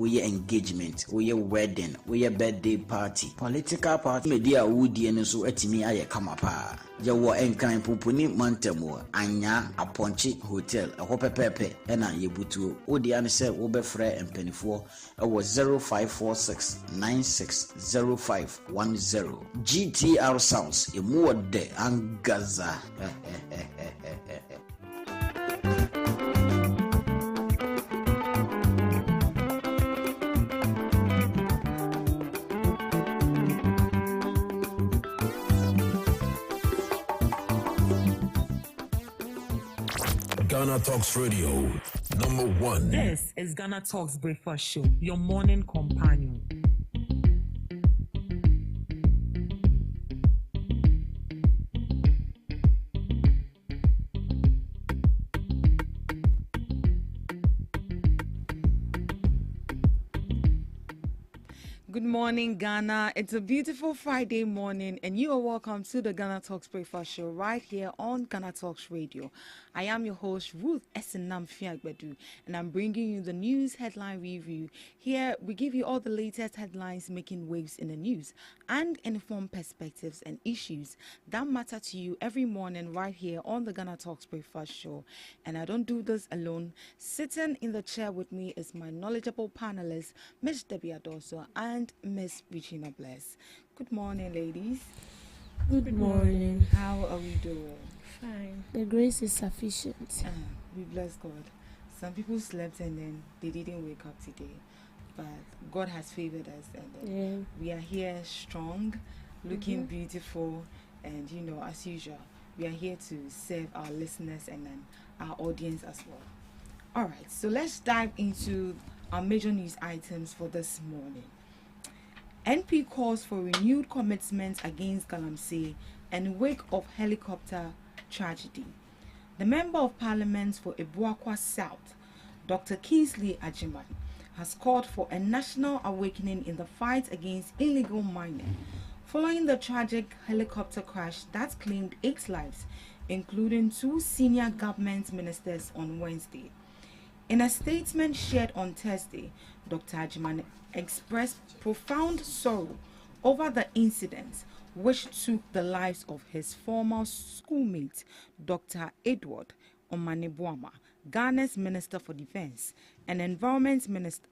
woyɛ engagement, woyɛ wedding, woyɛ birthday party, political party, media woodie no so atimi ayɛ kama paa. Yɛwɔ Nkran Poponi Mantam Anya Aponchi Hotel ɛhɔ pɛpɛpɛ ɛna yɛbutuo. Wodi ane sɛ wobɛfrɛ mpanifoɔ ɛwɔ 0546 960510. GTR Sounds emu wɔ de angaza. GhanaTalks Radio, #1. This is GhanaTalks Breakfast Show, your morning companion. Good morning, Ghana. It's a beautiful Friday morning, and you are welcome to the GhanaTalks Breakfast Show right here on GhanaTalks Radio. I am your host, Ruth Esenam Fiagbedu, and I'm bringing you the news headline review. Here, we give you all the latest headlines making waves in the news and inform perspectives and issues that matter to you every morning right here on the GhanaTalks Breakfast Show. And I don't do this alone. Sitting in the chair with me is my knowledgeable panelists, Ms. Debbie Adoso and Miss Regina Bless. Good morning, ladies. Good morning. How are we doing? Fine. The grace is sufficient. We bless God. Some people slept and then they didn't wake up today, but God has favored us, and we are here strong, looking beautiful, and as usual, we are here to serve our listeners and then our audience as well. All right, so let's dive into our major news items for this morning. NP calls for renewed commitment against Galamsey in wake of helicopter tragedy. The Member of Parliament for Ebuakwa South, Dr. Kingsley Ajiman, has called for a national awakening in the fight against illegal mining following the tragic helicopter crash that claimed 8 lives, including 2 senior government ministers on Wednesday. In a statement shared on Thursday, Dr. Ajiman expressed profound sorrow over the incident, which took the lives of his former schoolmate, Dr. Edward Omanebuama, Ghana's Minister for Defense, and Environment Minister,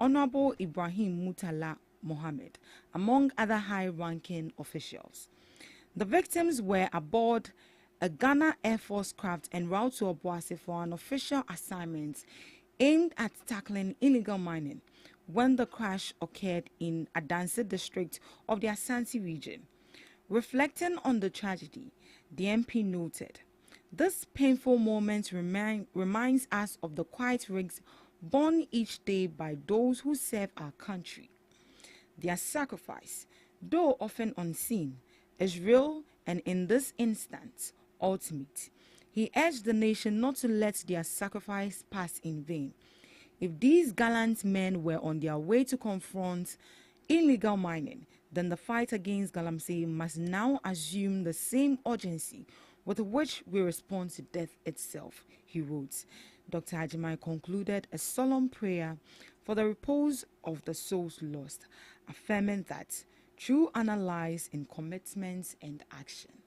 Honorable Ibrahim Mutala Mohammed, among other high-ranking officials. The victims were aboard a Ghana Air Force craft en route to Obuasi for an official assignment aimed at tackling illegal mining when the crash occurred in Adansi district of the Ashanti region. Reflecting on the tragedy, the MP noted, "This painful moment reminds us of the quiet risks borne each day by those who serve our country. Their sacrifice, though often unseen, is real and in this instance, ultimate." He urged the nation not to let their sacrifice pass in vain. If these gallant men were on their way to confront illegal mining, then the fight against Galamsey must now assume the same urgency with which we respond to death itself, he wrote. Dr. Ajimai concluded a solemn prayer for the repose of the souls lost, affirming that true honor lies in commitment and action.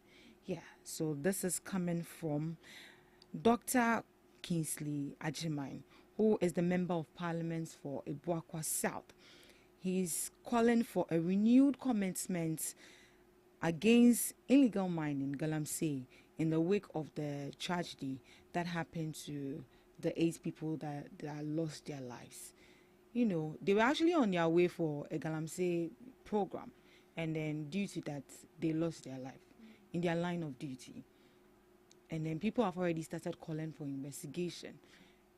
Yeah, so this is coming from Dr. Kingsley Ajiman, who is the Member of Parliament for Ebuakwa South. He's calling for a renewed commitment against illegal mining, Galamsey, in the wake of the tragedy that happened to the 8 people that lost their lives. They were actually on their way for a Galamsey program, and then due to that, they lost their life in their line of duty. And then people have already started calling for investigation.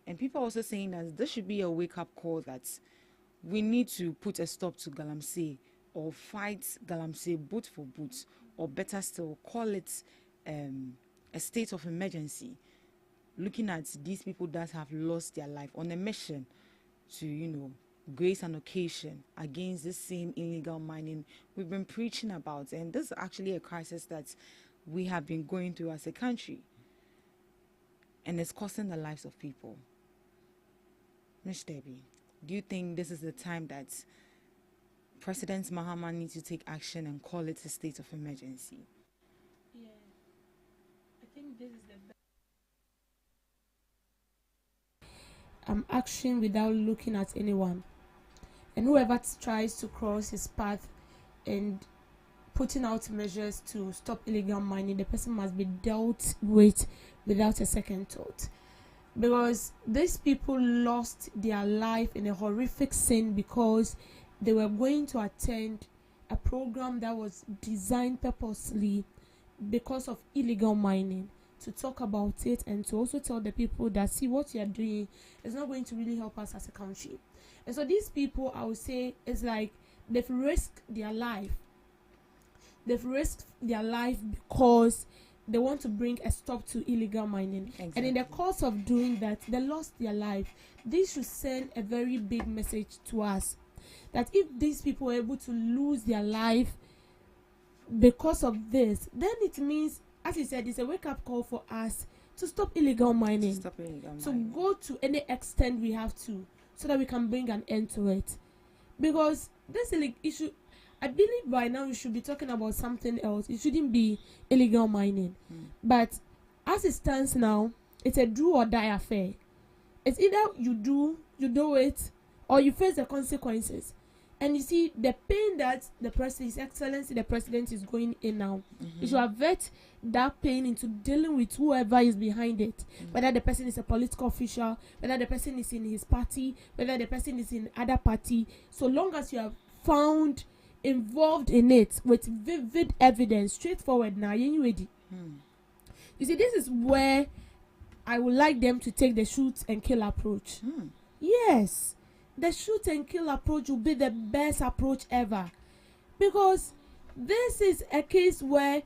And people are also saying that this should be a wake-up call that we need to put a stop to Galamsey or fight Galamsey boot for boot, or better still, call it a state of emergency, looking at these people that have lost their life on a mission to, grace an occasion against this same illegal mining we've been preaching about. And this is actually a crisis that we have been going through as a country, and it's costing the lives of people. Ms. Debbie. do you think this is the time that President Mahama needs to take action and call it a state of emergency? Yeah, I think this is the best. Action without looking at anyone, and whoever tries to cross his path and putting out measures to stop illegal mining, the person must be dealt with without a second thought. Because these people lost their life in a horrific sin because they were going to attend a program that was designed purposely because of illegal mining, to talk about it and to also tell the people that, see, what you are doing is not going to really help us as a country. And so these people, I would say, it's like they've risked their life. They've risked their life because they want to bring a stop to illegal mining. Exactly. And in the course of doing that, they lost their life. This should send a very big message to us, that if these people are able to lose their life because of this, then it means, as he said, it's a wake-up call for us to stop illegal mining. So go to any extent we have to, so that we can bring an end to it. Because this issue, I believe by now we should be talking about something else. It shouldn't be illegal mining. But as it stands now, it's a do or die affair. It's either you do it, or you face the consequences. And you see, the pain that His Excellency the President is going in now, you should avert that pain into dealing with whoever is behind it. Whether the person is a political official, whether the person is in his party, whether the person is in other party. So long as you are found involved in it with vivid evidence, straightforward now, you ready. You see, this is where I would like them to take the shoot and kill approach. Yes, the shoot and kill approach will be the best approach ever, because this is a case where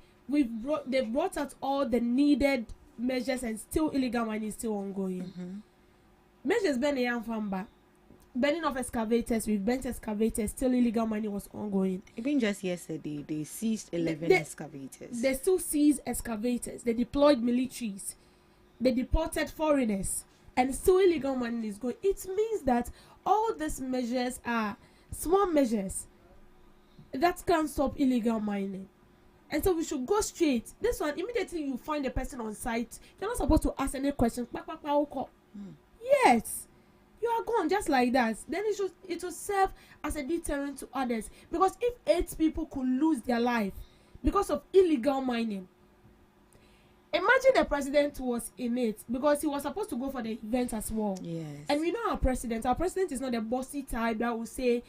they brought out all the needed measures and still illegal mining is still ongoing. Measures burning of excavators, we've burnt excavators, still illegal mining was ongoing. Even just yesterday, they seized 11 excavators. They still seized excavators. They deployed militaries. They deported foreigners. And still illegal mining is going. It means that all these measures are small measures that can stop illegal mining. And so we should go straight. This one, immediately you find a person on site, you're not supposed to ask any questions. Yes. You are gone just like that. Then it will serve as a deterrent to others. Because if 8 people could lose their life because of illegal mining, imagine the president was in it, because he was supposed to go for the event as well. Yes. And we know our president is not a bossy type that will say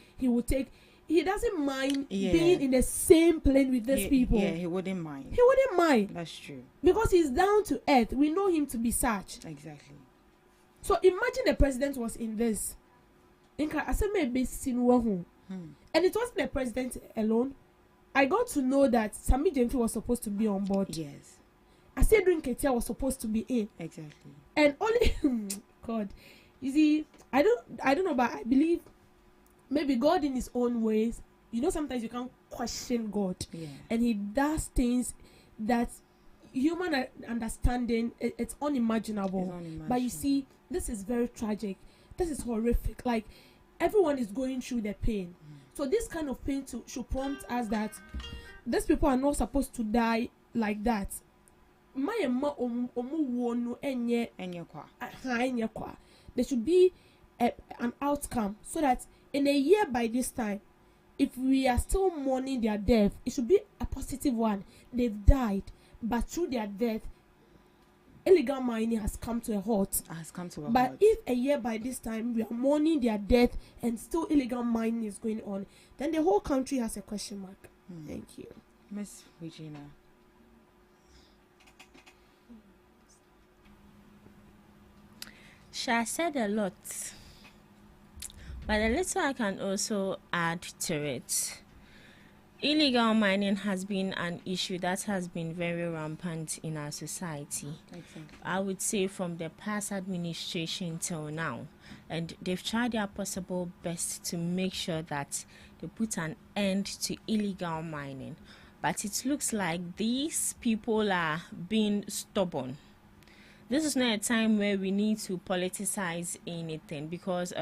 he doesn't mind being in the same plane with these people. Yeah, he wouldn't mind. He wouldn't mind. That's true. Because he's down to earth. We know him to be such. Exactly. So imagine the president was in this. And it wasn't the president alone. I got to know that Sami Jemfi was supposed to be on board. Yes. Asedrin Ketia was supposed to be in. Exactly. And only God. You see, I don't know, but I believe maybe God in his own ways. You know, sometimes you can't question God. Yeah. And he does things that human understanding, it's unimaginable. But you see, this is very tragic. This is horrific. Like, everyone is going through the pain. So this kind of pain should prompt us that these people are not supposed to die like that. There should be an outcome, so that in a year by this time, if we are still mourning their death, it should be a positive one. They've died, but through their death, illegal mining has come to a halt. But if a year by this time we are mourning their death and still illegal mining is going on, then the whole country has a question mark. Thank you. Miss Regina. She has said a lot, but a little I can also add to it. Illegal mining has been an issue that has been very rampant in our society. Exactly. I would say from the past administration till now, and they've tried their possible best to make sure that they put an end to illegal mining. But it looks like these people are being stubborn. This is not a time where we need to politicize anything, because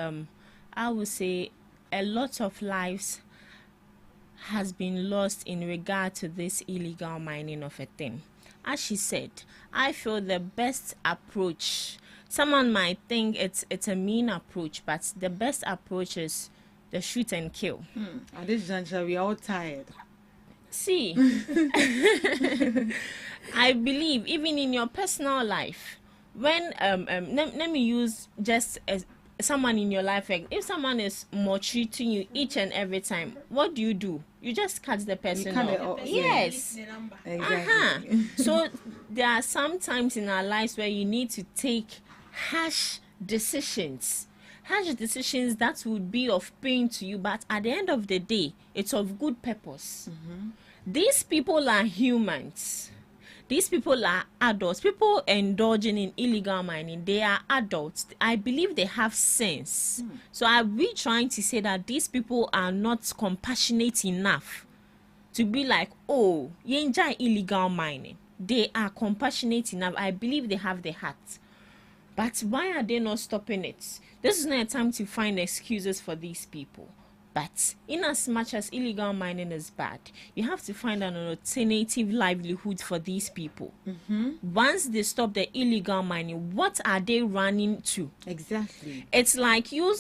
I would say a lot of lives has been lost in regard to this illegal mining of a thing. As she said, I feel the best approach, someone might think it's a mean approach, but the best approach is the shoot and kill. At this juncture, we are all tired. See, I believe even in your personal life, when let me use just as someone in your life, like if someone is maltreating you each and every time, what do? You just cut the person off. Yes. Exactly. So there are some times in our lives where you need to take harsh decisions that would be of pain to you, but at the end of the day, it's of good purpose. These people are humans. These people are adults. People indulging in illegal mining, they are adults. I believe they have sense. So are we trying to say that these people are not compassionate enough to be like, oh, you enjoy illegal mining? They are compassionate enough. I believe they have the heart. But why are they not stopping it? This is not a time to find excuses for these people. But in as much as illegal mining is bad, you have to find an alternative livelihood for these people. Once they stop the illegal mining, what are they running to? Exactly. It's like you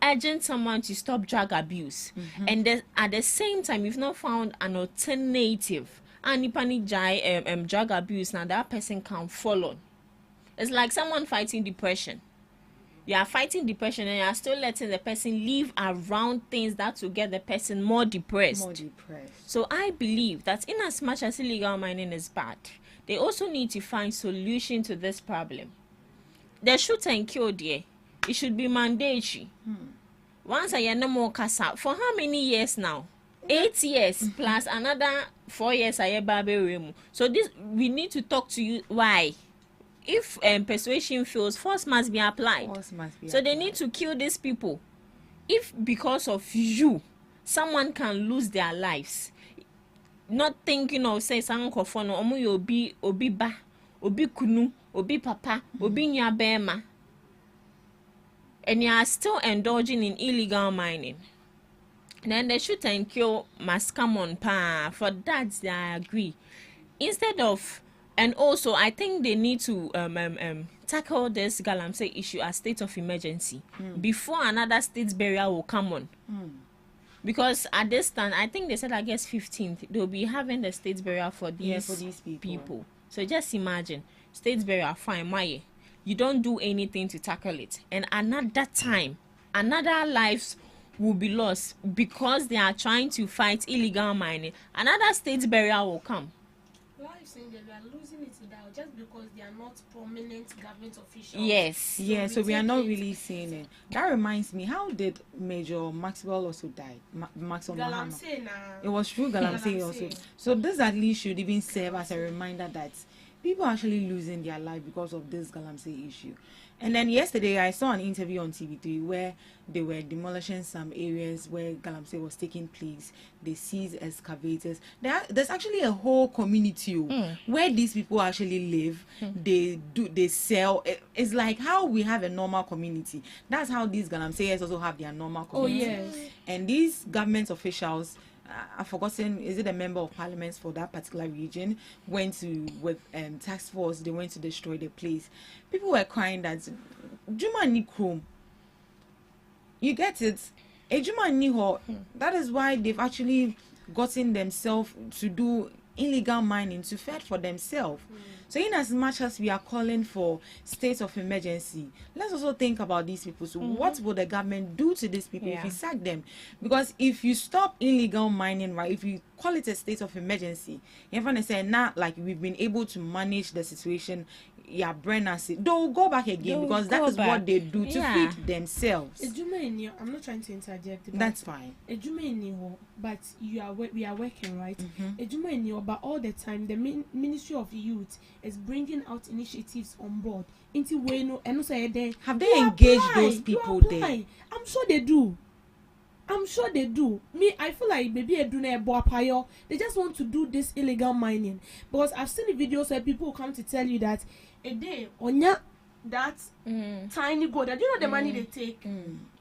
urging someone to stop drug abuse, and then at the same time, you've not found an alternative. And if any drug abuse, now that person can follow. It's like someone fighting depression. You are fighting depression and you are still letting the person live around things that will get the person more depressed. So I believe that in as much as illegal mining is bad, they also need to find solution to this problem. The shoot and kill there, it should be mandatory. Once I no more casa, for how many years now? 8 years plus another 4 years I have. So this we need to talk to you why. If persuasion fails, force must be applied. So they need to kill these people. If because of you, someone can lose their lives, not thinking of say someone kofono omu obi ba, obi kunu, obi papa, obi nyabema, and you are still indulging in illegal mining, then the shoot and kill must come on pa. For that, I agree. Instead of And also, I think they need to tackle this Galamsey issue as state of emergency before another state burial will come on. Because at this time, I think they said, I guess 15th, they'll be having the state burial for these people. So just imagine, state burial, fine, Maye. You don't do anything to tackle it. And another time, another lives will be lost because they are trying to fight illegal mining. Another state burial will come. Saying that we are losing it now just because they are not prominent government officials. Yes. So we are not really seeing it. That reminds me, how did Major Maxwell also die? Maxwell Mahama. It was true, Galamsey also. So this at least should even serve as a reminder that people are actually losing their life because of this Galamsey issue. And then yesterday I saw an interview on TV3 where they were demolishing some areas where Galamsey was taking place. They seized excavators. There's actually a whole community where these people actually live. They sell. It's like how we have a normal community. That's how these Galamseyers also have their normal community. And these government officials, I've forgotten, is it a member of parliament for that particular region, went to with task force, they went to destroy the place. People were crying that Juma ni Chrome. You get it? A Juma ni ho. That is why they've actually gotten themselves to do illegal mining to fend for themselves. So in as much as we are calling for state of emergency, let's also think about these people. So what will the government do to these people if you sack them? Because if you stop illegal mining, right, if you call it a state of emergency, you're going to say, nah, like we've been able to manage the situation, they'll go back again because that is what they do to feed themselves. I'm not trying to interject. That's fine. But we are working, right? But all the time, the Ministry of Youth is bringing out initiatives on board. Have they engaged those people there? I'm sure they do. Me, I feel like maybe they just want to do this illegal mining because I've seen the videos where people come to tell you that a day on that tiny gold, that you know the money they take.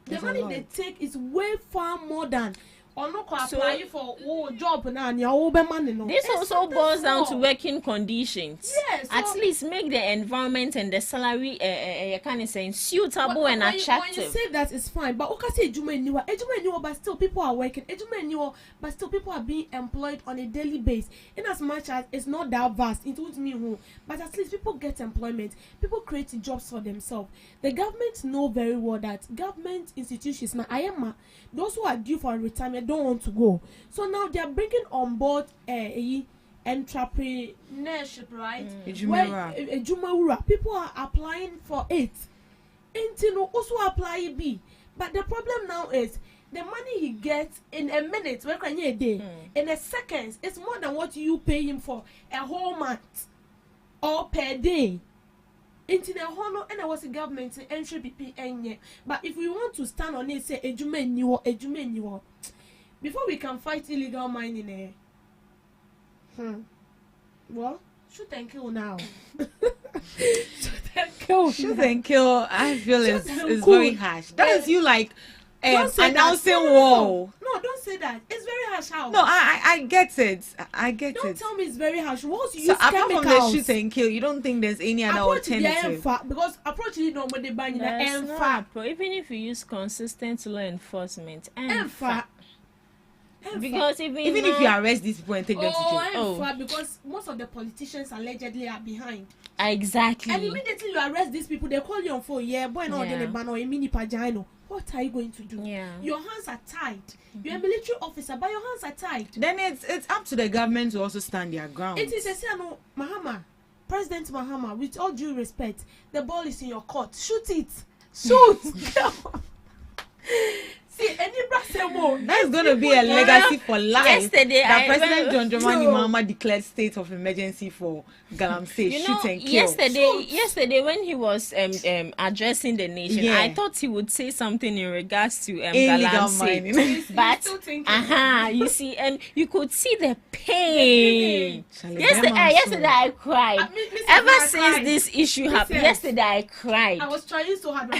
The money they take is way far more than or not apply for job now and your money. No. This also boils down to working conditions. Yes, so at least make the environment and the salary kind of saying suitable and attractive. When you say that is fine, but okay, say Ejuma, but still people are working. Ejuma, but still people are being employed on a daily basis. In as much as it's not that vast, it would mean who, but at least people get employment. People create jobs for themselves. The government know very well that government institutions now, those who are due for retirement don't want to go. So now they are bringing on board entrepreneurship, right? Ejumawura. People are applying for it. Intino also apply B. But the problem now is the money he gets in a minute, a day, in a second, it's more than what you pay him for a whole month or per day. Into the honor and I was a government entry BP. But if we want to stand on it, say Ejume, before we can fight illegal mining, well, shoot and kill now. Shoot and kill. I feel it's very harsh. That's you like announcing war. No, don't say that. It's very harsh. How? No, I get it. I get don't it. Tell me it's very harsh. What's So apart from the shoot and kill, you don't think there's any other alternative? Because approach you know when they ban even if you use consistent law enforcement, because even if you arrest these people and take them to jail, because most of the politicians allegedly are behind. Exactly. And immediately you arrest these people, they call you on phone. What are you going to do? Yeah. Your hands are tied. You're a military officer, but your hands are tied. Then it's up to the government to also stand their ground. It is a say no, Mahama, President Mahama. With all due respect, the ball is in your court. Shoot it. Shoot. See, that's going to be a legacy for life. Yesterday, President John Dramani Mahama declared state of emergency for Galamsey, shoot and kill. Yesterday when he was addressing the nation, I thought he would say something in regards to Galamsey. But you see, and you could see the pain. Yesterday I cried. Ever since this issue happened, yesterday I cried. I was trying so hard.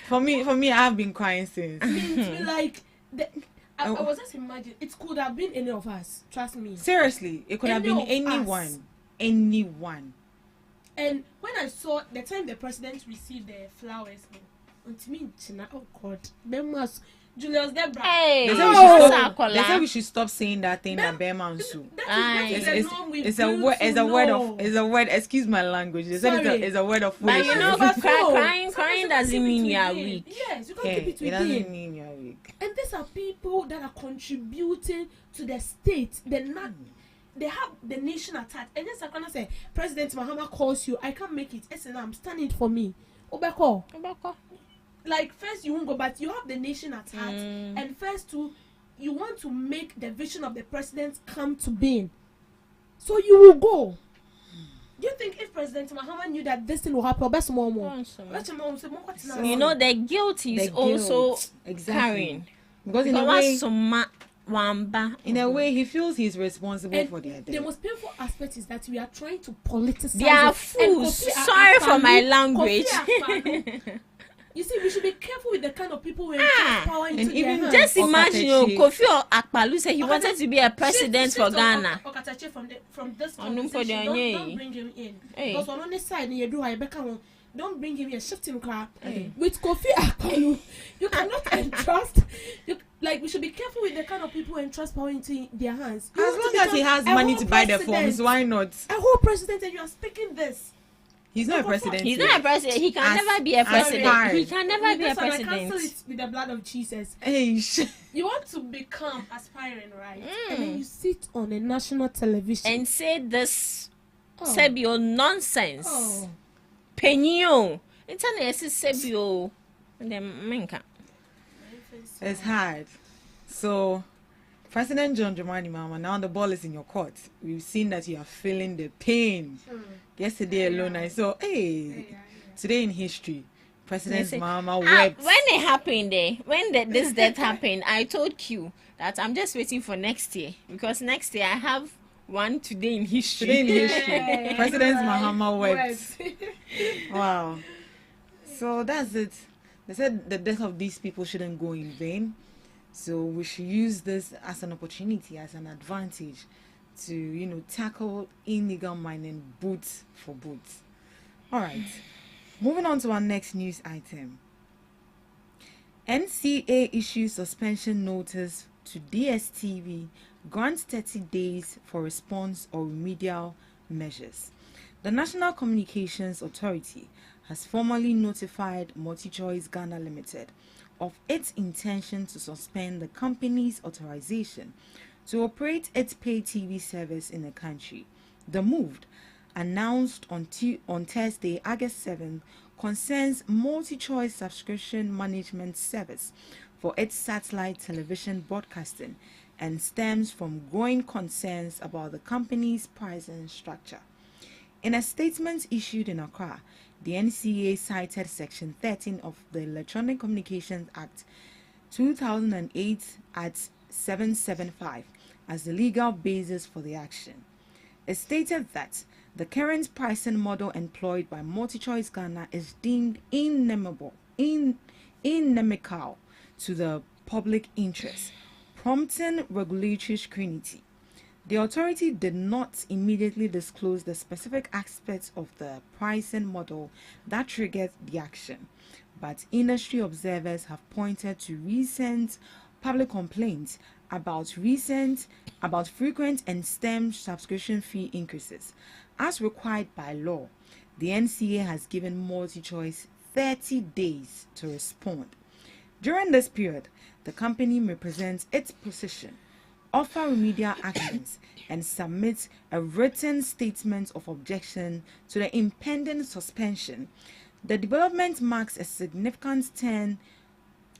For me, I have been crying since. Like I was just imagining it could have been any of us. Trust me. Seriously, it could have been anyone. Anyone. And when I saw the time the president received the flowers, oh God, Julius Debra. Hey, they said we should stop saying that thing that Bearman Sue. It's a word. Excuse my language. They said it's a word of foolishness. But crying doesn't mean you are weak. Yes, you can't keep it within. It doesn't mean you are weak. And these are people that are contributing to the state. They have the nation attacked. And then Sakana say, President Mahama calls you. I can't make it. I'm standing for me. Obeko. Like first you won't go, but you have the nation at heart, and first you want to make the vision of the president come to being, so you will go. Do you think if President Mahama knew that this thing will happen, you know the guilt is also carrying, because in a way he feels he's responsible for their death. The most painful aspect is that we are trying to politicize. They are fools. Sorry for my language. You see, we should be careful with the kind of people who entrust power into their hands. Just imagine, Kofi Akpalu said he wanted to be a president for Ghana. From this conversation, don't bring him in. Because on this side, don't bring him here. Shift him, with Kofi Akpalu, you cannot entrust. We should be careful with the kind of people who entrust power into their hands. As long as he has money to buy the forms, why not? A whole president, and you are speaking this. He's not a president. He's not a president. He can never be a president. He can never be a president. I cancel it with the blood of Jesus. Hey, you want to become aspiring, right? And then you sit on a national television and say this Sebio nonsense. Penyo. Internet is Sebio. It's hard. So, President John Dramani Mahama, now the ball is in your court. We've seen that you are feeling the pain. Yesterday alone, I saw, today in history, President Mahama wept. When it happened, this death happened, I told you that I'm just waiting for next year. Because next year I have one today in history. President Mahama wept. Wow. So that's it. They said the death of these people shouldn't go in vain. So we should use this as an opportunity, as an advantage to, tackle illegal mining boot for boot. All right. Moving on to our next news item. NCA issues suspension notice to DSTV, grants 30 days for response or remedial measures. The National Communications Authority has formally notified MultiChoice Ghana Limited of its intention to suspend the company's authorization to operate its pay TV service in the country. The move, announced on Thursday, August 7th, concerns MultiChoice subscription management service for its satellite television broadcasting and stems from growing concerns about the company's pricing structure. In a statement issued in Accra, the NCA cited Section 13 of the Electronic Communications Act 2008 at 775 as the legal basis for the action. It stated that the current pricing model employed by MultiChoice Ghana is deemed inimical to the public interest, prompting regulatory scrutiny. The authority did not immediately disclose the specific aspects of the pricing model that triggered the action, but industry observers have pointed to recent public complaints about frequent and stem subscription fee increases. As required by law, the NCA has given MultiChoice 30 days to respond. During this period, the company may present its position, offer remedial actions, and submit a written statement of objection to the impending suspension. The development marks a significant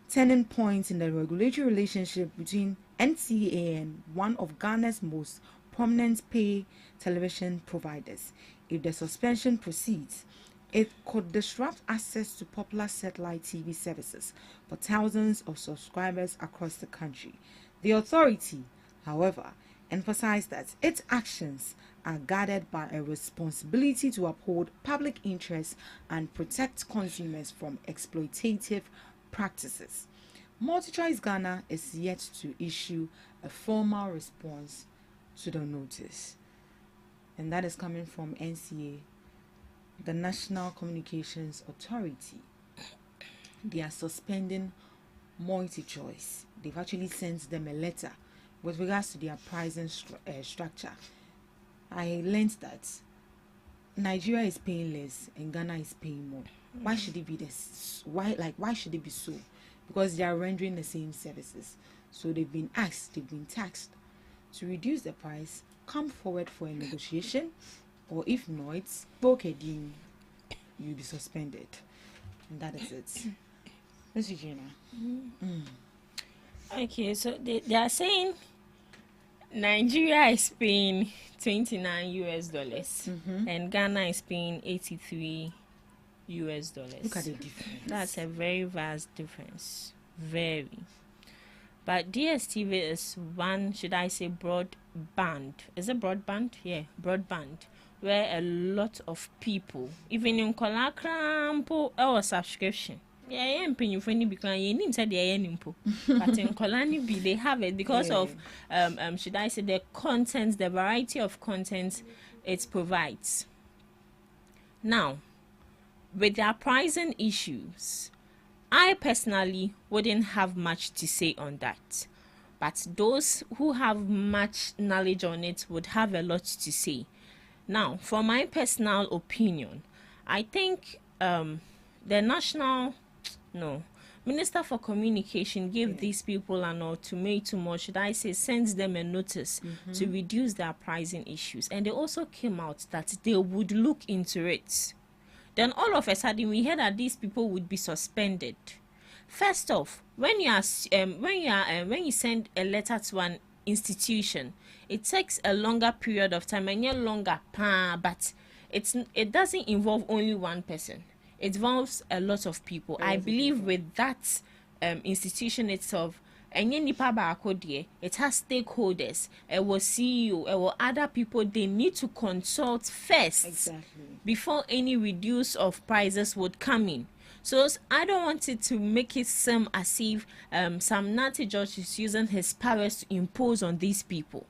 turning point in the regulatory relationship between NCA and one of Ghana's most prominent pay television providers. If the suspension proceeds, it could disrupt access to popular satellite TV services for thousands of subscribers across the country. The authority, however, emphasized that its actions are guided by a responsibility to uphold public interest and protect consumers from exploitative practices. MultiChoice Ghana is yet to issue a formal response to the notice, and that is coming from NCA, the National Communications Authority. They are suspending MultiChoice. They've actually sent them a letter with regards to their pricing structure. I learned that Nigeria is paying less and Ghana is paying more. Why should it be this? Why should it be so? Because they are rendering the same services. So they've been taxed to reduce the price, come forward for a negotiation, or if not, you'll be suspended. And that is it. Miss Eugenia. Okay, so they are saying Nigeria is paying $29 and Ghana is paying $83. Look at the difference. That's a very vast difference. Very. But DSTV is one, should I say, broadband. Is it broadband? Yeah, broadband. Where a lot of people, even in Kolakrampo, our subscription. Yeah, I'm paying for any because you need to but in Kolani they have it because of should I say the content, the variety of content it provides. Now, with their pricing issues, I personally wouldn't have much to say on that. But those who have much knowledge on it would have a lot to say. Now, for my personal opinion, I think the Minister for Communication gave these people an ultimatum, or should I say sends them a notice to reduce their pricing issues. And they also came out that they would look into it. Then all of a sudden we heard that these people would be suspended. First off, when you send a letter to an institution, it takes a longer period of time, and longer, but it doesn't involve only one person. It involves a lot of people. I believe with that institution itself, it has stakeholders, it will CEO, it will other people. They need to consult first before any reduce of prices would come in. So I don't want it to make it seem as if some Nazi judge is using his powers to impose on these people.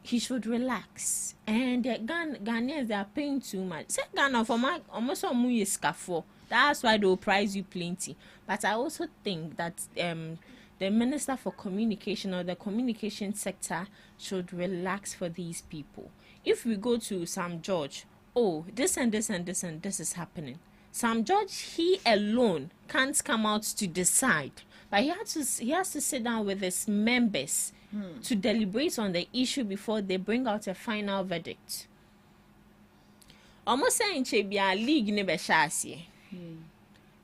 He should relax. And the Ghanaians, they are paying too much. Say Ghana for my almost a million scaffold. That's why they'll price you plenty. But I also think that the Minister for Communication or the communication sector should relax for these people. If we go to Sam George, oh, this and this and this and this is happening. Sam George, he alone can't come out to decide. But he has to sit down with his members to deliberate on the issue before they bring out a final verdict. Almost saying Chebia League never shasi.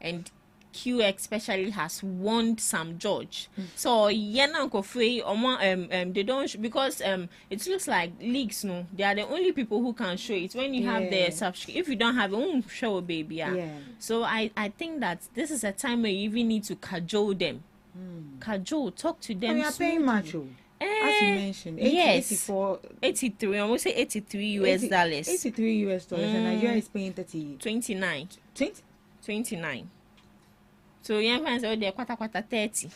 And Q especially has warned Sam George. So Yena Kofre they don't because it looks like leagues no, they are the only people who can show it when you have the subscription. If you don't have it, show baby. So I think that this is a time where you even need to cajole them. Cajole, talk to them. We are paying much. As you mentioned, 83, almost say 83 US dollars. 83 US dollars, and Nigeria is paying 29. 29. So young fans are there quarter 30.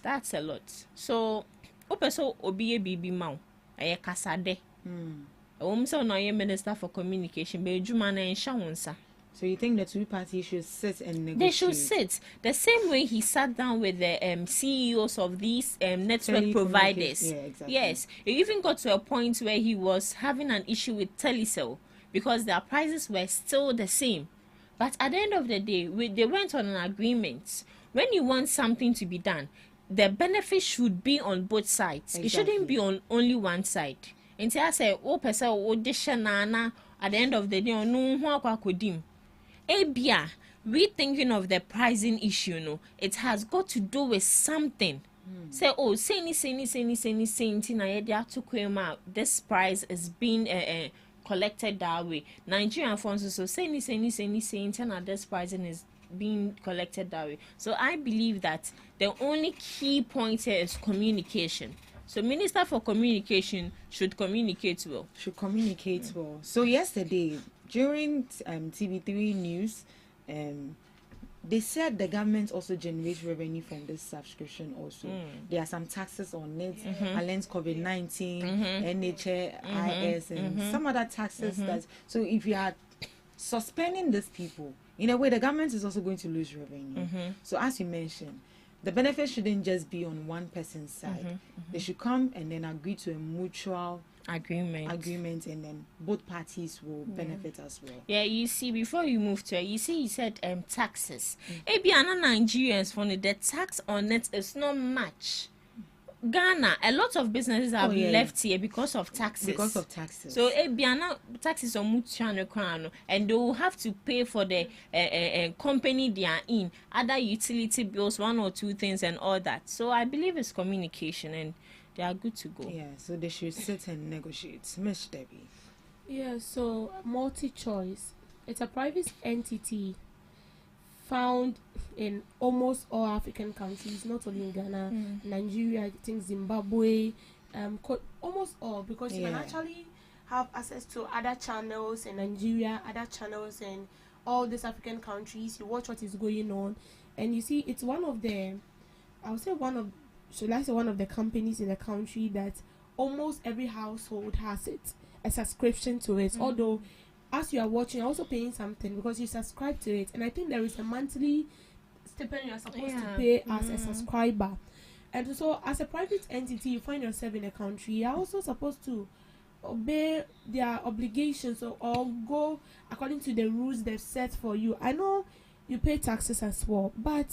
That's a lot. So opeso obi bibi mau aye kasade. So no Minister for Communication be juma na ensha. So you think the two parties should sit and negotiate? They should sit the same way he sat down with the CEOs of these network providers. Yeah, exactly. Yes, it even got to a point where he was having an issue with Telecel because their prices were still the same. But at the end of the day, they went on an agreement. When you want something to be done, the benefit should be on both sides. Exactly. It shouldn't be on only one side. And I say, oh, person, oh, at the end of the day, no, Abia, we thinking of the pricing issue, no, it has got to do with something. Say, oh, say, this price is being collected that way. Nigerian funds so say this pricing is being collected that way. So I believe that the only key point here is communication. So Minister for Communication should communicate well. So yesterday during TV3 news, they said the government also generates revenue from this subscription also. There are some taxes on it, against COVID-19, NHIS, and some other taxes. That so if you are suspending these people, in a way the government is also going to lose revenue. So as you mentioned, the benefit shouldn't just be on one person's side. They should come and then agree to a mutual agreement, and then both parties will benefit as well. Yeah, you see, before you move to it, you see, he said taxes. Ebiana Nigerians for the tax on it is not much. Ghana, a lot of businesses have left here because of taxes. So Ebiana taxes on mutual crown, and they will have to pay for the company they are in, other utility bills, one or two things, and all that. So I believe it's communication, and they are good to go. Yeah, so they should sit and negotiate. Miss Debbie. Yeah, so multi-choice. It's a private entity found in almost all African countries, not only in Ghana, Nigeria, I think Zimbabwe, almost all, because you can actually have access to other channels in Nigeria, other channels in all these African countries. You watch what is going on, and you see it's one of the, one of the companies in the country that almost every household has it, a subscription to it. Although, as you are watching, you're also paying something because you subscribe to it. And I think there is a monthly stipend you're supposed to pay as a subscriber. And so, as a private entity, you find yourself in a country, you're also supposed to obey their obligations or go according to the rules they've set for you. I know you pay taxes as well, but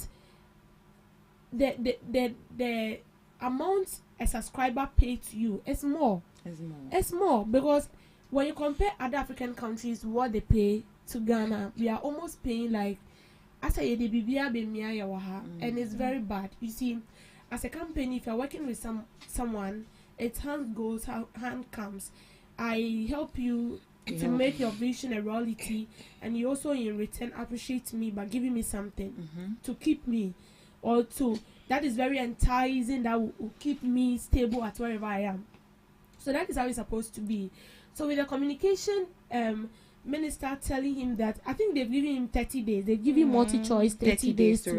the amount a subscriber pays to you is more. It's more because when you compare other African countries, what they pay to Ghana, we are almost paying like and it's very bad. You see, as a company, if you're working with someone, it's hand goes, hand comes. I help you to make your vision a reality, and you also in return appreciate me by giving me something to keep me, or to that is very enticing, that will keep me stable at wherever I am. So that is how it's supposed to be. So with the communication minister telling him that I think they've given him 30 days. They've given him multi-choice 30 days to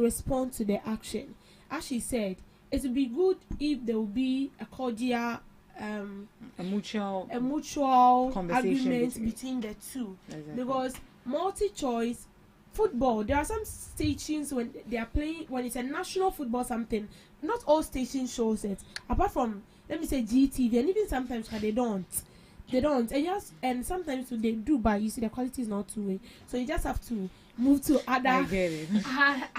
respond to the action. As she said, it would be good if there would be a cordial, a mutual agreement between the two. Exactly. Because multi-choice football, there are some stations when they are playing, when it's a national football something, not all stations shows it. Apart from, let me say, GTV, and even sometimes they don't. And sometimes they do, but you see the quality is not two way. So you just have to move to other. I get it.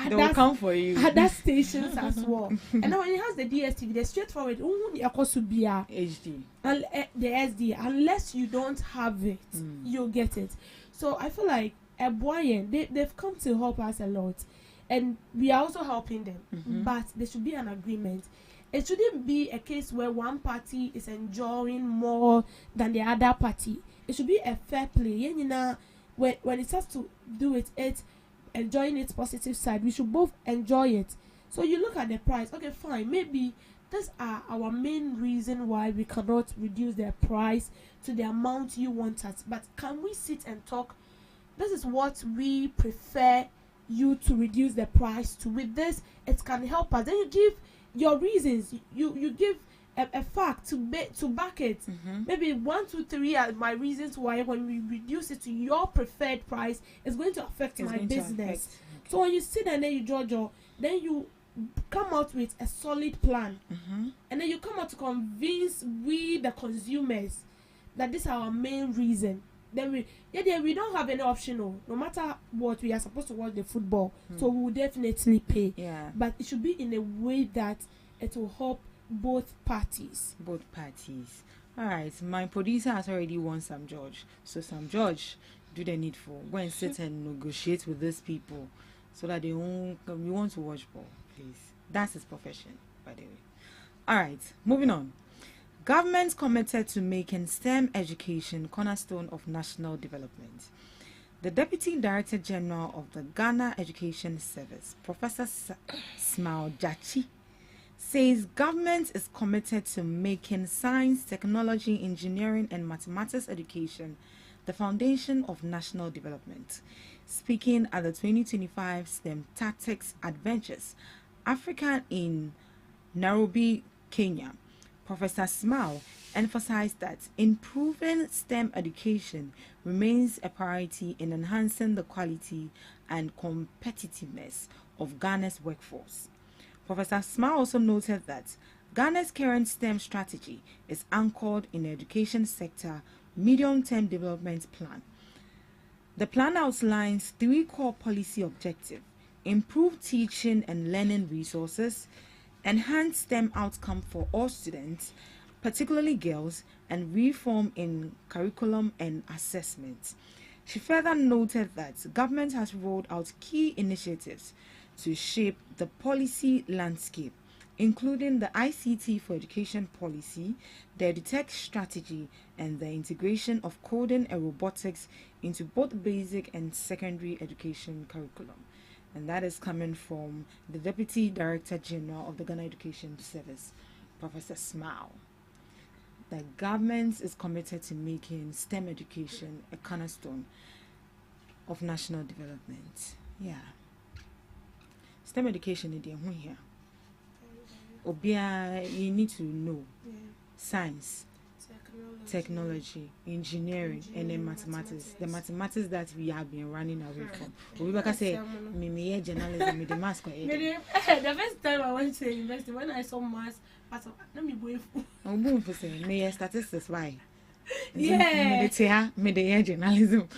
They will come for you. Other stations as well. And then when it has the DSTV, they're straightforward. HD. And the SD, unless you don't have it, you'll get it. So I feel like they've come to help us a lot, and we are also helping them. But there should be an agreement. It shouldn't be a case where one party is enjoying more than the other party. It should be a fair play. When it has to do with it, enjoying its positive side, we should both enjoy it. So you look at the price. Okay, fine. Maybe these are our main reason why we cannot reduce the price to the amount you want us. But can we sit and talk? This is what we prefer you to reduce the price to. With this, it can help us. Then you give your reasons. You give a fact to back it. Maybe 1, 2, 3 are my reasons why when we reduce it to your preferred price, it's going to affect my business. So when you sit and then you judge, then you come out with a solid plan, and then you come out to convince we the consumers that this is our main reason. Then we don't have any option. No matter what, we are supposed to watch the football, so we will definitely pay. Yeah. But it should be in a way that it will help both parties. All right. My producer has already won Sam George. So Sam George, do the needful. Go and sit and negotiate with these people so that they won't. We want to watch ball, please. That's his profession, by the way. All right. Moving on. Government committed to making STEM education cornerstone of national development. The Deputy Director General of the Ghana Education Service, Professor Smile Jachi, says government is committed to making science, technology, engineering, and mathematics education the foundation of national development. Speaking at the 2025 STEM Tactics Adventures, Africa in Nairobi, Kenya, Professor Smile emphasized that improving STEM education remains a priority in enhancing the quality and competitiveness of Ghana's workforce. Professor Smile also noted that Ghana's current STEM strategy is anchored in the education sector medium-term development plan. The plan outlines 3 core policy objectives: improve teaching and learning resources, enhance STEM outcome for all students, particularly girls, and reform in curriculum and assessment. She further noted that government has rolled out key initiatives to shape the policy landscape, including the ICT for Education policy, the EduTech strategy, and the integration of coding and robotics into both basic and secondary education curriculum. And that is coming from the Deputy Director General of the Ghana Education Service, Professor Smile. The government is committed to making STEM education a cornerstone of national development. Yeah. STEM education is here. Obia, you need to know science, technology, engineering, and then mathematics. The mathematics that we have been running away from. We say, me journalism, the mask. The first time I went to university, when I saw maths, let me go for me statistics. Why? Yeah, me the journalism.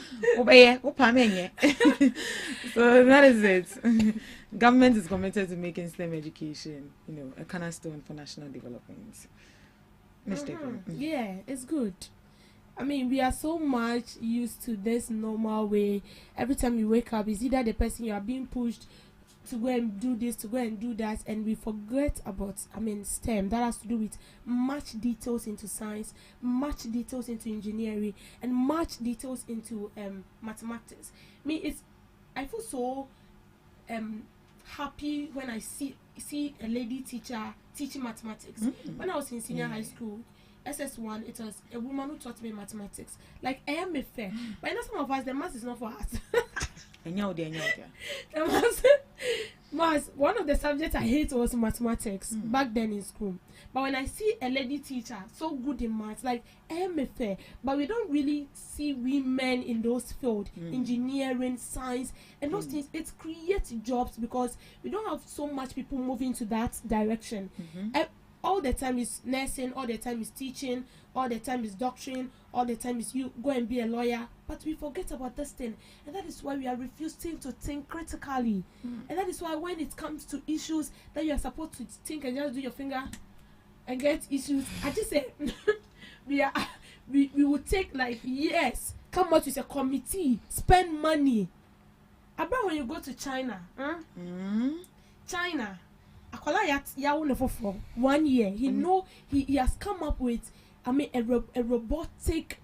So that is it. Government is committed to making STEM education, a cornerstone for national development. Yeah, it's good. I mean, we are so much used to this normal way. Every time you wake up, it's either the person you are being pushed to go and do this, to go and do that, and we forget about, STEM. That has to do with much details into science, much details into engineering, and much details into mathematics. I feel so happy when I see a lady teacher teaching mathematics. When I was in senior high school, SS1, it was a woman who taught me mathematics. Like, I am a fair. But I know some of us, the math is not for us. The math, one of the subjects I hate was mathematics back then in school. But when I see a lady teacher so good in maths, like, I am a fair. But we don't really see women in those fields, engineering, science, and those things. It creates jobs because we don't have so much people moving to that direction. All the time is nursing, all the time is teaching, all the time is doctrine, all the time is you go and be a lawyer. But we forget about this thing, and that is why we are refusing to think critically. And that is why when it comes to issues that you are supposed to think and just do your finger and get issues, I just say we will take like years, come out with a committee, spend money. About when you go to China, China. Akola ya for 1 year. He has come up with a robotic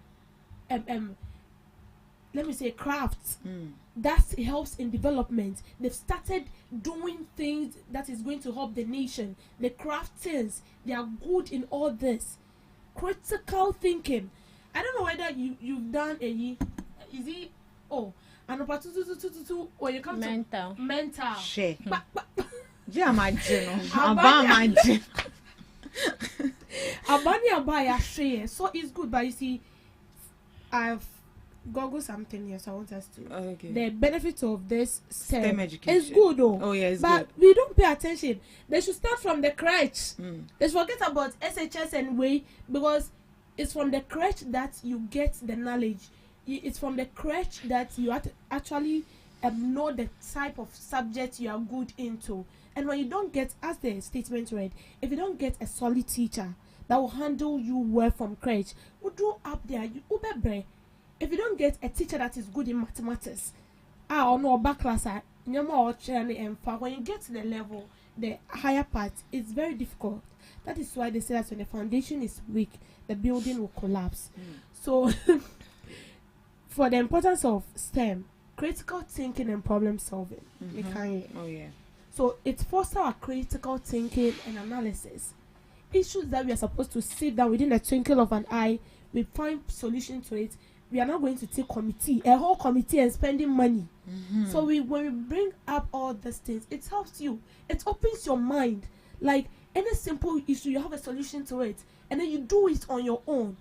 let me say craft that helps in development. They've started doing things that is going to help the nation. The crafters, they are good in all this. Critical thinking. I don't know whether you've done a is it an opportunity or you come mental. To mental. Share. So it's good, but you see, I've googled something here, so I want us to. Okay. The benefits of this STEM education is good, though. Oh yeah, it's but good. We don't pay attention. They should start from the crèche. They should forget about SHS and way, because it's from the crèche that you get the knowledge. It's from the crèche that you actually know the type of subject you are good into. And when you don't get, as the statement read, if you don't get a solid teacher that will handle you well from crèche, who do up there, you ubebre. If you don't get a teacher that is good in mathematics, or no back class, when you get to the level, the higher part, it's very difficult. That is why they say that when the foundation is weak, the building will collapse. So, for the importance of STEM, critical thinking and problem solving. Oh yeah. So it fosters our critical thinking and analysis. Issues that we are supposed to sit down within a twinkle of an eye, we find solution to it. We are not going to take a whole committee and spending money. So when we bring up all these things, it helps you. It opens your mind. Like any simple issue, you have a solution to it, and then you do it on your own.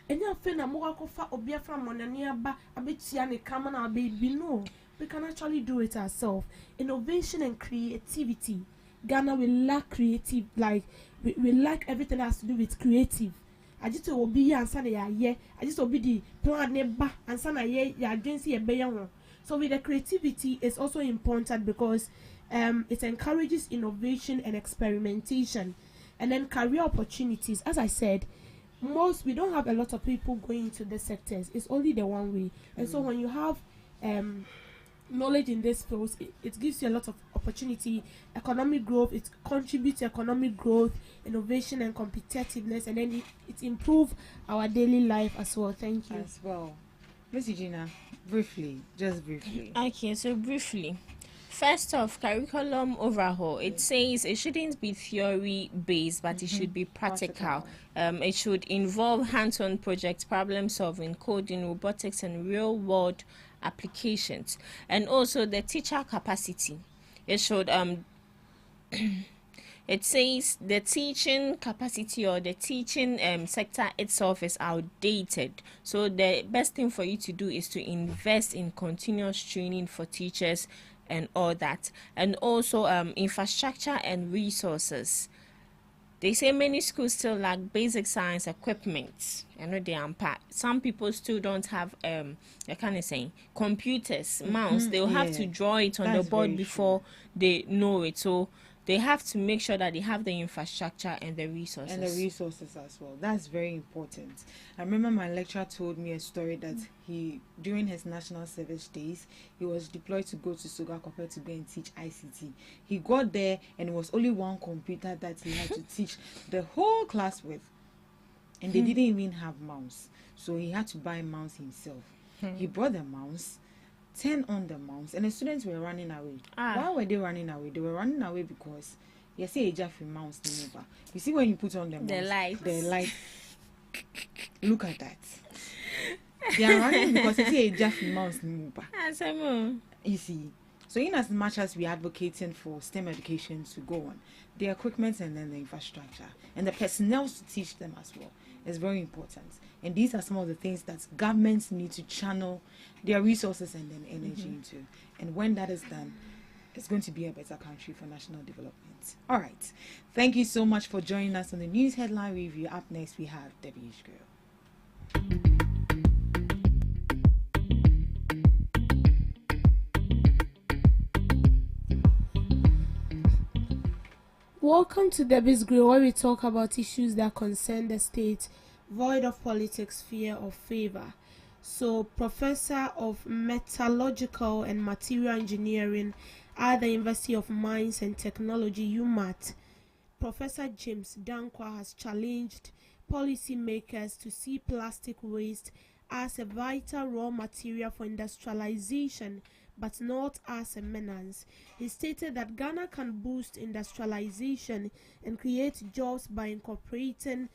And you feel na mo fa obia from monania ba abetia ne kama na baby no. We can actually do it ourselves. Innovation and creativity. Ghana will lack creative, like we lack everything that has to do with creative. I just will be answer I just will be the plan neba answer ya agency a. So with the creativity is also important because it encourages innovation and experimentation, and then career opportunities. As I said, we don't have a lot of people going into the sectors. It's only the one way. And so when you have knowledge in this field, it gives you a lot of opportunity, economic growth. It contributes to economic growth, innovation and competitiveness, and then it improves our daily life as well. Thank you. As well. Miss Eugenia, just briefly. Okay, so briefly. First off, curriculum overhaul. It says it shouldn't be theory based, but it should be practical. It should involve hands-on projects, problem solving, coding, robotics, and real-world applications. And also the teacher capacity. It should it says the teaching capacity or the teaching sector itself is outdated. So the best thing for you to do is to invest in continuous training for teachers and all that. And also infrastructure and resources. They say many schools still lack basic science equipment. I know they unpack. Some people still don't have I can't say computers, mouse. They'll have to draw it on the board before they know it. So they have to make sure that they have the infrastructure and the resources. And the resources as well. That's very important. I remember my lecturer told me a story that during his national service days, he was deployed to go to Sogakope to go and teach ICT. He got there and it was only one computer that he had to teach the whole class with. And they didn't even have mouse. So he had to buy mouse himself. He brought the mouse, turned on the mouse, and the students were running away. Why were they running away? They were running away because you see a Jaffe mouse never. You see when you put on the mouse, the light Look at that. They are running because it's a Jeffrey Mouse. You see. So in as much as we're advocating for STEM education to go on, the equipment and then the infrastructure and the personnel to teach them as well is very important. And these are some of the things that governments need to channel their resources and then energy into. And when that is done, it's going to be a better country for national development. All right. Thank you so much for joining us on the News Headline Review. Up next, we have Debbie Girl. Welcome to Debbie's Grill, where we talk about issues that concern the state, void of politics, fear of favor. So, Professor of Metallurgical and Material Engineering at the University of Mines and Technology, UMAT, Professor James Dankwa has challenged policymakers to see plastic waste as a vital raw material for industrialization, but not as a menace. He stated that Ghana can boost industrialization and create jobs by incorporating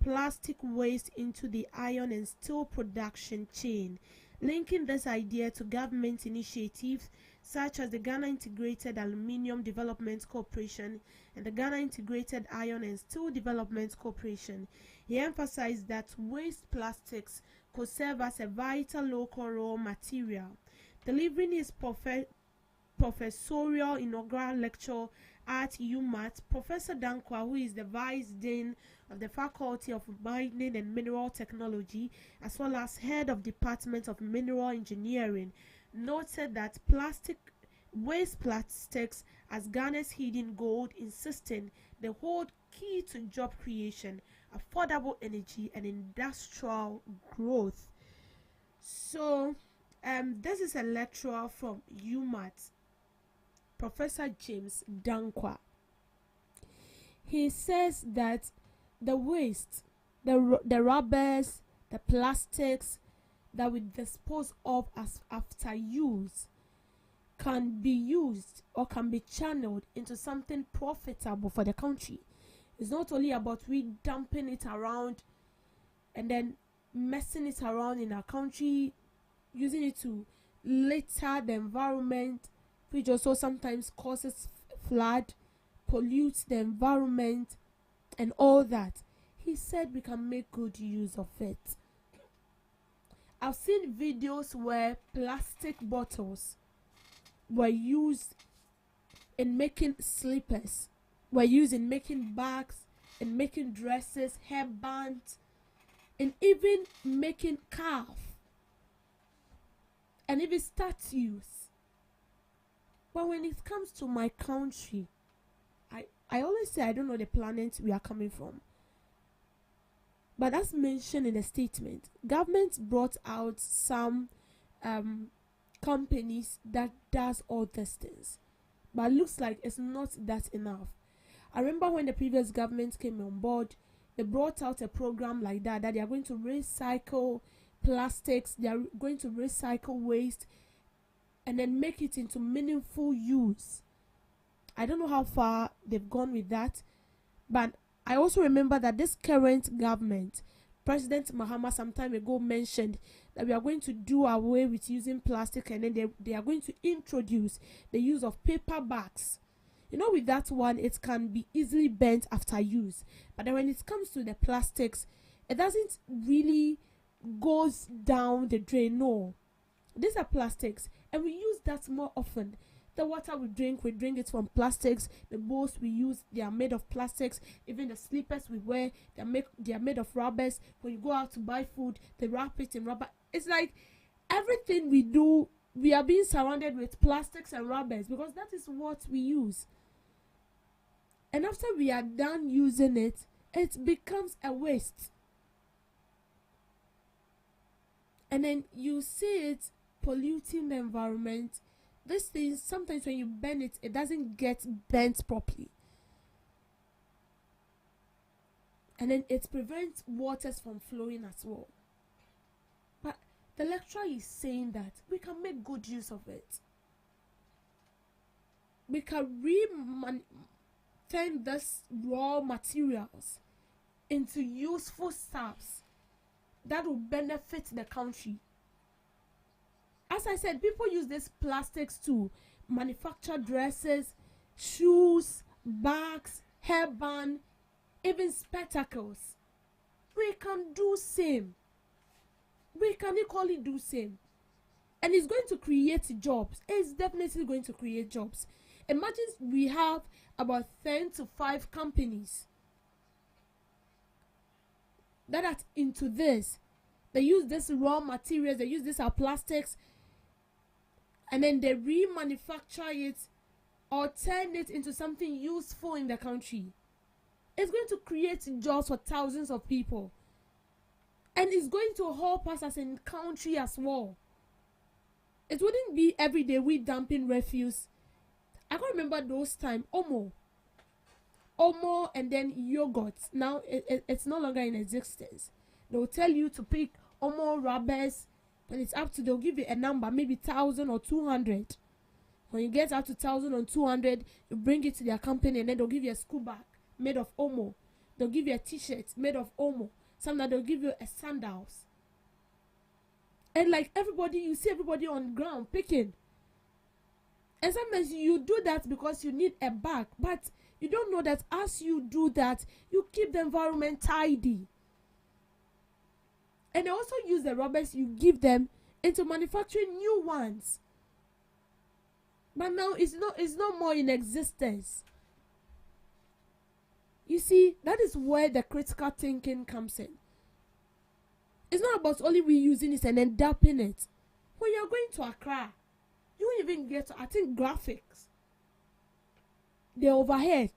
plastic waste into the iron and steel production chain, linking this idea to government initiatives such as the Ghana Integrated Aluminium Development Corporation and the Ghana Integrated Iron and Steel Development Corporation. He emphasized that waste plastics could serve as a vital local raw material. Delivering his professorial inaugural lecture at UMAT, Professor Dankwa, who is the Vice Dean of the Faculty of Mining and Mineral Technology, as well as Head of Department of Mineral Engineering, noted that waste plastics as Ghana's hidden gold, insisting they hold key to job creation, affordable energy, and industrial growth. So, this is a lecturer from UMAT, Professor James Dankwa. He says that the waste, the rubbers, the plastics that we dispose of as after use can be used or can be channeled into something profitable for the country. It's not only about we dumping it around and then messing it around in our country, using it to litter the environment, which also sometimes causes flood, pollutes the environment, and all that. He said we can make good use of it. I've seen videos where plastic bottles were used in making slippers, were used in making bags, in making dresses, hairbands, and even making scarves, and even statues. But when it comes to my country, I always say I don't know the planet we are coming from. But as mentioned in the statement, government brought out some companies that does all these things. But it looks like it's not that enough. I remember when the previous government came on board, they brought out a program like that they are going to recycle plastics, they are going to recycle waste, and then make it into meaningful use. I don't know how far they've gone with that, but I also remember that this current government, President Mahama some time ago mentioned that we are going to do away with using plastic, and then they are going to introduce the use of paper bags. You know, with that one, it can be easily bent after use. But then when it comes to the plastics, it doesn't really goes down the drain. No. These are plastics, and we use that more often. The water we drink it from plastics. The bowls we use, they are made of plastics. Even the slippers we wear, they are made of rubbers. When you go out to buy food, they wrap it in rubber. It's like everything we do, we are being surrounded with plastics and rubbers because that is what we use. And after we are done using it, it becomes a waste. And then you see it polluting the environment. This thing, sometimes when you burn it, it doesn't get burnt properly. And then it prevents waters from flowing as well. But the lecturer is saying that we can make good use of it. We can turn these raw materials into useful stuffs that will benefit the country. As I said, people use these plastics to manufacture dresses, shoes, bags, hairband, even spectacles. We can do same. We can equally do same. And it's going to create jobs. It's definitely going to create jobs. Imagine we have about 10 to 5 companies that are into this. They use this raw materials, they use these plastics, and then they remanufacture it or turn it into something useful in the country. It's going to create jobs for thousands of people. And it's going to help us as a country as well. It wouldn't be every day we dumping refuse. I can't remember those times. Omo, and then yogurt. Now it's no longer in existence. They will tell you to pick Omo rubbers. When it's up to, they'll give you a number, maybe 1,000 or 200. When you get up to 1,000 or 200, you bring it to their company, and then they'll give you a school bag made of Omo. They'll give you a t-shirt made of Omo. Sometimes they'll give you a sandals. And like everybody, you see everybody on the ground picking. And sometimes you do that because you need a bag. But you don't know that as you do that, you keep the environment tidy. And they also use the rubbers you give them into manufacturing new ones. But now it's no more in existence. You see, that is where the critical thinking comes in. It's not about only reusing it and then dumping it. When you're going to Accra, you won't even get to, I think, graphics. They're overhead.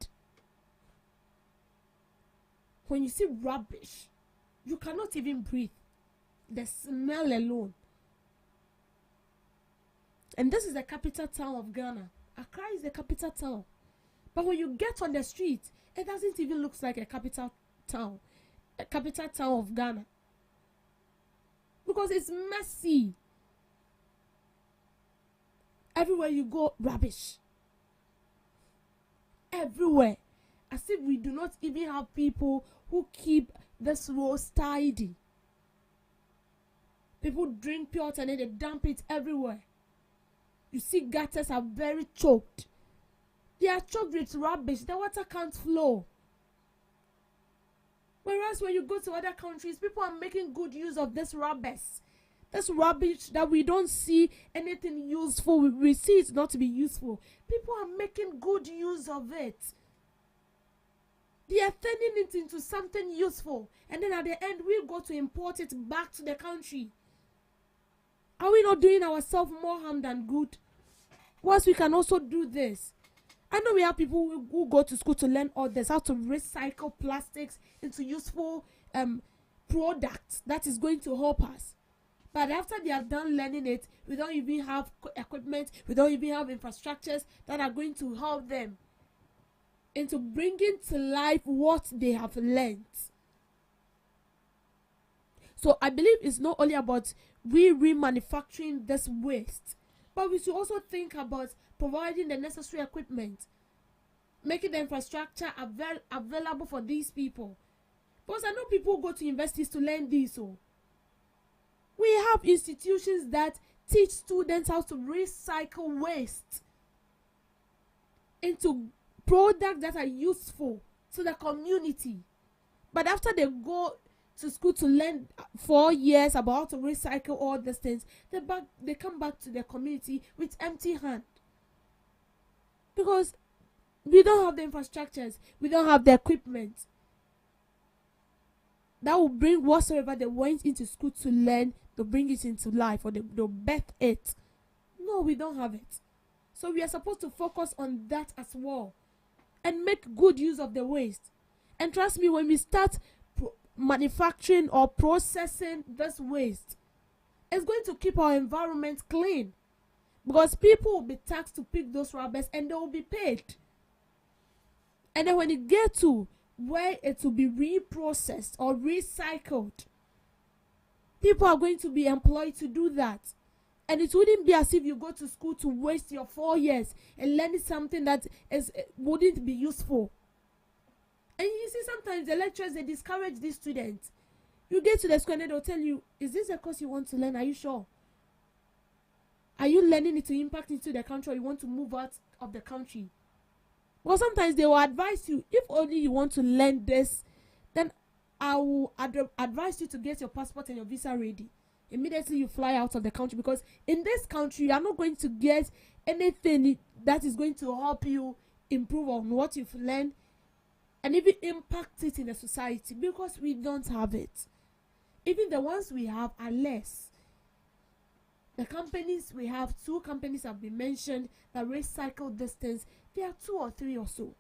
When you see rubbish, you cannot even breathe. The smell alone. And this is the capital town of Ghana. Accra is the capital town. But when you get on the street, it doesn't even look like a capital town of Ghana. Because it's messy. Everywhere you go, rubbish. Everywhere. As if we do not even have people who keep this roads tidy. People drink pure water and then they dump it everywhere. You see gutters are very choked. They are choked with rubbish. The water can't flow. Whereas when you go to other countries, people are making good use of this rubbish. This rubbish that we don't see anything useful. We see it not to be useful. People are making good use of it. They are turning it into something useful. And then at the end, we go to import it back to the country. Are we not doing ourselves more harm than good? Once we can also do this. I know we have people who go to school to learn all this, how to recycle plastics into useful products that is going to help us. But after they have done learning it, we don't even have equipment, we don't even have infrastructures that are going to help them into bringing to life what they have learned. So I believe it's not only about remanufacturing this waste, but we should also think about providing the necessary equipment, making the infrastructure available for these people. Because I know people go to universities to learn this. So we have institutions that teach students how to recycle waste into products that are useful to the community. But after they go to school to learn 4 years about how to recycle all these things, they come back to their community with empty hand. Because we don't have the infrastructures, we don't have the equipment that will bring whatsoever they went into school to learn, to bring it into life, or they'll birth it. No, we don't have it. So we are supposed to focus on that as well and make good use of the waste. And trust me, when we start manufacturing or processing this waste, it's going to keep our environment clean. Because people will be taxed to pick those rubbers and they will be paid. And then when it gets to where it will be reprocessed or recycled, people are going to be employed to do that. And it wouldn't be as if you go to school to waste your 4 years and learn something that wouldn't be useful. And you see, sometimes the lecturers, they discourage these students. You get to the school and they'll tell you, is this a course you want to learn? Are you sure? Are you learning it to impact into the country, or you want to move out of the country? Well, sometimes they will advise you, if only you want to learn this, then I will advise you to get your passport and your visa ready. Immediately you fly out of the country, because in this country you are not going to get anything that is going to help you improve on what you've learned and even impact it in the society, because we don't have it. Even the ones we have are less. The companies we have, 2 companies have been mentioned that recycle these things. There are 2 or 3 or so.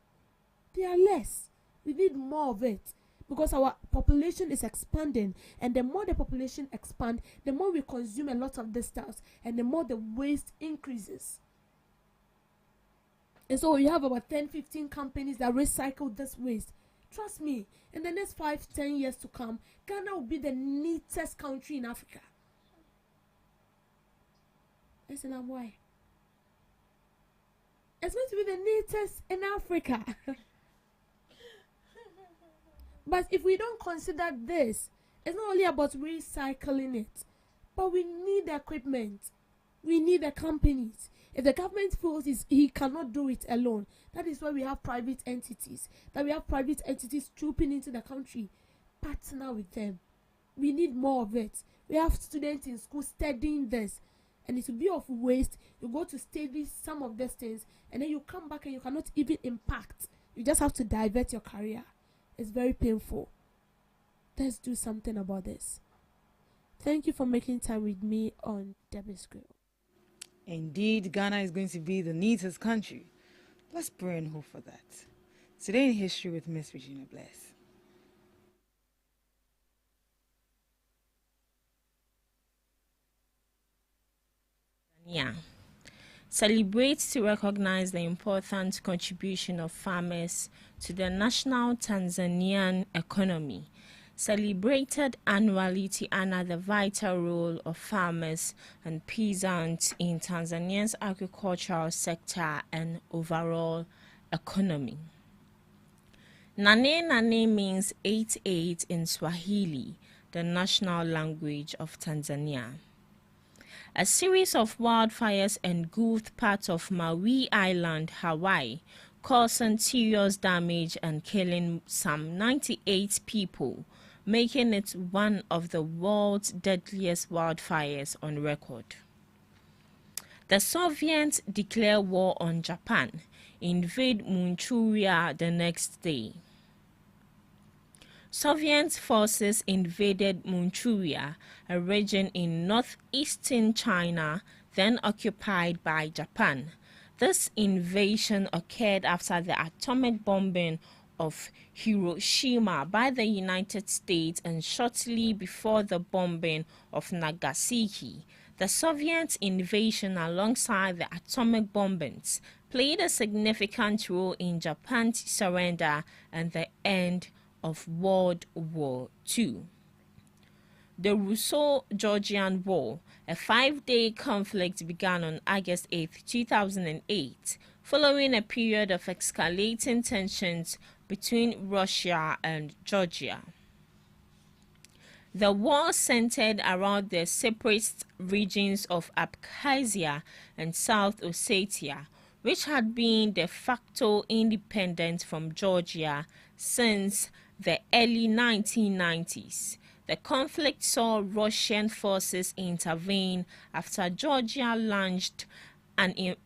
They are less. We need more of it, because our population is expanding, and the more the population expands, the more we consume a lot of this stuff, and the more the waste increases. And so we have about 10-15 companies that recycle this waste. Trust me, in the next 5-10 years to come, Ghana will be the neatest country in Africa. Listen, why? It's going to be the neatest in Africa. But if we don't consider this, it's not only about recycling it, but we need the equipment. We need the companies. If the government feels he cannot do it alone, that is why we have private entities. That we have private entities trooping into the country. Partner with them. We need more of it. We have students in school studying this, and it will be of waste. You go to study some of these things, and then you come back and you cannot even impact. You just have to divert your career. It's very painful. Let's do something about this. Thank you for making time with me on Debbie's Grill. Indeed, Ghana is going to be the neatest country. Let's pray and hope for that. Today in history with Miss Regina Bless. Yeah. Celebrates to recognize the important contribution of farmers to the national Tanzanian economy. Celebrated annually to honor the vital role of farmers and peasants in Tanzania's agricultural sector and overall economy. Nane Nane means 88 in Swahili, the national language of Tanzania. A series of wildfires engulfed parts of Maui Island, Hawaii, causing serious damage and killing some 98 people, making it one of the world's deadliest wildfires on record. The Soviets declare war on Japan, invade Manchuria the next day. Soviet forces invaded Manchuria, a region in northeastern China, then occupied by Japan. This invasion occurred after the atomic bombing of Hiroshima by the United States and shortly before the bombing of Nagasaki. The Soviet invasion, alongside the atomic bombings, played a significant role in Japan's surrender and the end of World War II. The Russo-Georgian War, a 5-day conflict, began on August 8, 2008, following a period of escalating tensions between Russia and Georgia. The war centered around the separatist regions of Abkhazia and South Ossetia, which had been de facto independent from Georgia since the early 1990s. The conflict saw Russian forces intervene after Georgia launched an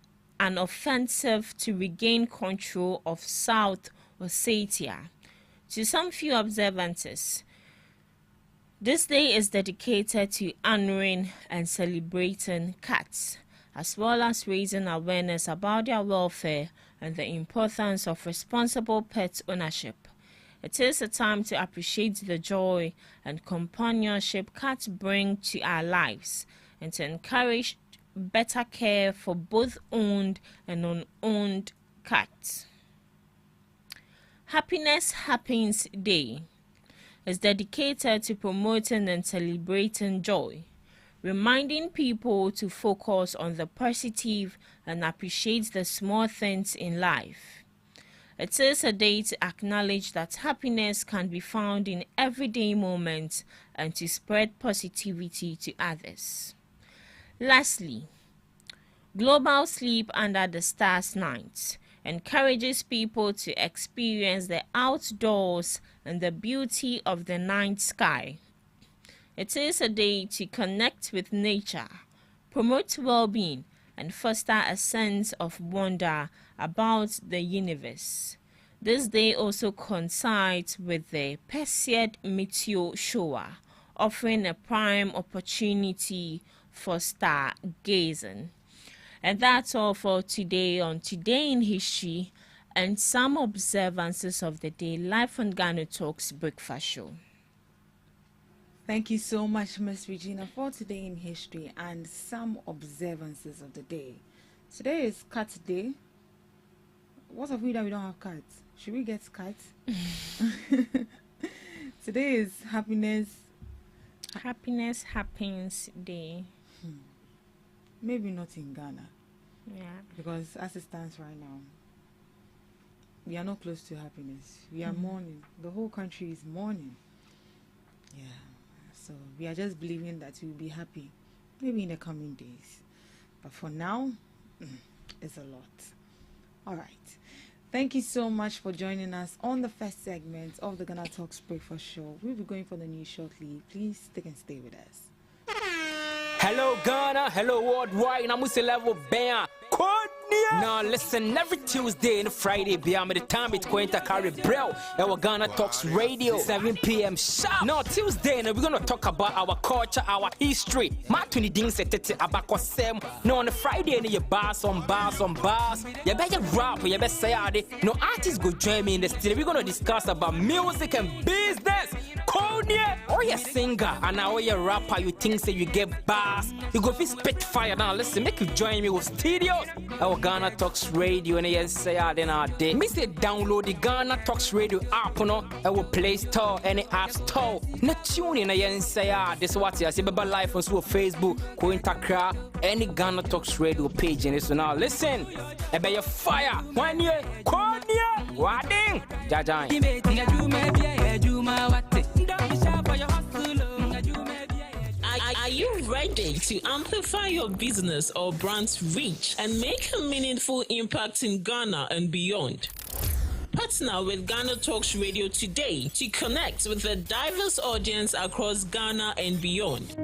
offensive to regain control of South Ossetia. To some few observers, this day is dedicated to honoring and celebrating cats, as well as raising awareness about their welfare and the importance of responsible pet ownership. It is a time to appreciate the joy and companionship cats bring to our lives and to encourage better care for both owned and unowned cats. Happiness Happens Day is dedicated to promoting and celebrating joy, reminding people to focus on the positive and appreciate the small things in life. It is a day to acknowledge that happiness can be found in everyday moments and to spread positivity to others. Lastly, Global Sleep Under the Stars Night encourages people to experience the outdoors and the beauty of the night sky. It is a day to connect with nature, promote well-being, and foster a sense of wonder about the universe. This day also coincides with the Perseid meteor shower, offering a prime opportunity for stargazing. And that's all for today on Today in History and some observances of the day live on GhanaTalks Breakfast Show. Thank you so much, Miss Regina, for Today in History and some observances of the day. Today is Cat Day. What have we that we don't have cats? Should we get cats? Today is Happiness Happens Day. Maybe not in Ghana. Yeah. Because as it stands right now, we are not close to happiness. We are mourning. The whole country is mourning. Yeah. So we are just believing that we'll be happy maybe in the coming days. But for now, it's a lot. All right. Thank you so much for joining us on the first segment of the GhanaTalks Breakfast Show. We'll be going for the news shortly. Please stick and stay with us. Hello Ghana, hello worldwide, I'm Mr. Level Bam. Now listen, every Tuesday and Friday, beyond the time it's going to carry bro. Our GhanaTalks Radio, 7 p.m. sharp. Now Tuesday, we're gonna talk about our culture, our history. My 20 things about Kosem. Now on the Friday, you bars on bars. You better rap, you better say no artists go join me in the studio. We're gonna discuss about music and business. Konya, or you singer, and now you rapper, you think say you get bars. You go be spit fire. Now listen, make you join me with studios. Our GhanaTalks Radio and yes say then our day. Me say download the GhanaTalks Radio app on our Play Store and the App Store. Na tune in and say this what you see baba live on Facebook, go Instagram, any GhanaTalks Radio page and so now listen. Ebe your fire. 1 year, Konya, Wading, Jajan. Are you ready to amplify your business or brand's reach and make a meaningful impact in Ghana and beyond? Partner with GhanaTalks Radio today to connect with a diverse audience across Ghana and beyond.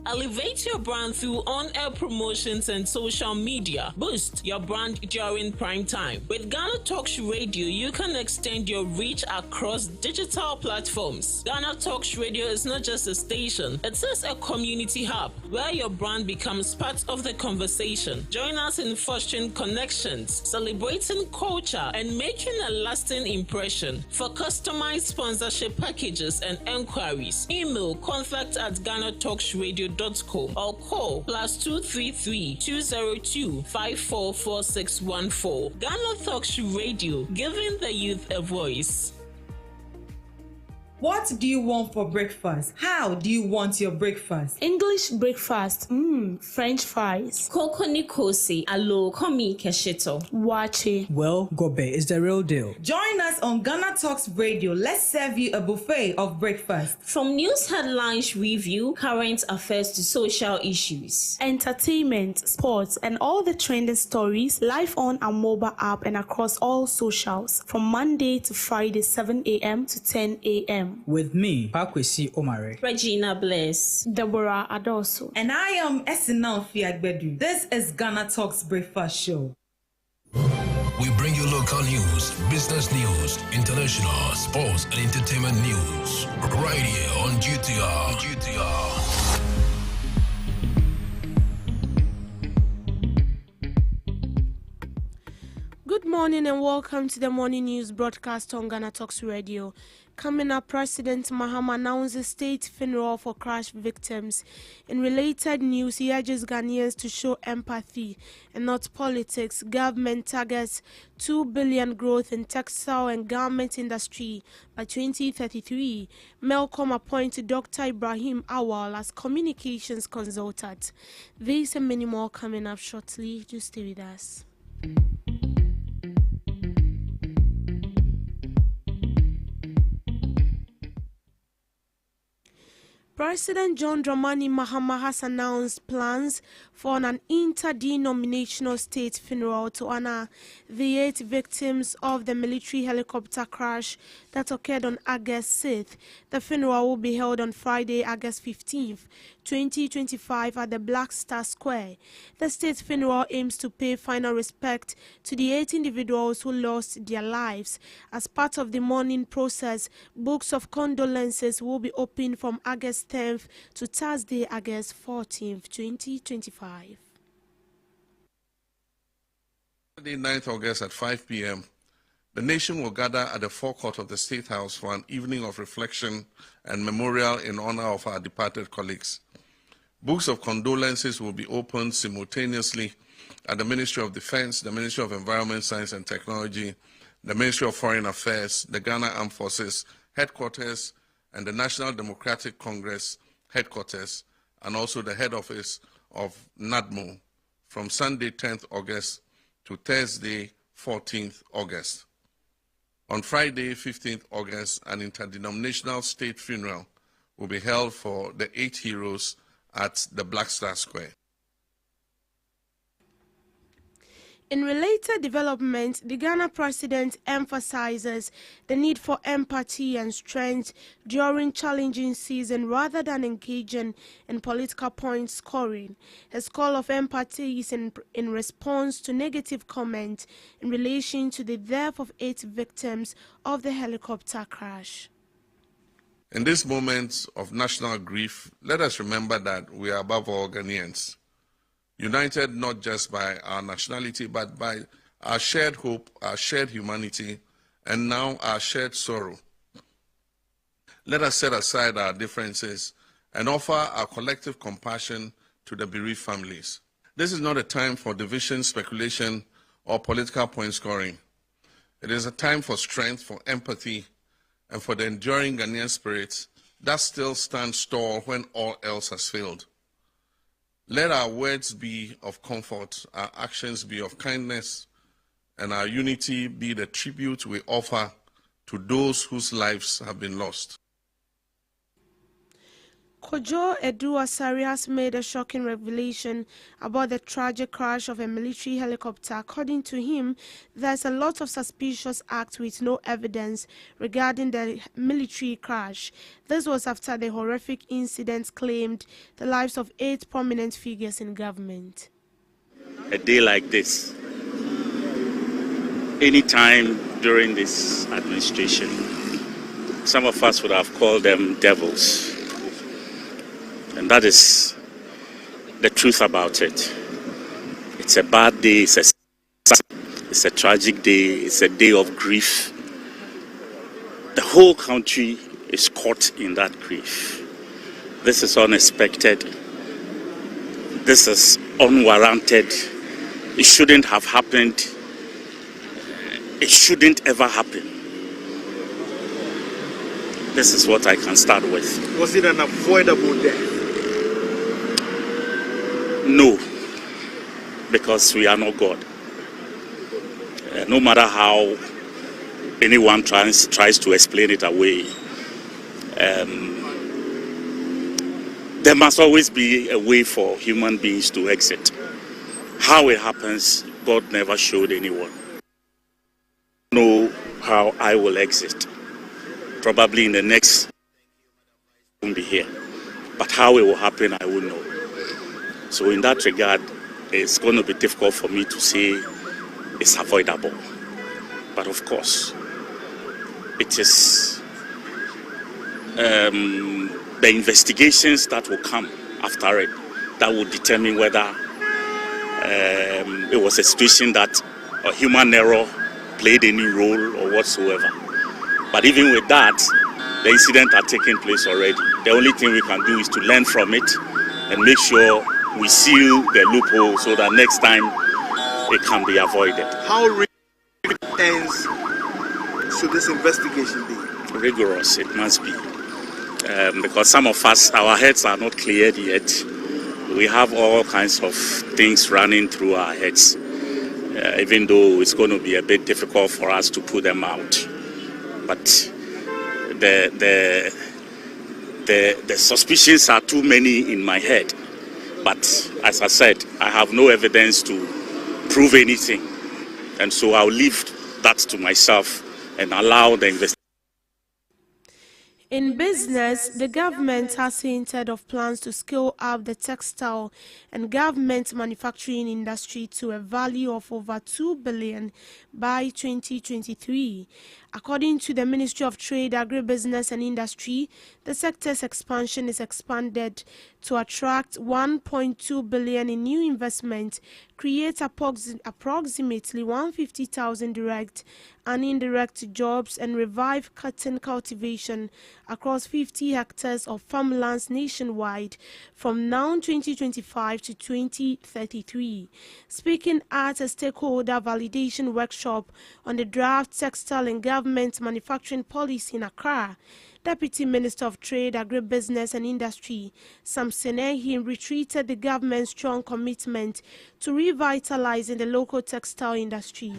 Elevate your brand through on-air promotions and social media. Boost your brand during prime time. With GhanaTalks Radio, you can extend your reach across digital platforms. GhanaTalks Radio is not just a station, it is a community hub where your brand becomes part of the conversation. Join us in fostering connections, celebrating culture, and making a lasting impression. For customized sponsorship packages and enquiries, email contact@GhanaTalksRadio.com or call +233 202 544614. GhanaTalks Radio, giving the youth a voice. What do you want for breakfast? How do you want your breakfast? English breakfast, French fries. Koko Nikosi, alo komi keshito. Wache. Well, Gobe is the real deal. Join us on GhanaTalks Radio. Let's serve you a buffet of breakfast. From news headlines review, current affairs to social issues. Entertainment, sports, and all the trending stories live on our mobile app and across all socials from Monday to Friday, 7 a.m. to 10 a.m. With me, Pakwesi Omare, Regina Bless, Deborah Adoso, and I am Esinal Fiagbedu. This is GhanaTalks Breakfast Show. We bring you local news, business news, international, sports, and entertainment news. Right here on GTR. Good morning and welcome to the morning news broadcast on GhanaTalks Radio. Coming up, President Mahama announces state funeral for crash victims. In related news, he urges Ghanaians to show empathy and not politics. Government targets 2 billion growth in textile and garment industry by 2033. Melcom appointed Dr. Ibrahim Awal as communications consultant. These and many more coming up shortly. Just stay with us. President John Dramani Mahama has announced plans for an interdenominational state funeral to honor the 8 victims of the military helicopter crash that occurred on August 6th. The funeral will be held on Friday, August 15th, 2025 at the Black Star Square. The state funeral aims to pay final respect to the 8 individuals who lost their lives. As part of the mourning process, books of condolences will be opened from August 10th to Thursday, August 14th, 2025. Saturday, 9th August at 5 p.m., the nation will gather at the forecourt of the State House for an evening of reflection and memorial in honor of our departed colleagues. Books of condolences will be opened simultaneously at the Ministry of Defense, the Ministry of Environment, Science and Technology, the Ministry of Foreign Affairs, the Ghana Armed Forces headquarters, and the National Democratic Congress headquarters, and also the head office of NADMO from Sunday, 10th August to Thursday, 14th August. On Friday, 15th August, an interdenominational state funeral will be held for the 8 heroes at the Black Star Square. In related developments, the Ghana president emphasizes the need for empathy and strength during challenging season rather than engaging in political point scoring. His call of empathy is in response to negative comments in relation to the death of 8 victims of the helicopter crash. In this moment of national grief, let us remember that we are above all Ghanaians, united not just by our nationality, but by our shared hope, our shared humanity, and now our shared sorrow. Let us set aside our differences and offer our collective compassion to the bereaved families. This is not a time for division, speculation, or political point scoring. It is a time for strength, for empathy, and for the enduring Ghanaian spirit that still stands tall when all else has failed. Let our words be of comfort, our actions be of kindness, and our unity be the tribute we offer to those whose lives have been lost. Kojo Edu-Asari has made a shocking revelation about the tragic crash of a military helicopter. According to him, there's a lot of suspicious acts with no evidence regarding the military crash. This was after the horrific incident claimed the lives of 8 prominent figures in government. A day like this, any time during this administration, some of us would have called them devils. And that is the truth about it. It's a bad day, it's a tragic day, it's a day of grief. The whole country is caught in that grief. This is unexpected. This is unwarranted. It shouldn't have happened. It shouldn't ever happen. This is what I can start with. Was it an avoidable death? No, because we are not God. No matter how anyone tries to explain it away, there must always be a way for human beings to exit. How it happens, God never showed anyone. I know how I will exit. Probably in the next, I won't be here. But how it will happen, I will know. So in that regard, it's going to be difficult for me to say it's avoidable. But of course, it is the investigations that will come after it that will determine whether it was a situation that a human error played any role or whatsoever. But even with that, the incident had taken place already. The only thing we can do is to learn from it and make sure we seal the loophole so that next time it can be avoided. How intense should this investigation be? Rigorous, it must be. Because some of us, our heads are not cleared yet. We have all kinds of things running through our heads, even though it's going to be a bit difficult for us to put them out. But the the suspicions are too many in my head. But as I said, I have no evidence to prove anything. And so I'll leave that to myself and allow the investigation. In business, the government has hinted of plans to scale up the textile and garment manufacturing industry to a value of over 2 billion by 2023. According to the Ministry of Trade, Agribusiness and Industry, the sector's expansion is expanded to attract 1.2 billion in new investment, create approximately 150,000 direct and indirect jobs, and revive cotton cultivation across 50 hectares of farmlands nationwide from now 2025 to 2033. Speaking at a stakeholder validation workshop on the draft textile and government manufacturing policy in Accra, Deputy Minister of Trade, Agribusiness and Industry, Samson Ehim, retreated the government's strong commitment to revitalizing the local textile industry.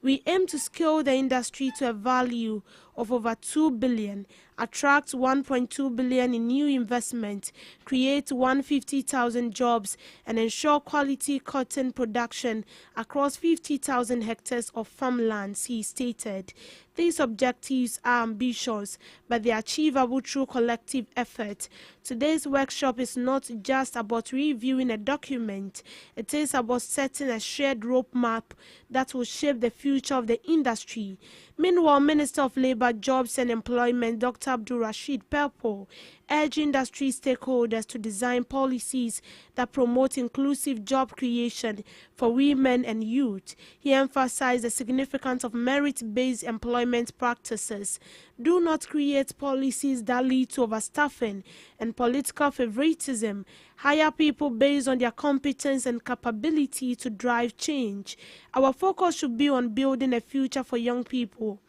We aim to scale the industry to a value of over 2 billion, attract 1.2 billion in new investment, create 150,000 jobs, and ensure quality cotton production across 50,000 hectares of farmlands, he stated. These objectives are ambitious, but they are achievable through collective effort. Today's workshop is not just about reviewing a document, it is about setting a shared roadmap that will shape the future of the industry. Meanwhile, Minister of Labour, Jobs and Employment, Dr. Abdul Rashid Pelpo, urged industry stakeholders to design policies that promote inclusive job creation for women and youth. He emphasized the significance of merit-based employment practices. Do not create policies that lead to overstaffing and political favoritism. Hire people based on their competence and capability to drive change. Our focus should be on building a future for young people.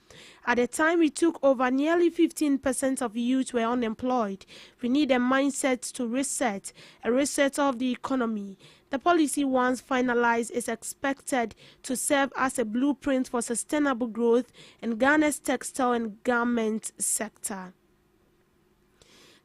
At the time we took over, nearly 15% of youth were unemployed. We need a mindset to reset, a reset of the economy. The policy, once finalized, is expected to serve as a blueprint for sustainable growth in Ghana's textile and garment sector.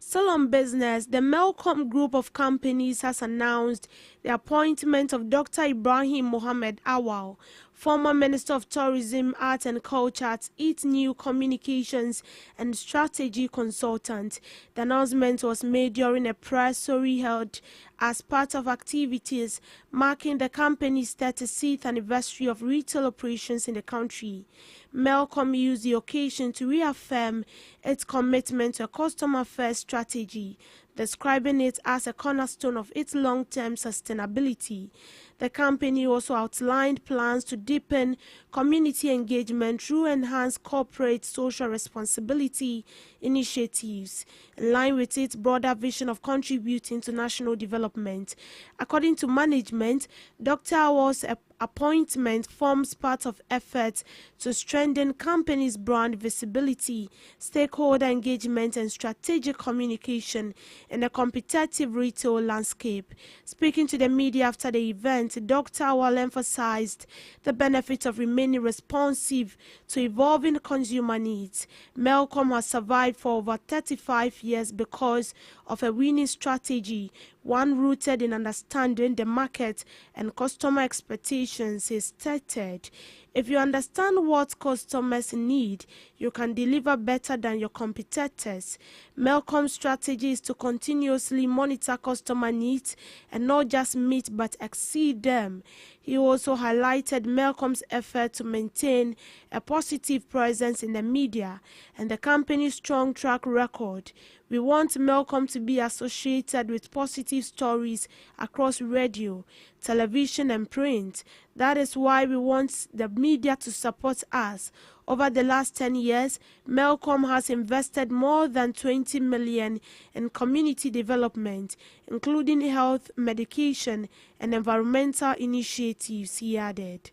Still on business, the Melcom Group of Companies has announced the appointment of Dr. Ibrahim Mohammed Awal, former Minister of Tourism, Art and Culture, as its new communications and strategy consultant. The announcement was made during a press sorry held as part of activities marking the company's 36th anniversary of retail operations in the country. Melcom used the occasion to reaffirm its commitment to a customer-first strategy, describing it as a cornerstone of its long-term sustainability. The company also outlined plans to deepen community engagement through enhanced corporate social responsibility initiatives, in line with its broader vision of contributing to national development. According to management, Dr. Awal's appointment forms part of efforts to strengthen company's brand visibility, stakeholder engagement, and strategic communication in a competitive retail landscape. Speaking to the media after the event, Dr. Awal emphasized the benefits of remaining responsive to evolving consumer needs. Melcom has survived for over 35 years because of a winning strategy, one rooted in understanding the market and customer expectations, he stated. If you understand what customers need, you can deliver better than your competitors. Melcom's strategy is to continuously monitor customer needs and not just meet but exceed them. He also highlighted Melcom's effort to maintain a positive presence in the media and the company's strong track record. We want Melcom to be associated with positive stories across radio, television, and print. That is why we want the media to support us. Over the last 10 years, Melcom has invested more than 20 million in community development, including health, medication, and environmental initiatives, he added.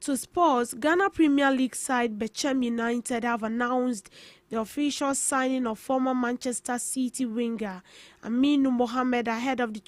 To sports, Ghana Premier League side Bechem United have announced the official signing of former Manchester City winger Aminu Mohammed ahead of the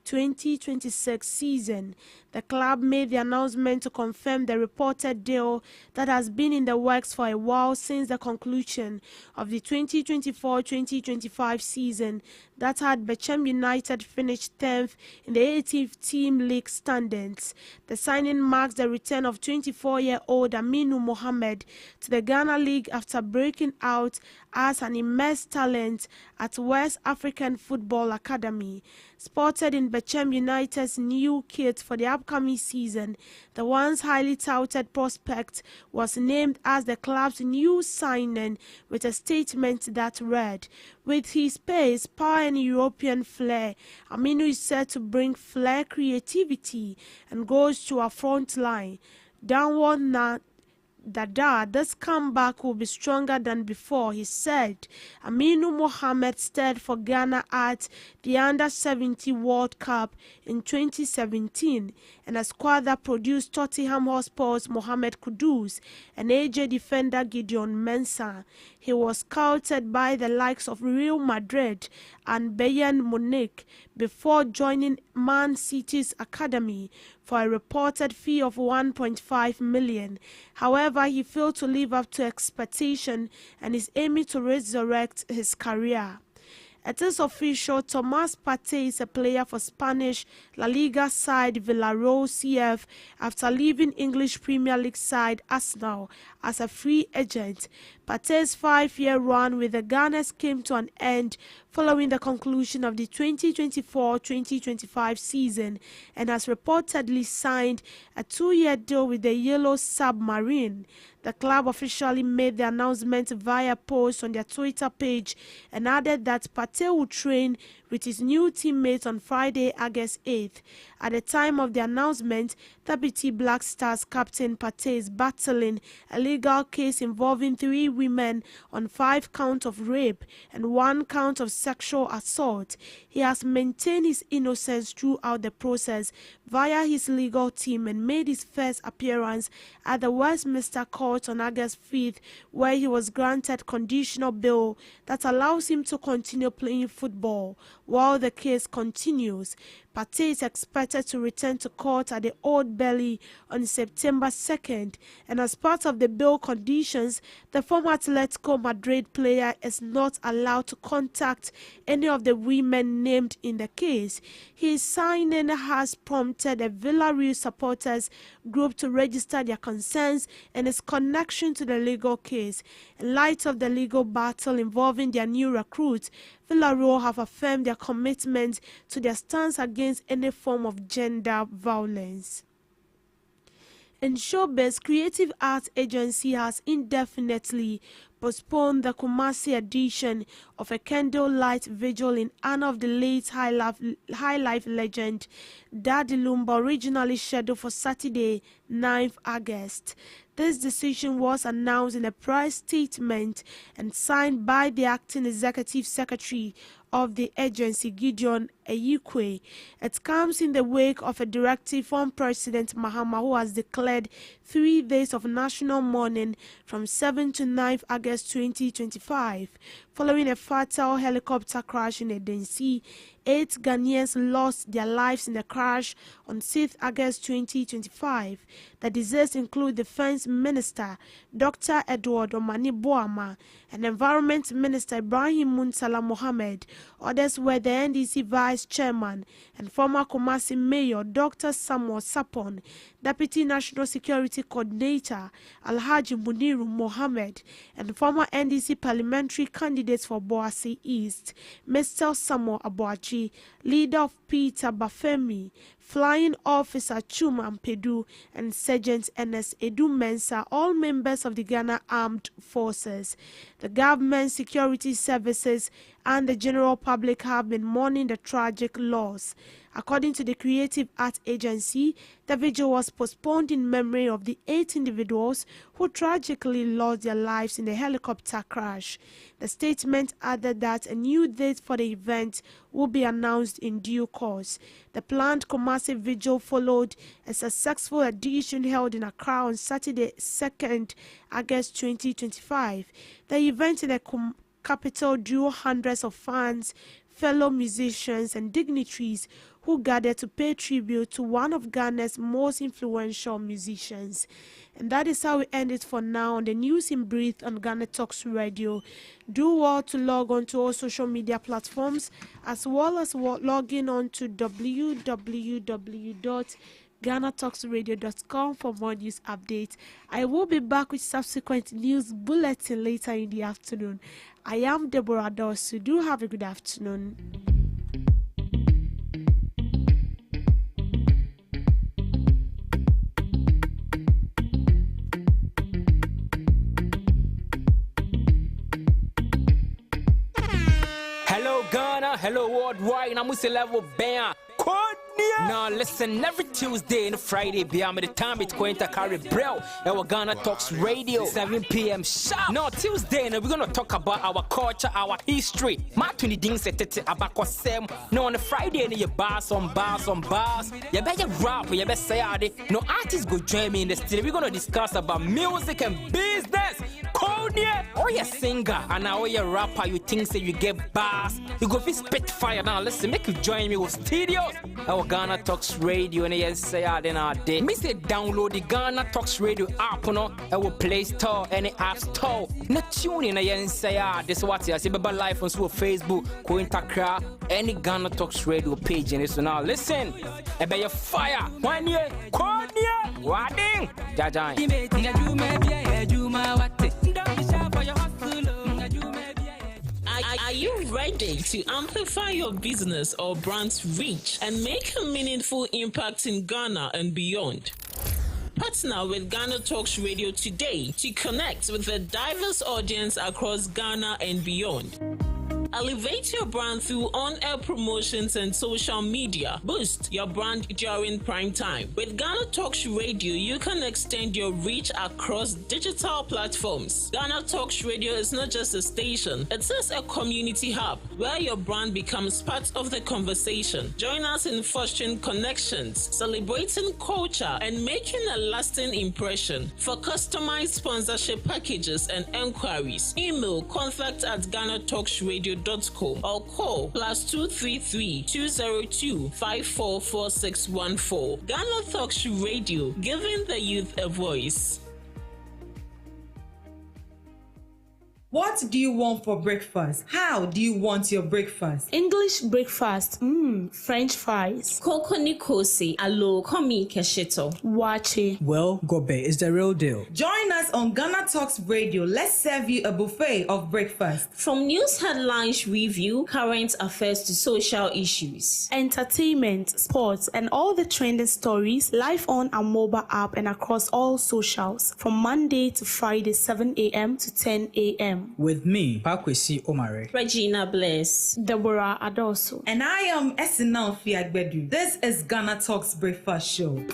2025-2026 season. The club made the announcement to confirm the reported deal that has been in the works for a while since the conclusion of the 2024-2025 season that had Bechem United finished 10th in the 18th team league standings. The signing marks the return of 24-year-old Aminu Mohammed to the Ghana League after breaking out as an immense talent at West African Football Academy. Spotted in Bechem United's new kit for the upcoming season, the once highly touted prospect was named as the club's new signing with a statement that read, "With his pace, power and European flair, Aminu is set to bring flair, creativity and goals to our front line. Downward Dada, this comeback will be stronger than before," he said. Aminu Mohammed starred for Ghana at the Under-17 World Cup in 2017 and a squad that produced Tottenham Hotspur's Mohamed Kudus and AJ defender Gideon Mensah. He was scouted by the likes of Real Madrid and Bayern Munich before joining Man City's academy for a reported fee of 1.5 million. However, he failed to live up to expectation and is aiming to resurrect his career. It is official, Thomas Partey is a player for Spanish La Liga side Villarreal CF after leaving English Premier League side Arsenal as a free agent. Partey's 5-year run with the Gunners came to an end following the conclusion of the 2024-2025 season and has reportedly signed a 2-year deal with the Yellow Submarine. The club officially made the announcement via post on their Twitter page and added that Partey will train with his new teammates on Friday, August 8th. At the time of the announcement, Deputy Black Stars captain Partey is battling a legal case involving 3 women on 5 counts of rape and 1 count of sexual assault. He has maintained his innocence throughout the process via his legal team and made his first appearance at the Westminster Court on August 5th, where he was granted conditional bail that allows him to continue playing football while the case continues. Partey is expected to return to court at the Old Bailey on September 2nd, and as part of the bail conditions, the former Atletico Madrid player is not allowed to contact any of the women named in the case. His signing has prompted the Villarreal supporters group to register their concerns and its connection to the legal case. In light of the legal battle involving their new recruits, Villarreal have affirmed their commitment to their stance against any form of gender violence. In showbiz, Creative Arts Agency has indefinitely postponed the Kumasi edition of a candlelight vigil in honor of the late high life legend Daddy Lumba, originally scheduled for Saturday, 9th August. This decision was announced in a press statement and signed by the acting executive secretary of the agency, Gideon Eyikwe. It comes in the wake of a directive from President Mahama, who has declared 3 days of national mourning from 7 to 9 August 2025. Following a fatal helicopter crash in Edensi, 8 Ghanaians lost their lives in the crash on 6 August 2025. The deceased include Defense Minister Dr. Edward Omani Boama and Environment Minister Ibrahim Muntala Mohammed. Others were the NDC Vice Chairman and former Kumasi Mayor Dr. Samuel Sapon, Deputy National Security Coordinator Alhaji Muniru Mohammed, and former NDC parliamentary candidates for Boase East, Mr. Samuel Abuachi, leader of Peter Bafemi, Flying Officer Chuma Mpedu, and Sergeant Ernest Edu Mensah, all members of the Ghana Armed Forces. The government, security services, and the general public have been mourning the tragic loss. According to the Creative Arts Agency, the vigil was postponed in memory of the 8 individuals who tragically lost their lives in the helicopter crash. The statement added that a new date for the event will be announced in due course. The planned Kumasi vigil followed a successful edition held in Accra on Saturday, 2nd August 2025. The event in the capital drew hundreds of fans, fellow musicians, and dignitaries who gathered to pay tribute to one of Ghana's most influential musicians. And that is how we end it for now on the News in Brief on Ghana Talks Radio. Do well to log on to all social media platforms, as well as logging on to www.GhanaTalksRadio.com for more news updates. I will be back with subsequent news bulletin later in the afternoon. I am Deborah Dawson. Do have a good afternoon. Hello Ghana, hello worldwide, I'm level band. Now listen, every Tuesday and Friday, beyond the time it's going to carry Brell, our Ghana Talks Radio, 7 p.m. sharp. Now Tuesday, we're going to talk about our culture, our history. Matuni ding setete abako sem. Now on the Friday, you bars on bars. You better rap, you better say ade. No artists go join me in the studio. We're going to discuss about music and business. Konya, or you singer, and now you rapper, you think say you get bars. You go be spit fire. Now listen, make you join me with studios. Our Ghana Talks Radio and yes say in our day. Me say download the Ghana Talks Radio app no our Play Store and the App Store. Na tune in yes say this what I say baba live on Facebook, go Intakra, any Ghana Talks Radio page and so now listen. E be your fire. 1 year, Konya, Wading, Jajan. Are you ready to amplify your business or brand's reach and make a meaningful impact in Ghana and beyond? Partner with Ghana Talks Radio today to connect with a diverse audience across Ghana and beyond. Elevate your brand through on-air promotions and social media. Boost your brand during prime time. With Ghana Talks Radio, you can extend your reach across digital platforms. Ghana Talks Radio is not just a station, it is a community hub where your brand becomes part of the conversation. Join us in fostering connections, celebrating culture, and making a lasting impression. For customized sponsorship packages and enquiries, email contact@GhanaTalksRadio.com or call +233 202 544614. Ghana Talks Radio, giving the youth a voice. What do you want for breakfast? How do you want your breakfast? English breakfast. French fries. Koko Nikosi, alo komi kesheto. Wache. Well, Gobe is the real deal. Join us on Ghana Talks Radio. Let's serve you a buffet of breakfast. From news headlines review, current affairs to social issues. Entertainment, sports, and all the trending stories live on our mobile app and across all socials. From Monday to Friday, 7 a.m. to 10 a.m. With me, Pakwesi Omare. Regina Bless. Deborah Adoso. And I am Esinal Fiagbedu. This is Ghana Talks Breakfast Show.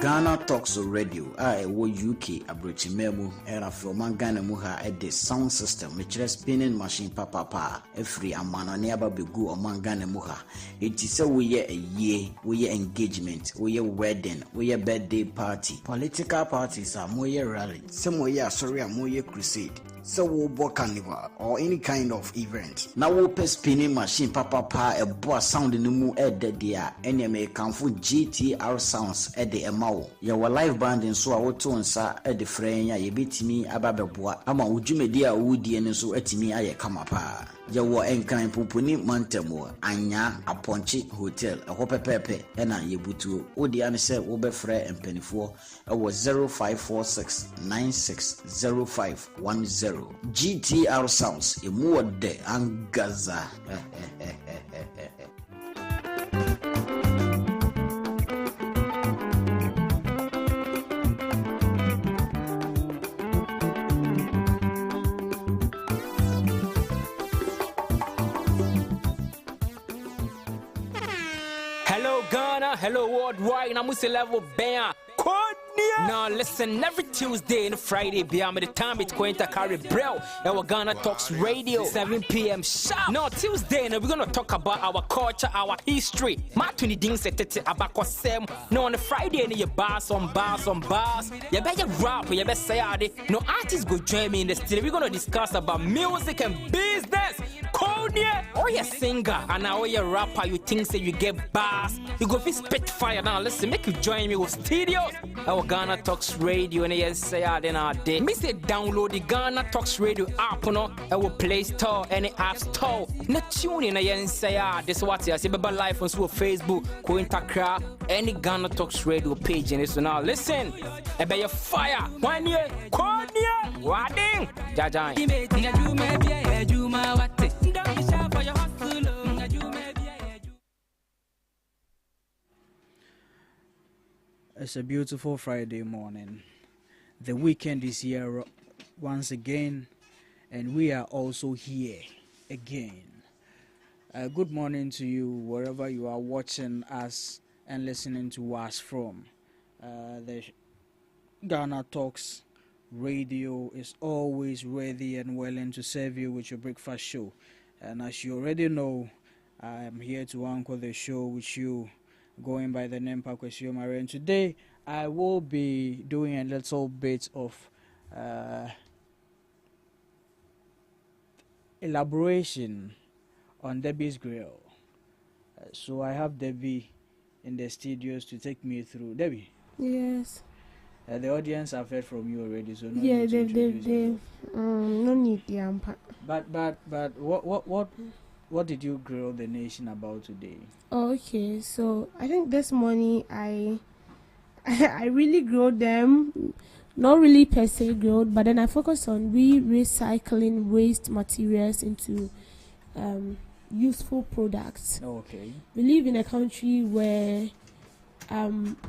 Ghana Talks Radio, UK, Abrochimemu, era from Ghana Muha at the sound system, which is spinning machine papa, a free and man never be good among Ghana Muha. It is a we a year, we engagement, we wedding, we birthday party. Political parties are more rally, some way sorry, more crusade. So we'll book carnival or any kind of event. Now we'll pay spinning machine papa a boss sound in the moon at the dia any may come for GTR sounds at the MAO. Your live band in so our tones at the frame ye beat me ababeboa ama ujumedia woody and so at me I come up. Yawa enkan pupuni mantemo anya aponchi hotel a hope pepe ena yebutu odi ane se wo befre empanifo ewo 0546960510 GTR sounds emu de angaza. Hello Ghana, hello worldwide, I'm level band. Now listen, every Tuesday and Friday, beyond the time it's going to carry bro. Our Ghana Talks Radio, 7 p.m. sharp. Now Tuesday, we're gonna talk about our culture, our history. Matuni ding setete abako sem. Now on the Friday, you bars on bars. You better rap, you better say it. No artists go join me in the studio. We're gonna discuss about music and business. Konya, or you singer, and now you rapper, you think say you get bars. You go fi spit fire. Now listen, make you join me with studios. Our Ghana Talks Radio, and yes, say then our day. Me say download the Ghana Talks Radio app, no, our Play Store, any App Store. Not tune in, and say this what you say, but live on Facebook, Cointakra, any Ghana Talks Radio page, and so now listen, I bet you fire, 1 year, Konya, Wading, Jajan. It's a beautiful Friday morning. The weekend is here once again, and we are also here again. Good morning to you, wherever you are watching us and listening to us from. The Ghana Talks Radio is always ready and willing to serve you with your breakfast show. And as you already know, I am here to anchor the show with you, going by the name Pakwesi Omare. And today I will be doing a little bit of elaboration on Debbie's Grill. So I have Debbie in the studios to take me through. Debbie? Yes. The audience have heard from you already, so no yeah, need to they no need the But what did you grill the nation about today? Okay, so I think this morning I really grilled them, not really per se grilled, but then I focused on recycling waste materials into useful products. Okay. We live in a country where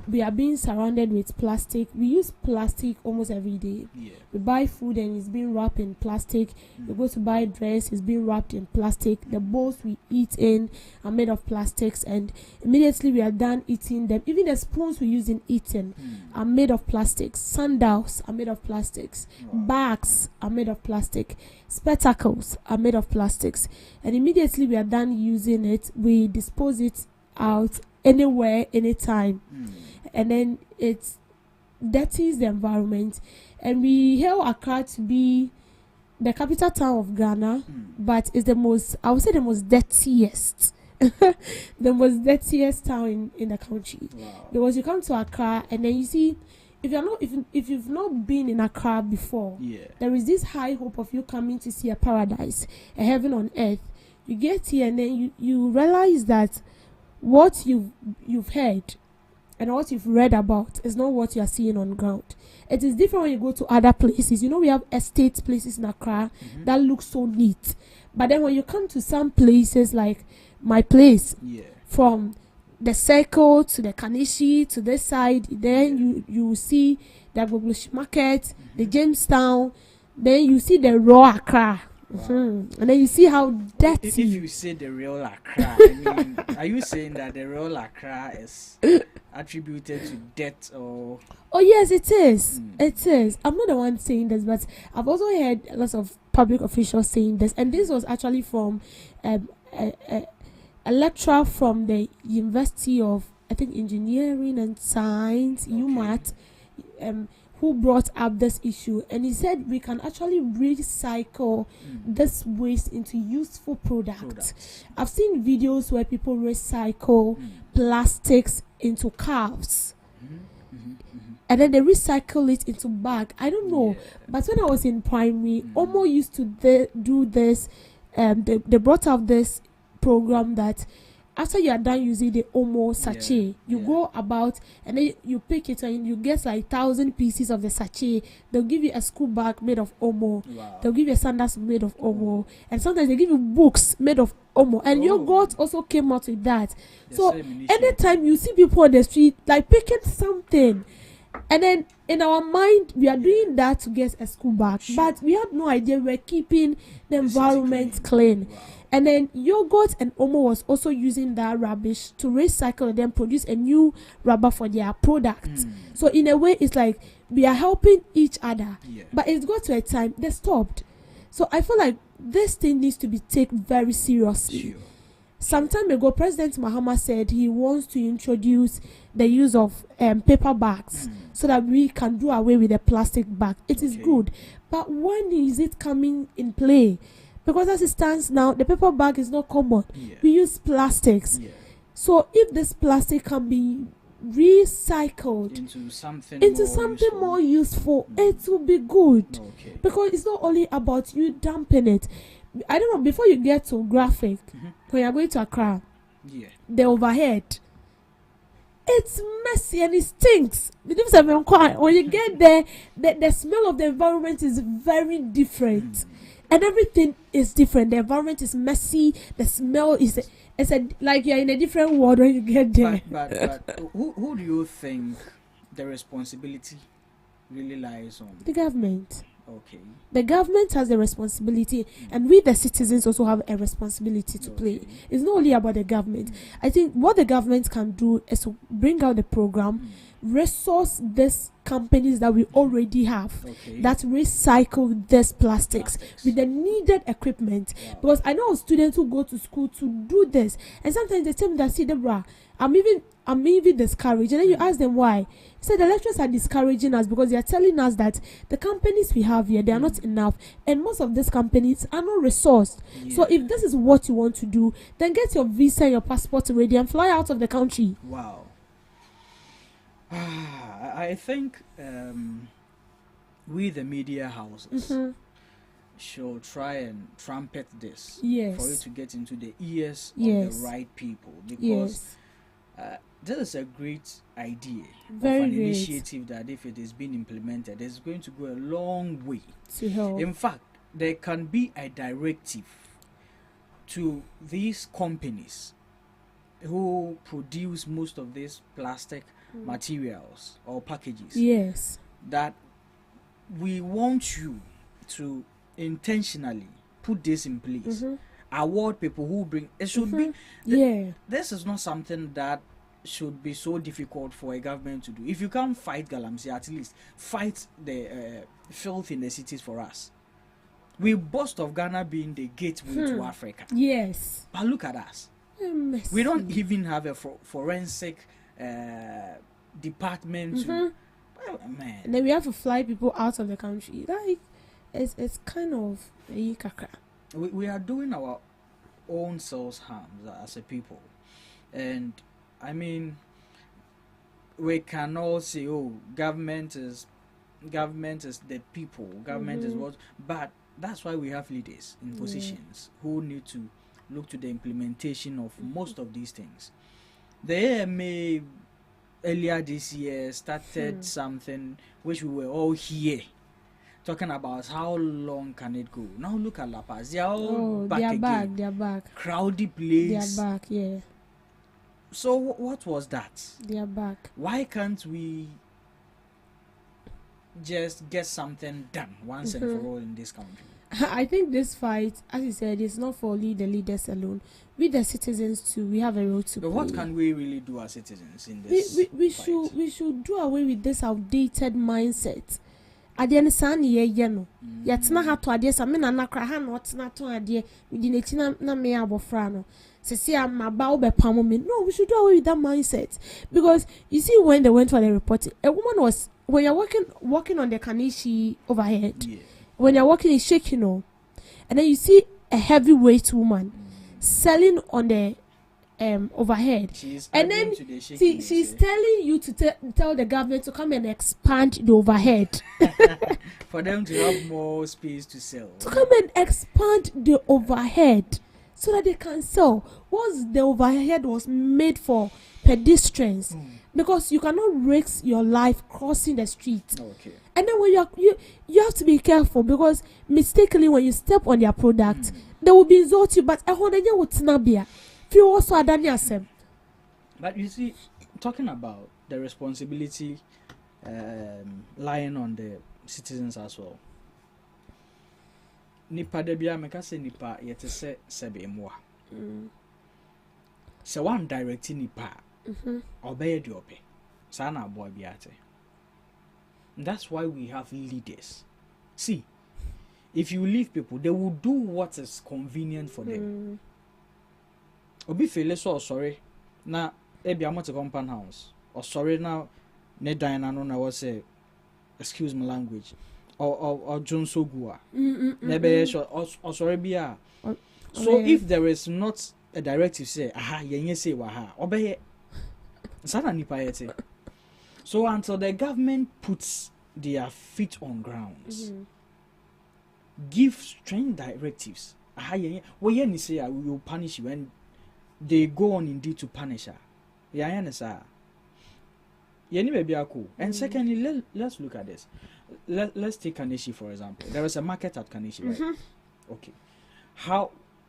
we are being surrounded with plastic. We use plastic almost every day. Yeah. We buy food and it's being wrapped in plastic. We go to buy dress, it's being wrapped in plastic. The bowls we eat in are made of plastics, and immediately we are done eating them. Even the spoons we use in eating are made of plastics. Sandals are made of plastics. Bags are made of plastic. Spectacles are made of plastics. And immediately we are done using it, we dispose it out anywhere, anytime, and then it dirties the environment. And we hail Accra to be the capital town of Ghana, but it's the most, I would say, the most dirtiest, the most dirtiest town in the country. Wow. Because you come to Accra and then you see, if you've not been in Accra before, there is this high hope of you coming to see a paradise, a heaven on earth. You get here and then you realize that what you've heard and what you've read about is not what you are seeing on ground. It is different when you go to other places. You know, we have estate places in Accra that look so neat. But then when you come to some places like my place, from the Circle to the Kanishi to this side, then you see the Agbogbloshie Market, the Jamestown, then you see the raw Accra. And then you see how dirty. If you say the real Accra, I mean, are you saying that the real Accra is attributed to death or? Oh yes, it is. It is. I'm not the one saying this, but I've also heard lots of public officials saying this, and this was actually from a lecturer from the University of, I think, Engineering and Science, UMAT, who brought up this issue, and he said we can actually recycle this waste into useful products. I've seen videos where people recycle plastics into cars, and then they recycle it into bag. I don't know, but when I was in primary, Omo used to do this. They brought up this program that after you are done using the Omo sachet, you go about and then you pick it and you get like 1,000 pieces of the sachet. They'll give you a school bag made of Omo. They'll give you sandals made of Omo. And sometimes they give you books made of Omo. And your God also came out with that. So anytime you see people on the street like picking something, and then in our mind we are doing that to get a school bag, but we had no idea we're keeping the environment clean. And then yogurt and Omo was also using that rubbish to recycle and then produce a new rubber for their products. So in a way, it's like we are helping each other. But it's got to a time they stopped. So I feel like this thing needs to be taken very seriously. Some time ago, President Mahama said he wants to introduce the use of paper bags so that we can do away with the plastic bag. It is good. But when is it coming in play? Because as it stands now, the paper bag is not common. We use plastics. So if this plastic can be recycled into something more useful, it will be good. Because it's not only about you dumping it. I don't know, before you get to graphic, when you're going to Accra, the overhead, it's messy and it stinks. When you get there, the smell of the environment is very different. And everything is different. The environment is messy. The smell is like you're in a different world when you get there. But who do you think the responsibility really lies on? The government. Okay. The government has a responsibility, and we, the citizens, also have a responsibility to play. It's not only about the government. I think what the government can do is to bring out the program, resource these companies that we already have that recycle these plastics with the needed equipment. Because I know students who go to school to do this, and sometimes they tell me that, see, Deborah, I'm even discouraged. And then you ask them why. So the lecturers are discouraging us because they are telling us that the companies we have here, they are not enough, and most of these companies are not resourced. So if this is what you want to do, then get your visa and your passport ready and fly out of the country. Wow. I think we, the media houses, should try and trumpet this for it to get into the ears of the right people, because this is a great idea of an initiative that, if it is being implemented, is going to go a long way to help. In fact, there can be a directive to these companies who produce most of these plastic materials or packages, that we want you to intentionally put this in place. Award people who bring it. Should be this is not something that should be so difficult for a government to do. If you can't fight Galamsey, at least fight the filth in the cities for us. We boast of Ghana being the gateway to Africa. Yes. But look at us. We don't even have a forensic department. Man. And then we have to fly people out of the country. Like, it's kind of we are doing our own selves harm as a people. And I mean, we can all say, oh, government is the people, government is what, but that's why we have leaders in positions who need to look to the implementation of most of these things. The AMA earlier this year started something which we were all here talking about. How long can it go? Now look at La Paz. They are all back again. They are back. Crowded place. They are back, So what was that? They are back. Why can't we just get something done once and for all in this country? I think this fight, as you said, is not for only the leaders alone. We, the citizens too, we have a role to play. But what can we really do as citizens in this fight? We should do away with this outdated mindset. Adeɛ ne saa ne yɛyɛ no yɛtena ha to adeɛ sa me na nakra ha na ɔtena to adeɛ medi n'akyi na me abɔfra no sisi amaba wo bɛpam me. No, we should do away with that mindset, because you see, when they went for the reporting, a woman was, when you're walking on the Kanishi overhead, when you're walking, it's shaking, and then you see a heavyweight woman selling on the overhead, and then she's telling you to tell the government to come and expand the overhead for them to have more space to sell, to come and expand the overhead so that they can sell. Once the overhead was made for pedestrians, because you cannot risk your life crossing the street. And then when you have to be careful, because mistakenly when you step on their product, they will be insult you. But But you see, talking about the responsibility lying on the citizens as well, nipa da bia meka se nipa yete se sebe moa se one direct nipa obey the ope sa na boy biate. That's why we have leaders. See, if you leave people, they will do what is convenient for them. Obi fele so sorry na ebi amote compound house or sorry now ne dine no na was say excuse my language or John Sogua nebe or sorry bia. So if there is not a directive say aha yenye say wa ha obeye sana nipa yete. So until the government puts their feet on ground, give strange directives. Aha yenye we yenye say we will punish you when they go on indeed to punish her. Yeah, and secondly, let's look at this. Let's take Kanishi for example. There was a market at Kanishi, right? Okay.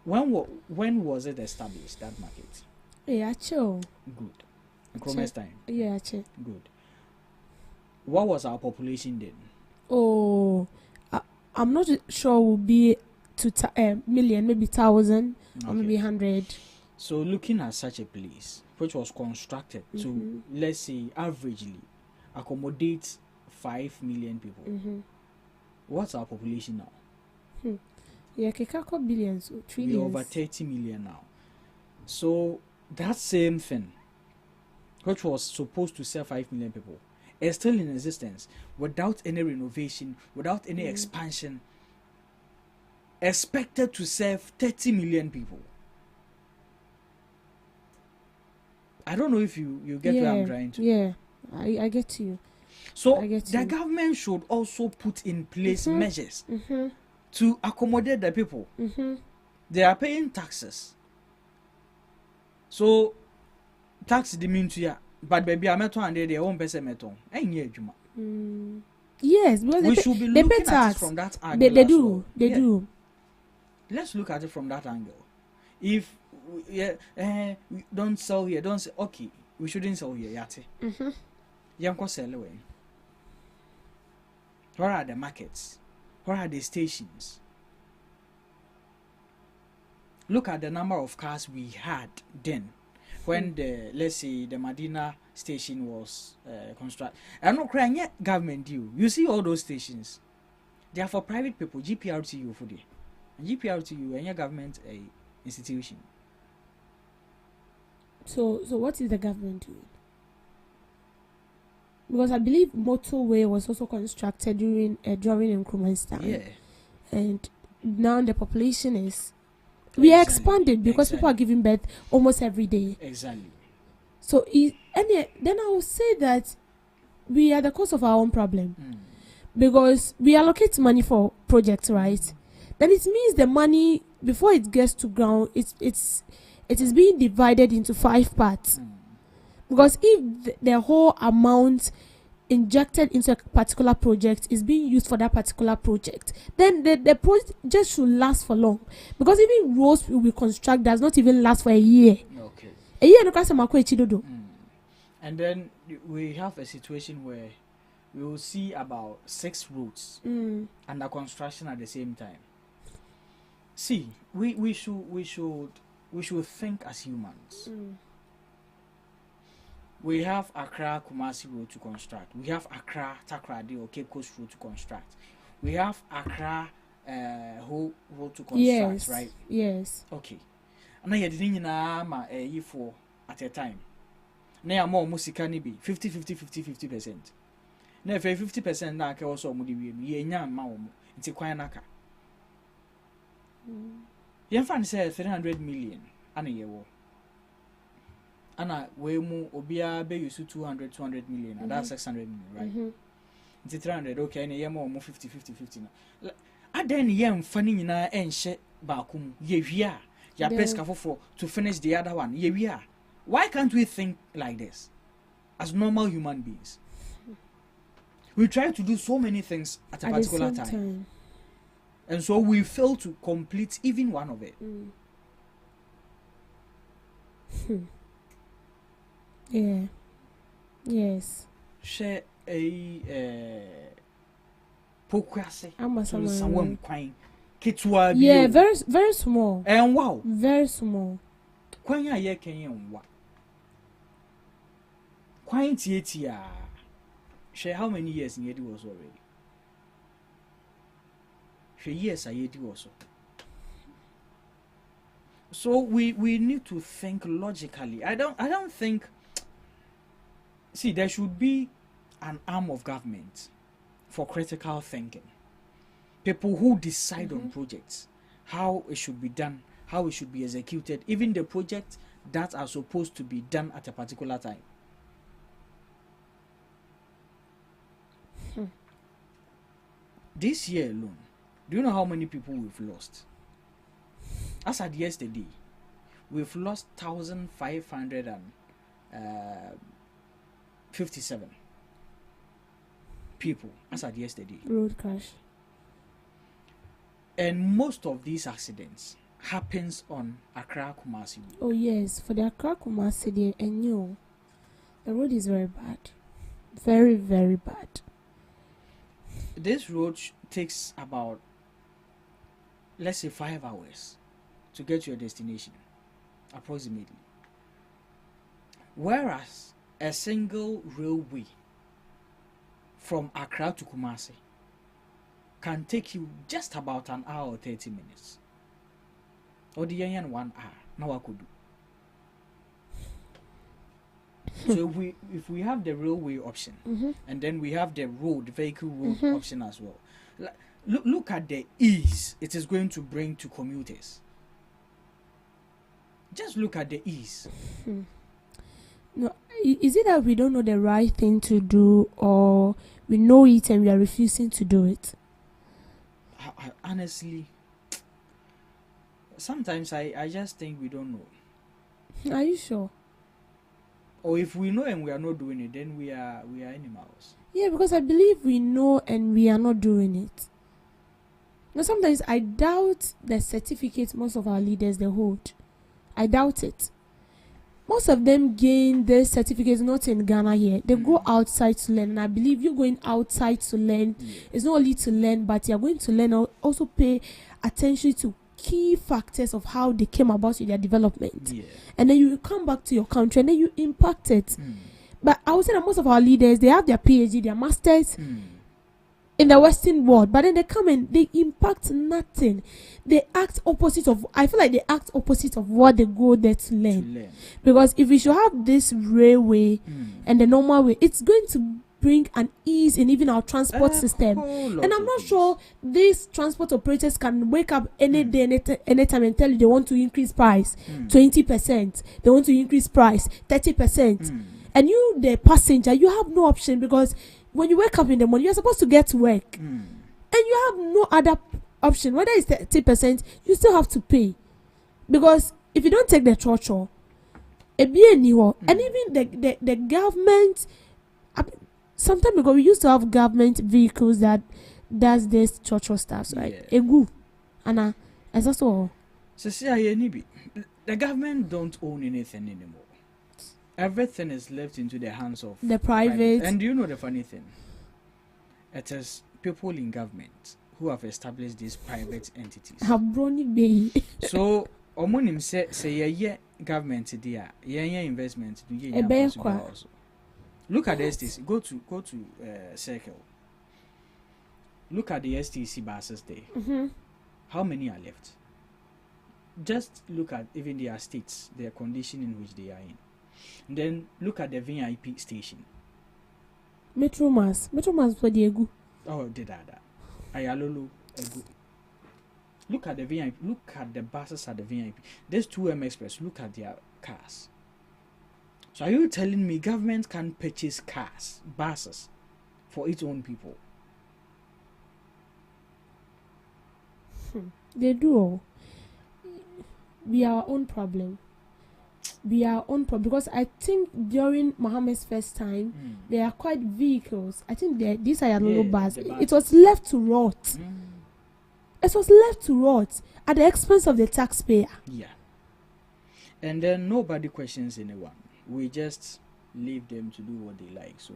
When was it established, that market? Yeah, chill. Good. In Chrome's time? Yeah, chill. Good. What was our population then? Oh, I'm not sure will be to million, maybe 1,000 or maybe 100. So looking at such a place, which was constructed to, let's say, averagely accommodate 5 million people, what's our population now? Yeah, kekako billions, trillions. We're over 30 million now. So that same thing, which was supposed to serve 5 million people, is still in existence without any renovation, without any expansion, expected to serve 30 million people. I don't know if you get where I'm trying to. Yeah, I get you. So the government should also put in place measures to accommodate the people. They are paying taxes. So tax the mean to ya, but baby I met one their own person met on. Yes, because we should be looking at it from that angle. They do. They do. Let's look at it from that angle. If we don't sell here, don't say okay, we shouldn't sell here, yate. Yanko sell away. Where are the markets? Where are the stations? Look at the number of cars we had then when let's say the Medina station was constructed. I'm not crying yet government due. You see all those stations. They are for private people, GPRTU for them. And GPRTU and your government institution. So what is the government doing? Because I believe motorway was also constructed during Nkrumah's time. Yeah. And now the population is we are expanded because people are giving birth almost every day. Exactly. So then I will say that we are the cause of our own problem. Because we allocate money for projects, right? Then it means the money before it gets to ground, it is being divided into 5 parts. Because if the whole amount injected into a particular project is being used for that particular project, then the project just should last for long. Because even roads we construct does not even last for a year. Okay. A year and then we have a situation where we will see about 6 roads under construction at the same time. See, we should think as humans. We have Accra Kumasi Road to construct. We have Accra Takrady or Cape Coast Road to construct. We have Accra road to construct, right? Yes. Okay. And I didn't know for at a time. Now more musika ni be 50%. Now if 50% na ka also mo di wi ye nya ma wo nti kwan naka. Yen fan say 300 million ana ye wo. Ana we mu obia be use 200 million and that's 600 million, right? It's 300 okay na ye mo 50 na. Aden ye mfa ni nyina enhye baakum ye hwia ya peska fofo to finish the other one ye hwia. Why can't we think like this as normal human beings? We try to do so many things at a particular time. And so we fail to complete even one of it. Yeah. Yes. Share a pokwase someone kwine Kitwa Yeah, very very small. And wow. Very small. Kwanya ye kenyan wa. Kwanya tietia. Share how many years in Yedi was already? Share years I Yedi also. So we need to think logically. I don't think. See, there should be an arm of government for critical thinking. People who decide on projects, how it should be done, how it should be executed, even the projects that are supposed to be done at a particular time. This year alone, do you know how many people we've lost? As at yesterday, we've lost 1,557 people as at yesterday. Road crash. And most of these accidents happens on Accra Kumasi Road. Oh yes, for the Accra Kumasi there, and you, the road is very bad, very very bad. This road takes about, let's say, 5 hours to get to your destination, approximately. Whereas a single railway from Accra to Kumasi can take you just about an hour or 30 minutes. Or the 1 hour. Now I could do. So if we have the railway option, and then we have the vehicle road option as well. Look at the ease it is going to bring to commuters. Just look at the ease. No, is it that we don't know the right thing to do, or we know it and we are refusing to do it? I honestly, sometimes I just think we don't know. Are you sure? Or if we know and we are not doing it, then we are animals. Yeah, because I believe we know and we are not doing it. Now sometimes I doubt the certificates most of our leaders they hold. I doubt it. Most of them gain their certificates not in Ghana here. They go outside to learn. And I believe you going outside to learn is not only to learn, but you're going to learn and also pay attention to key factors of how they came about with their development. Yeah. And then you come back to your country and then you impact it. But I would say that most of our leaders, they have their PhD, their masters in the Western world, but then they come and they impact nothing. They act opposite of, I feel like they act opposite of what they go there to learn. Because if we should have this railway and the normal way, it's going to bring an ease in even our transport system. And I'm not sure these transport operators can wake up any day, anytime and tell you they want to increase price 20%, they want to increase price 30%. And you, the passenger, you have no option, because when you wake up in the morning, you're supposed to get to work. And you have no other option. Whether it's 30%, you still have to pay. Because if you don't take the trotro, and even the government, sometime ago, we used to have government vehicles that does this trotro stuff, right? Egu. And as also. So the government don't own anything anymore. Everything is left into the hands of the private. And do you know the funny thing? It is people in government who have established these private entities. So, omonim say yeah government there, yeah investment do yeah also. Look at the STC. Go to Circle. Look at the STC buses there. How many are left? Just look at even their states, their condition in which they are in. And then look at the VIP station. Metromas for the Egu. Oh, that. Ayalolo Egu. Look at the VIP. Look at the buses at the VIP. There's 2M Express. Look at their cars. So are you telling me government can purchase cars, buses, for its own people? They do. We are our own problem. Because I think during Mohammed's first time, there are quite vehicles. I think these are little bus. It was left to rot. It was left to rot at the expense of the taxpayer. Yeah. And then nobody questions anyone. We just leave them to do what they like. So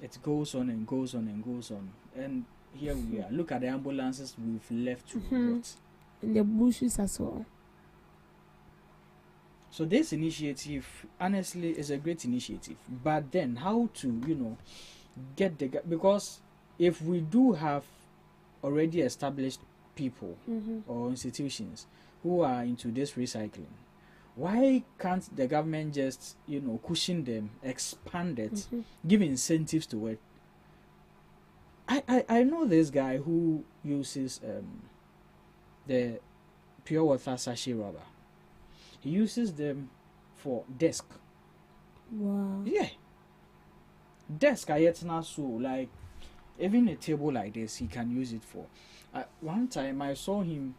it goes on and goes on and goes on. And here we are. Look at the ambulances we've left to what? In the bushes as well. So this initiative, honestly, is a great initiative. But then, how to, get because if we do have already established people or institutions who are into this recycling, why can't the government just, cushion them, expand it, give incentives to it? I know this guy who uses the pure water sachet rubber. He uses them for desk. Wow. Yeah. Desk, so like even a table like this, he can use it for. One time I saw him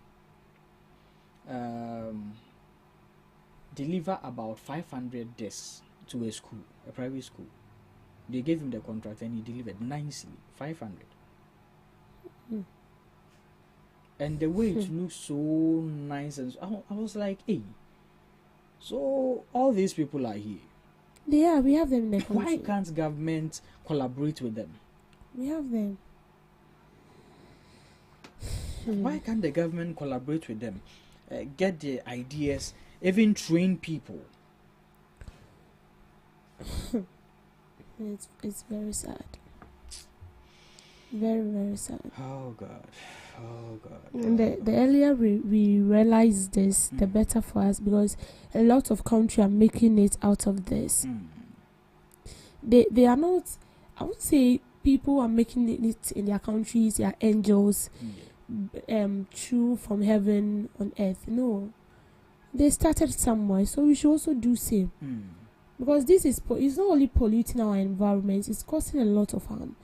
deliver about 500 desks to a school, a private school. They gave him the contract and he delivered nicely 500. And the way it looks so nice, and I was like, hey. So all these people are here. Yeah, we have them in the country. Why can't government collaborate with them? We have them. Why can't the government collaborate with them? Get the ideas, even train people. It's very sad. Very, very sad. Oh God. And the earlier we realize this, the better for us, because a lot of countries are making it out of this. They are not, I would say people are making it in their countries, they are angels, true from heaven on earth. No. They started somewhere, so we should also do same. Because this is it's not only polluting our environment, it's causing a lot of harm.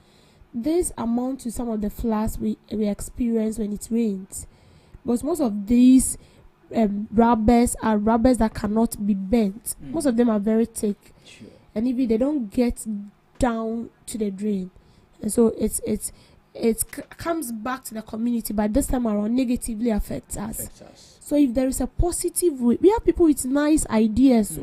This amount to some of the floods we experience when it rains, because most of these rubbers are rubbers that cannot be bent. Most of them are very thick, and if they don't get down to the drain, and so it comes back to the community, but this time around negatively affects us. So if there is a positive way, we have people with nice ideas,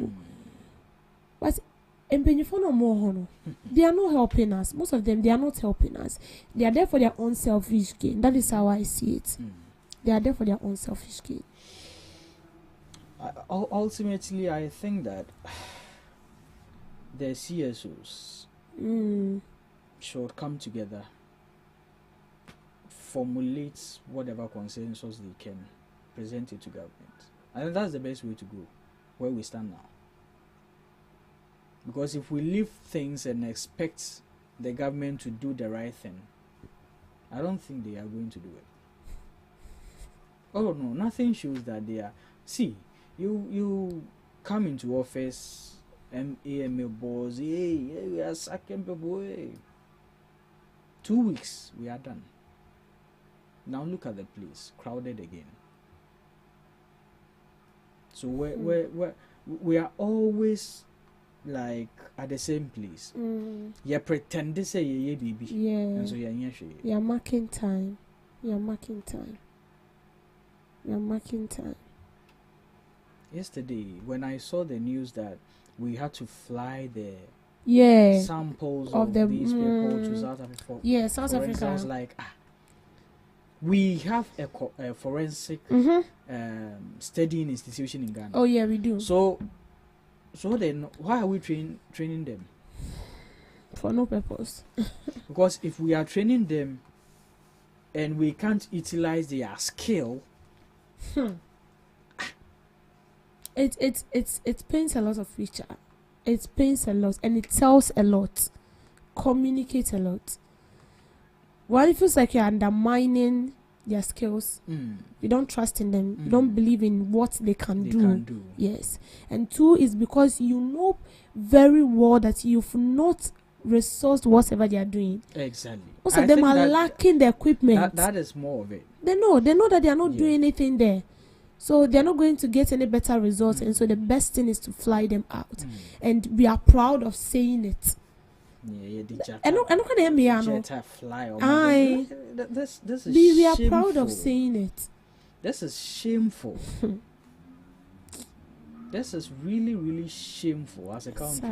but they are not helping us. Most of them, they are not helping us. They are there for their own selfish gain. That is how I see it. They are there for their own selfish gain. Ultimately, I think that the CSOs should come together, formulate whatever consensus they can, present it to government. I think that's the best way to go, where we stand now. Because if we leave things and expect the government to do the right thing, I don't think they are going to do it. Oh no, nothing shows that they are. See, you come into office, AMA boss, hey, we are sacking people. Hey. 2 weeks, we are done. Now look at the place, crowded again. So we are always like at the same place. You pretend to say yeah, baby. Yeah. And so you're marking time. You're marking time. Yesterday, when I saw the news that we had to fly the samples of these people to South Africa. Yeah, South Africa. I was like, we have a forensic studying institution in Ghana. Oh yeah, we do. So then, why are we training them? For no purpose. Because if we are training them and we can't utilize their skill, it paints a lot of picture. It paints a lot and it tells a lot, communicates a lot. Well, it feels like you're undermining their skills. You don't trust in them. You don't believe in what they can do. Yes. And 2 is because you know very well that you've not resourced whatever they are doing. Exactly. Most of them are lacking the equipment. That is more of it. They know that they are not doing anything there. So they're not going to get any better results. And so the best thing is to fly them out. And we are proud of saying it. I know we are proud of saying it. This is shameful. This is really, really shameful as a country.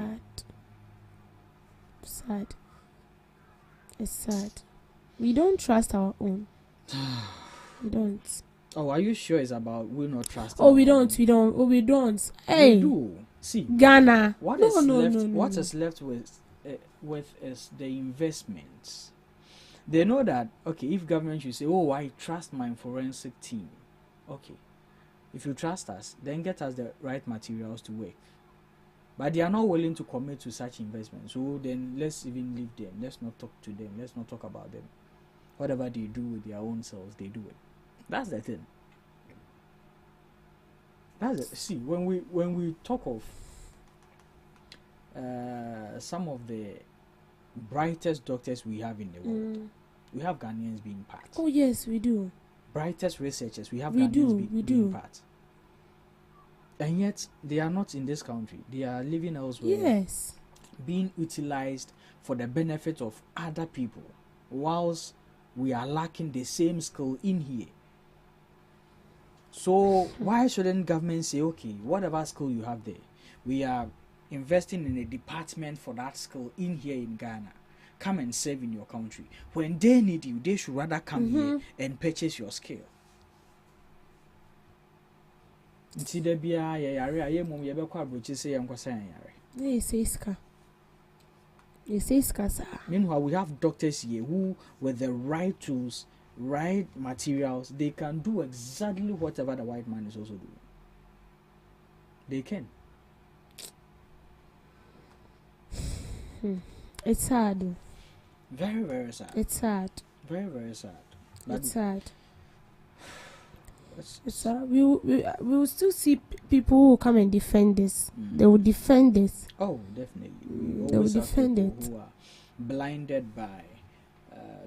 Sad. It's sad. We don't trust our own. We don't. Oh, are you sure it's about we not trust? Oh, we don't. Oh, we don't. Hey, we do. See, Ghana. What no, is no, left? no, no, What no. is left with is the investments. They know that okay, if government should say, "Oh, I trust my forensic team," okay, if you trust us, then get us the right materials to work. But they are not willing to commit to such investments. So then let's even leave them. Let's not talk to them. Let's not talk about them. Whatever they do with their own selves, they do it. That's the thing. That's it. See, when we talk of some of the brightest doctors we have in the world, we have Ghanaians being part. Oh yes, we do. Brightest researchers, we have We Ghanaians do. being part. And yet they are not in this country. They are living elsewhere. Yes. Being utilized for the benefit of other people, whilst we are lacking the same skill in here. So why shouldn't government say, okay, whatever skill you have there, we are investing in a department for that skill in here in Ghana. Come and serve in your country. When they need you, they should rather come here and purchase your skill. Nti da bia ye yare aye mum ye be kwa abrochi say yam kwasa yare. They say ska. They say ska sir. Meanwhile, we have doctors here who, with the right tools, right materials, they can do exactly whatever the white man is also doing. They can. It's sad. Very, very sad. It's sad. Very, very sad. It's sad. We will still see people who come and defend this. They will defend this. Oh, definitely. They will defend it. Who are blinded by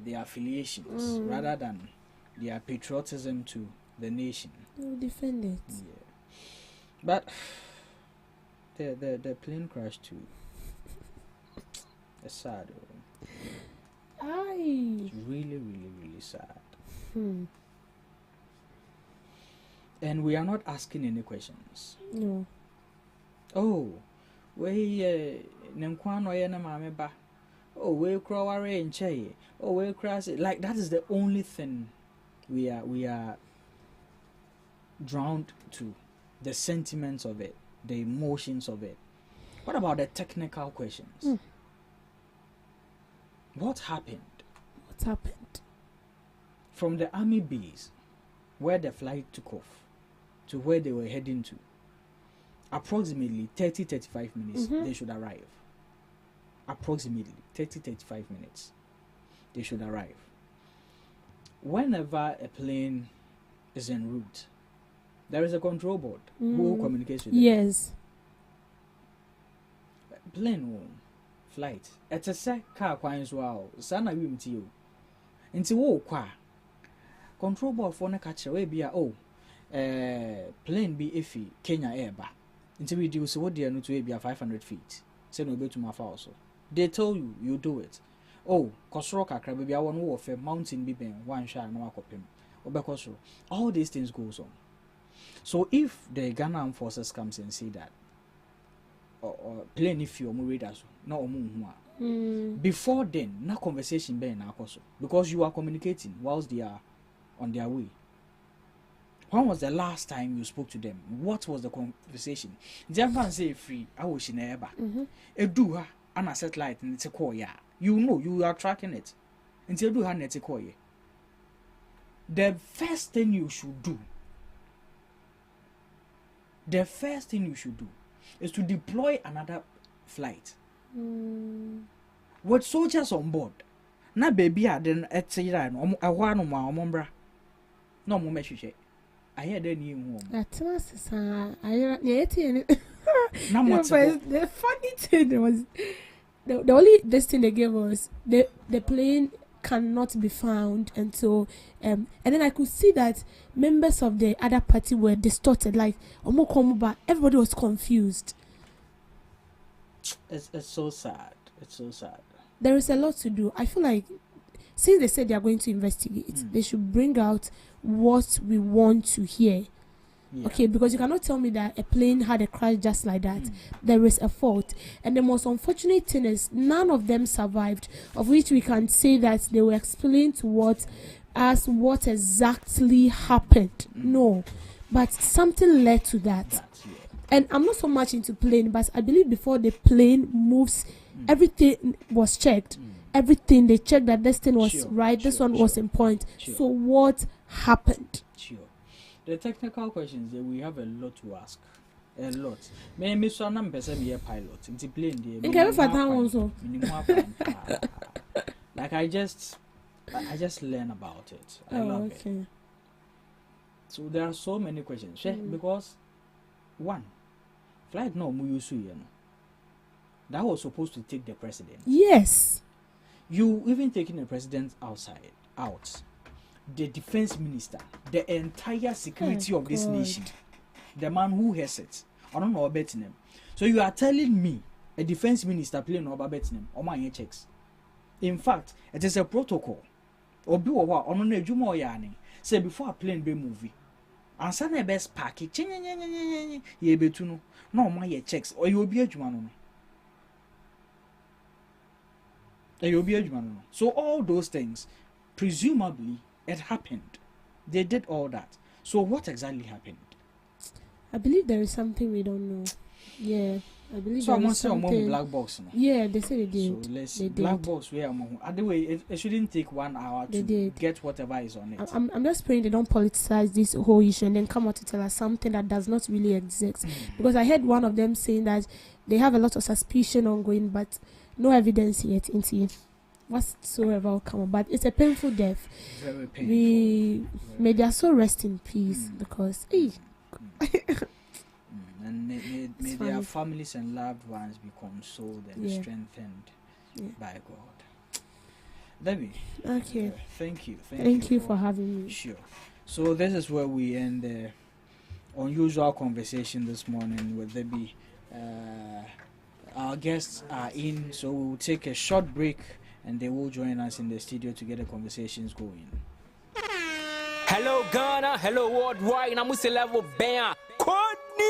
their affiliations rather than their patriotism to the nation. They will defend it. Yeah. But the plane crash too. It's sad. It's really, really, really sad. And we are not asking any questions. No. Oh, we Nemkwano yena mame ba. Oh, we croware in chai. Oh, we crash it. Like that is the only thing we are drowned to. The sentiments of it, the emotions of it. What about the technical questions? What happened? What happened? From the army base, where the flight took off, to where they were heading to, approximately 30-35 minutes, they should arrive. Approximately 30-35 minutes, they should arrive. Whenever a plane is en route, there is a control board who communicates with them. Yes. Plane flight. It's a say car kwines wow. Sana we mti you. Nti wo kwa. Control board for na catch we be plane be efi Kenya Air ba. Nti we do so what they no to be 500 feet. Say no be to my also. They tell you, you do it. Oh, kosoro kakra be bia won wo fe mountain be ben one sha na wakopem. Obekosoro. All these things goes on. So if the Ghana Armed Forces comes and say that or plane if you radars no before then na conversation be na akoso because you are communicating whilst they are on their way. When was the last time you spoke to them? What was the conversation? Japan say free I wish in eba edu ha ana satellite in the call ya you know you are tracking it until do ha net call ye. The first thing you should do is to deploy another flight with soldiers on board. Na baby then etira no ahwa no ma omombra no mo mehwehwe aye da ni hu The funny thing was the only this thing they gave us the plane cannot be found until and then I could see that members of the other party were distorted, like everybody was confused. It's so sad. It's so sad. There is a lot to do. I feel like since they said they are going to investigate, they should bring out what we want to hear. Okay, because you cannot tell me that a plane had a crash just like that. There is a fault. And the most unfortunate thing is none of them survived, of which we can say that they were explained to us what exactly happened. No, but something led to that. And I'm not so much into plane, but I believe before the plane moves, everything was checked. Everything, they checked that this thing was right, this one was in point. So what happened? The technical questions that we have a lot to ask. A lot. Me so na mpese me pilot. It's plane there. Okay, for that also. Like I just learn about it. I love it. So there are so many questions. Because one, flight no Muyusu, that was supposed to take the president. Yes. You even taking the president out. The defense minister, the entire security of this nation, the man who has it. I don't know about him. So you are telling me a defense minister playing about him or my checks. In fact, it is a protocol. Obi wa ono na adwuma oyane. Say before a plane be movie. Ansa na best package. Ye betu no. Na o ma ye checks or you obi adwuma no. So all those things, presumably, it happened. They did all that. So what exactly happened? I believe there is something we don't know. Yeah, I believe so there is something. Black box. No? Yeah, they say they did. So let's see. Black box where anyway, it shouldn't take 1 hour to get whatever is on it. I'm just praying they don't politicize this whole issue and then come out to tell us something that does not really exist. Because I heard one of them saying that they have a lot of suspicion ongoing, but no evidence yet into whatsoever will come. But it's a painful death. Very painful. May their soul rest in peace because and may their families and loved ones be consoled and strengthened by God. Debbie. Okay. Thank you. Thank you for having me. Sure. So this is where we end the unusual conversation this morning with Debbie. Our guests are in, so we'll take a short break and they will join us in the studio to get the conversations going. Hello Ghana, hello worldwide, I'm level band.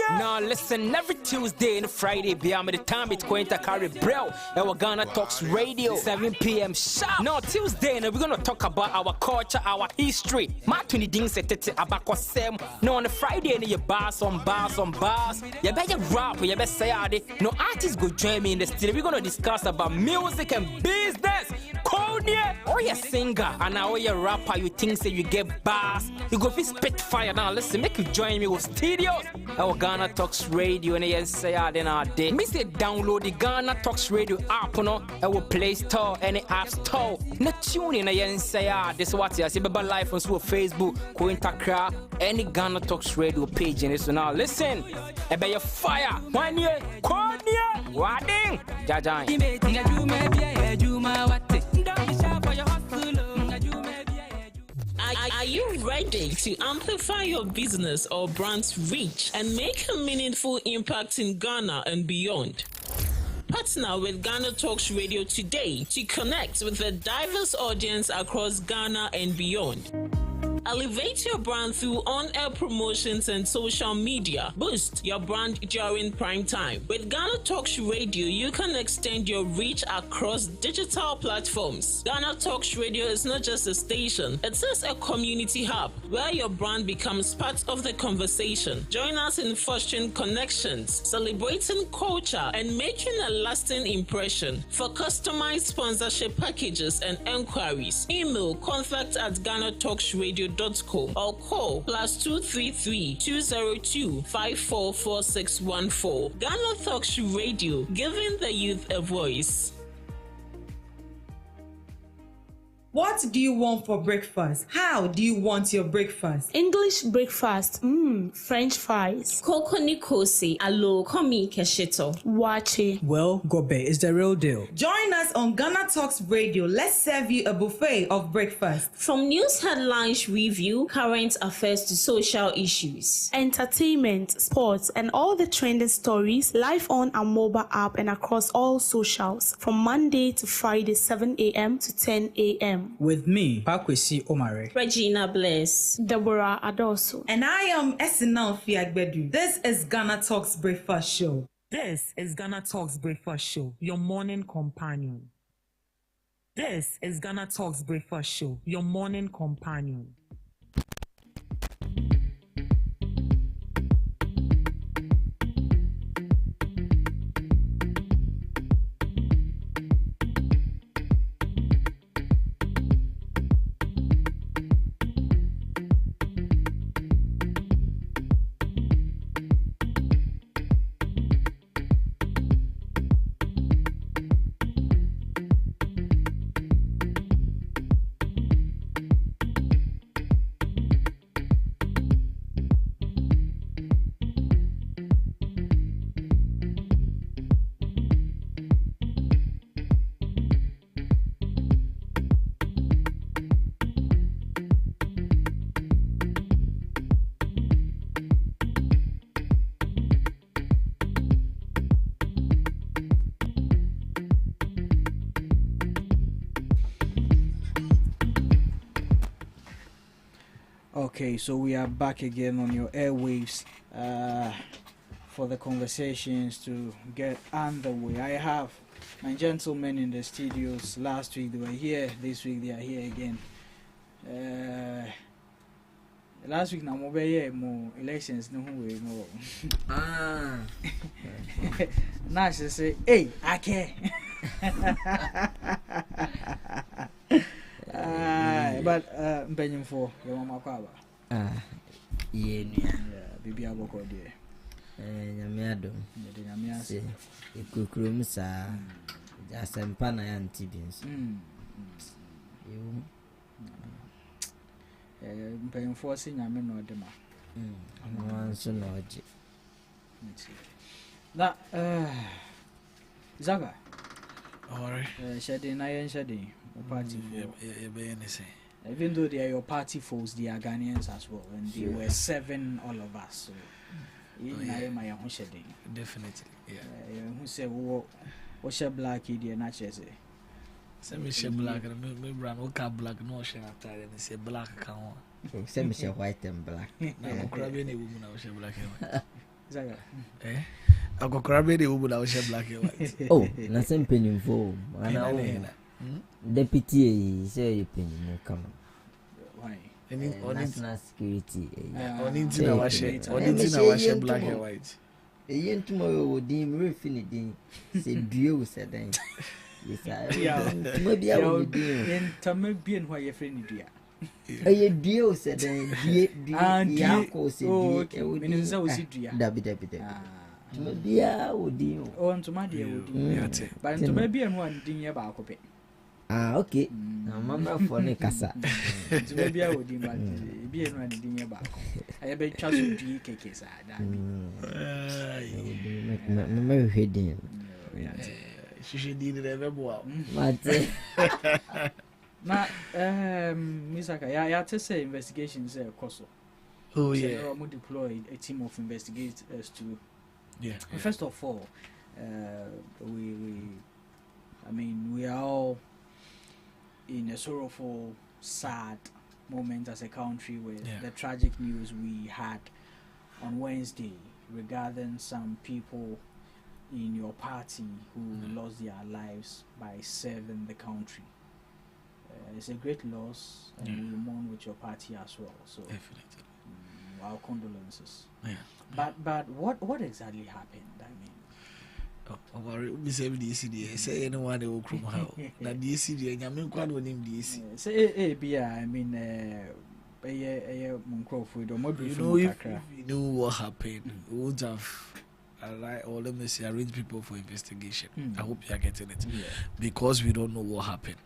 Now listen, every Tuesday and Friday, beyond the time it's going to carry Braille. Our GhanaTalks Radio, 7 p.m. sharp. Now Tuesday, we're gonna talk about our culture, our history. My 20 things set about Kwasem. Now on the Friday, you bars on bars. You better rap, you better say it. No artists go join me in the studio. We're gonna discuss about music and business. Or you singer and now you rapper, you think say you get bars. You go spit fire now. Listen, make you join me with studios. Our GhanaTalks Radio and you say then our day. Me say download the GhanaTalks Radio app on our Play Store and the App Store. Na tune in and say this is what you see baba live on Facebook, Kointakra, any GhanaTalks Radio page in this now. Listen, about your fire. 1 year, Wading, Are you ready to amplify your business or brand's reach and make a meaningful impact in Ghana and beyond? Partner with GhanaTalks Radio today to connect with a diverse audience across Ghana and beyond. Elevate your brand through on-air promotions and social media. Boost your brand during prime time. With GhanaTalks Radio, you can extend your reach across digital platforms. GhanaTalks Radio is not just a station, it is a community hub where your brand becomes part of the conversation. Join us in fostering connections, celebrating culture, and making a lasting impression. For customized sponsorship packages and enquiries, email contact@GhanaTalksRadio.com or call +233 202 544614. GhanaTalks Radio, giving the youth a voice. What do you want for breakfast? How do you want your breakfast? English breakfast, French fries. Koko Nikosi, alo komi kesheto. Wache. Well, Gobe is the real deal. Join us on GhanaTalks Radio. Let's serve you a buffet of breakfast. From news headlines review, current affairs to social issues. Entertainment, sports, and all the trending stories live on our mobile app and across all socials from Monday to Friday, 7 a.m. to 10 a.m. With me, Pakwesi Omare, Regina Bliss, Deborah Adoso. And I am Esinal Fiagbedu. This is Ghana Talks Breakfast Show. This is Ghana Talks Breakfast Show, your morning companion. This is Ghana Talks Breakfast Show, your morning companion. Okay, so we are back again on your airwaves for the conversations to get underway. I have my gentlemen in the studios. Last week they were here, this week they are here again. Last week, now more elections, no way more. Now she say, hey, I care. But Benjamin for your mama kwaba. Yeah, baby aboko there. Nyamiado. Nyamiase. Ikukrum sa asempa na ya ntibins. Mpanyimfo se nyame no de ma. Nwanso na oje. Na Zaga. Alright. Shedding na yen shedding. Party for even though they are your party folks, they are Ghanaians as well, and they were 7 all of us. So definitely, yeah. Who say what's your black idiot? Not say. Say me share black, me brand okay black no share after and say black can. Say me share white and black. I grab any woman I share black and white. Zaga. I go grab any woman I share black and white. Oh, na sempe ni mvo. Deputy say you pay no come. Why? National security. Only I share black and white. Yen tomorrow would dim refinity. Say duo said then. Yes, maybe I will be in Tamabian why your friend dear. A deal said then, Yanko said, Dabby. Maybe I would deal. Oh, to my dear would but to maybe and one dinner about it. Okay. Mamma for the casa. Maybe I would be a one dinner back. I bet Charles would be cakes. Mary heading. She should need it ever well. Now, Misaka, I to say investigations there, Koso. Oh, yeah. We deployed a team of investigators to. Yeah. First of all, we are all in a sorrowful, sad moment as a country with the tragic news we had on Wednesday regarding some people in your party who lost their lives by serving the country. It's a great loss, and we mourn with your party as well. So, definitely, our condolences. Yeah. But what exactly happened? I mean, we say the ECD. Say anyone who come how. That the ECD. I mean, quite name the ECD. Say I mean, you know, if you know what happened, we would have. Or let me say, arrange people for investigation. I hope you are getting it, because we don't know what happened,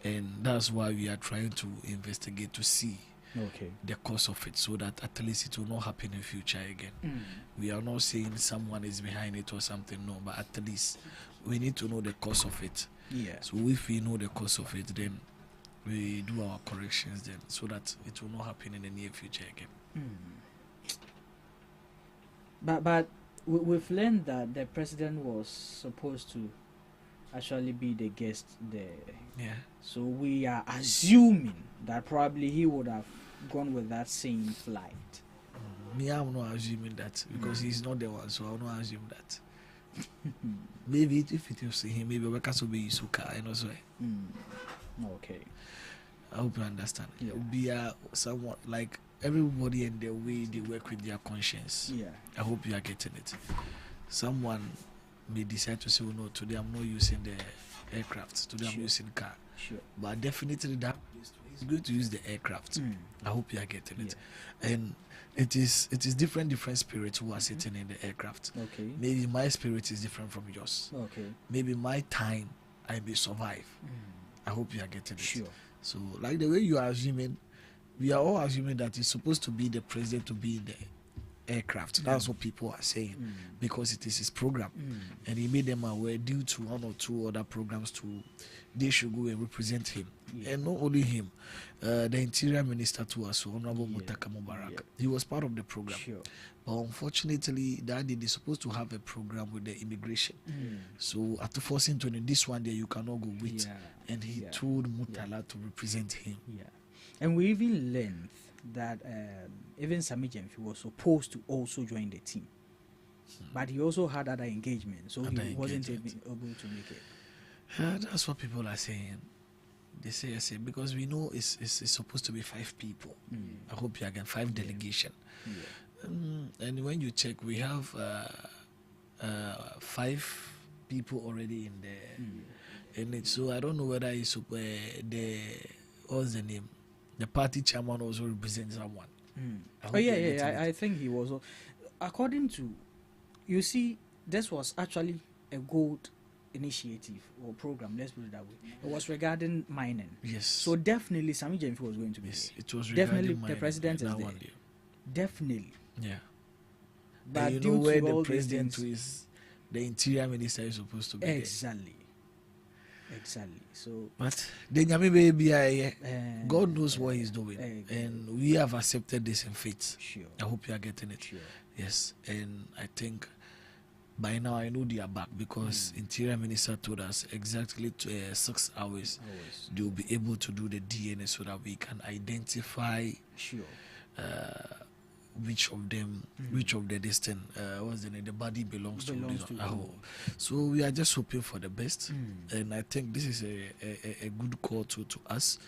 and that's why we are trying to investigate to see the cause of it, so that at least it will not happen in future again. We are not saying someone is behind it or something, no, but at least we need to know the cause of it. So if we know the cause of it, then we do our corrections then, so that it will not happen in the near future again. But we've learned that the president was supposed to actually be the guest there. Yeah. So we are assuming that probably he would have gone with that same flight. Me, I'm not assuming that because he's not the one, so I'll not assume that. Maybe if it was him, maybe we can also be Isuka, and also. Okay. I hope you understand. Yeah. Be somewhat like everybody and the way they work with their conscience. Yeah. I hope you are getting it. Someone may decide to say, "Oh no, today I'm not using the aircraft. Today I'm using car." Sure. But definitely that he's going to use the aircraft. I hope you are getting it. And it is different spirits who are sitting in the aircraft. Okay. Maybe my spirit is different from yours. Okay. Maybe my time I may survive. I hope you are getting it. Sure. So like the way you are assuming, we are all assuming that it's supposed to be the president to be in the aircraft. That's what people are saying because it is his program, and he made them aware due to one or two other programs they should go and represent him, and not only him, the interior minister too, as Honorable Mutaka Mubarak. He was part of the program, but unfortunately that day they're supposed to have a program with the immigration. So after forcing to this one day you cannot go with, and he told Mutala to represent him. And we even learned that even Sami Jemfi was supposed to also join the team, but he also had other engagements, so he wasn't able to make it. That's what people are saying. They say because we know it's supposed to be 5 people. I hope you again 5 delegation. And when you check, we have 5 people already in there. And so I don't know whether it's what's the name? The party chairman also represents someone. I think he was. According to, you see, this was actually a gold initiative or program, let's put it that way. It was regarding mining. Yes. So definitely Sami Jemfi was going to be there. It was definitely mining, the president is there. Definitely. Yeah. But you know where the president is, the interior minister is supposed to be exactly. So but the Nyame baby, God knows what he's doing, and we have accepted this in faith. Sure. I hope you are getting it. Yes, and I think by now I know they are back because interior minister told us exactly 6 hours they will be able to do the DNA so that we can identify which of them, which of the distant what's the name, the body belongs to so we are just hoping for the best, and I think this is a good call to us,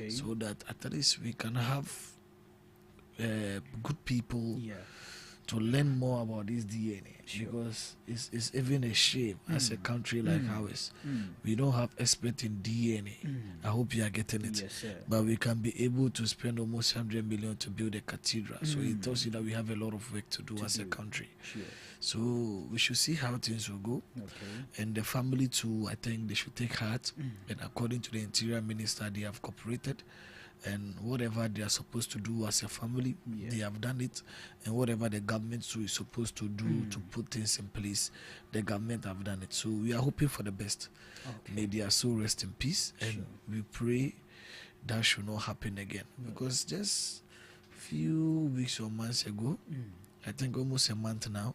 so that at least we can have good people to learn more about this DNA, because it's even a shame as a country like ours. We don't have expert in DNA. I hope you are getting it. Yes, sir. But we can be able to spend almost 100 million to build a cathedral. So it tells you that we have a lot of work to do as a country. So we should see how things will go. And the family too, I think they should take heart. And according to the interior minister, they have cooperated. And whatever they are supposed to do as a family, they have done it. And whatever the government too is supposed to do to put things in place, the government have done it. So we are hoping for the best. May their soul rest in peace. And we pray that should not happen again. Because just few weeks or months ago, I think almost a month now,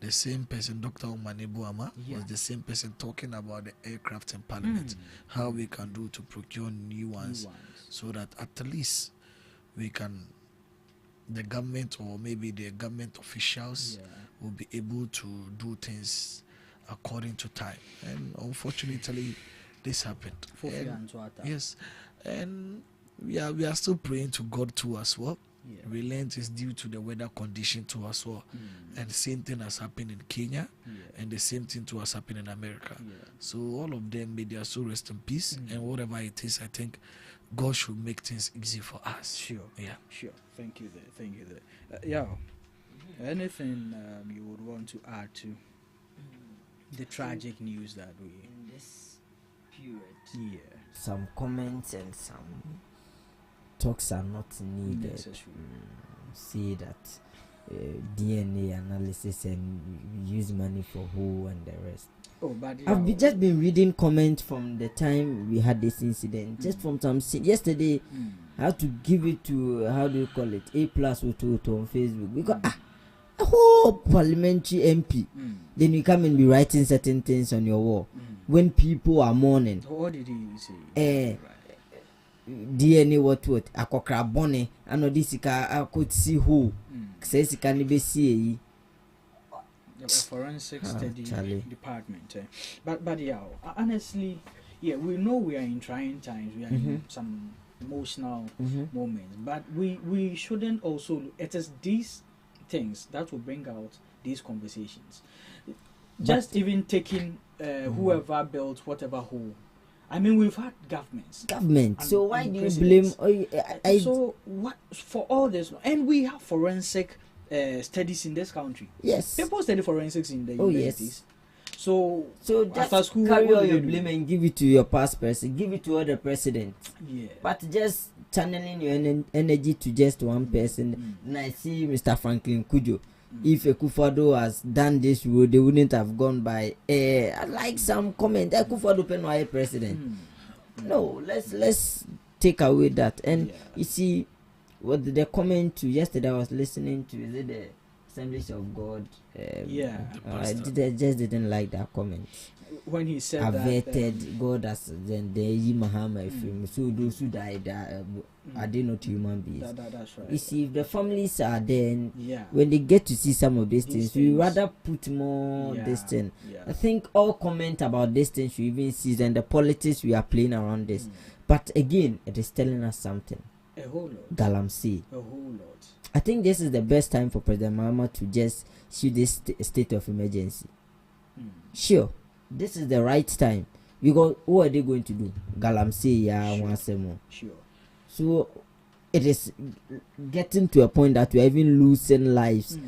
the same person, Dr. Omane Buama, was the same person talking about the aircraft in Parliament, how we can do to procure new ones, so that at least we can, the government or maybe the government officials will be able to do things according to time. And unfortunately, this happened. Yes, and we are still praying to God too as well. Relent is due to the weather condition too as well, and the same thing has happened in Kenya, and the same thing too has happened in America. So all of them, may their soul rest in peace, and whatever it is, I think God should make things easy for us. Sure. Thank you there. Anything you would want to add to the tragic news that we in this period? Some comments and some talks are not needed. See that DNA analysis and use money for who and the rest. I've just been reading comments from the time we had this incident, just from some yesterday. I had to give it to, how do you call it, A+ on Facebook, because a whole parliamentary MP, then you come and be writing certain things on your wall. when people are mourning. What did he say? DNA what akokra bone ano disika akoti who say sika ni be see a forensic study department. But yeah, honestly, yeah, we know we are in trying times. We are in some emotional moments, but we shouldn't also. It is these things that will bring out these conversations. Just even taking whoever built whatever hole. I mean, we've had governments. So why do you blame? So what for all this? And we have forensic studies in this country. Yes. People study forensics in the universities. Yes. So just after school, carry all your blame and give it to your past person. Give it to other president. Yeah. But just channeling your energy to just one person. And I see Mr. Franklin Kujo. If Akufo-Addo has done this road, they wouldn't have gone by. I like some comment. Akufo-Addo Penwai president. No, let's take away that. And you see, what the comment to yesterday I was listening to, is it the Assemblies of God? I just didn't like that comment. When he said averted God as then the Muhammad film. So those who died are they not human beings? That's right. You see, if the families are there, when they get to see some of these things, we rather put more this thing. I think all comment about this thing should even see and the politics we are playing around this. But again, it is telling us something. A whole lot. Galamsey. A whole lot. I think this is the best time for President Mahama to just issue this state of emergency. Sure. This is the right time because what are they going to do? Galamsey, once more. Sure. So it is getting to a point that we are even losing lives.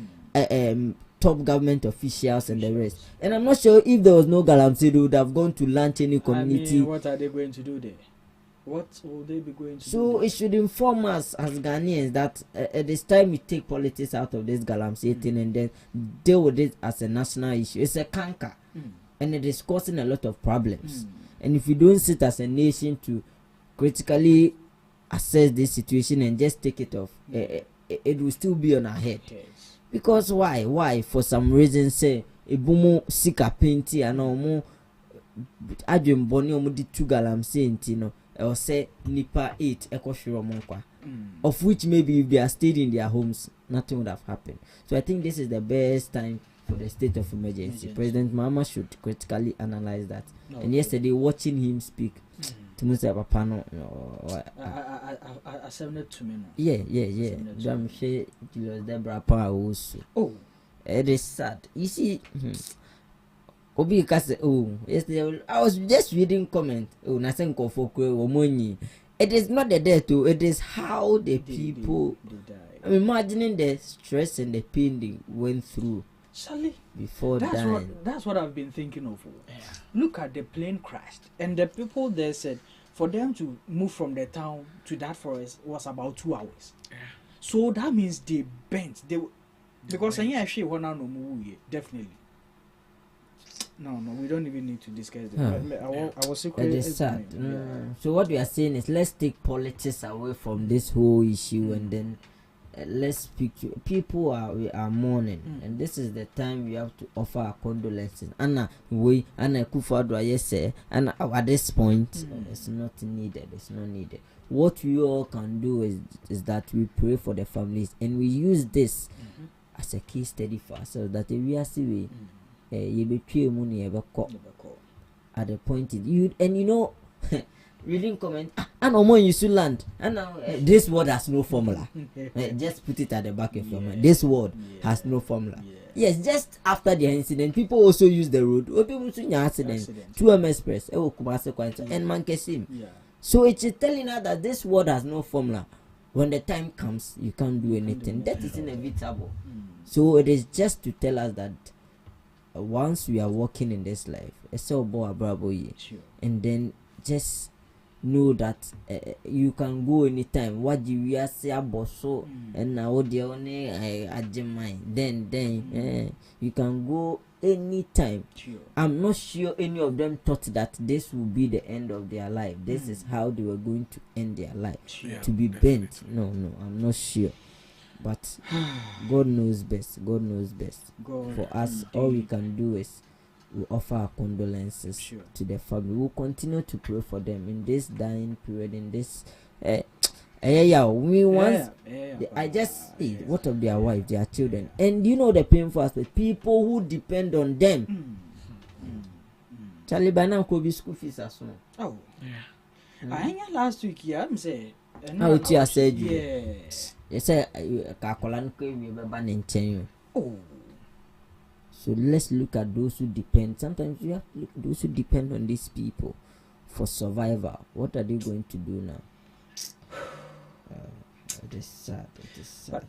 Top government officials and the rest. And I'm not sure if there was no Galamsey, they would have gone to launch any community. I mean, what are they going to do there? What will they be going to do? So it should inform us as Ghanaians that it is time we take politics out of this Galamsey thing and then deal with it as a national issue. It's a canker. And it is causing a lot of problems. And if we don't sit as a nation to critically assess this situation and just take it off, it will still be on our head. Because why? For some reason, say Ibumo sika painti and omo adwem boni omo di 2 Galamsey ntino or say nipa 8 ekoshiro monkwa. Of which maybe if they are stayed in their homes, nothing would have happened. So I think this is the best time for the state of emergency. President Mahama should critically analyze that. And yesterday, watching him speak, to Mr. Papano, I sent it to me. Yeah. Jam she Julius Debra Pa also. Oh, it is sad. You see, Obi Kase. Oh, yesterday I was just reading comment. Oh, nothing for Omoni. It is not the death, too. It is how the people. They die. I'm imagining the stress and the pain they went through. Sally, before that's what I've been thinking of. Look at the plane crashed, and the people there said for them to move from the town to that forest was about 2 hours. So that means they bent. Because I actually want to know definitely. No, we don't even need to discuss it. I was secretly. It is sad. So what we are saying is let's take politics away from this whole issue and then. Let's speak to people are mourning and this is the time we have to offer our condolences. Anna Akufo-Addo yes and at this point it's not needed. What we all can do is that we pray for the families and we use this as a case study for ourselves that we are see you betray money ever call at the point reading comment and Omo used to land and now this word has no formula. Just put it at the back of your mind. This word has no formula. Yes, just after the incident, people also use the road. Accident. 2M Express, and Mankesim. So it's telling us that this word has no formula. When the time comes, you can't do anything. That is inevitable. So it is just to tell us that once we are walking in this life, it's all and then just know that you can go anytime. What do you say about so and now the only then you can go anytime. I'm not sure any of them thought that this will be the end of their life. This is how they were going to end their life. To be bent. No, I'm not sure. But God knows best. For us, all we can do is we offer our condolences to the family. We'll continue to pray for them in this dying period, in this I just what of their wife, their children, and you know the painful aspect, people who depend on them. Charlie, by now could be school fees as well. Oh yeah. I last week I'm saying I said yes. You say Kakolan came you ban. Oh, so let's look at those who depend. Sometimes you have to look at those who depend on these people for survival. What are they going to do now? It is sad. It is sad.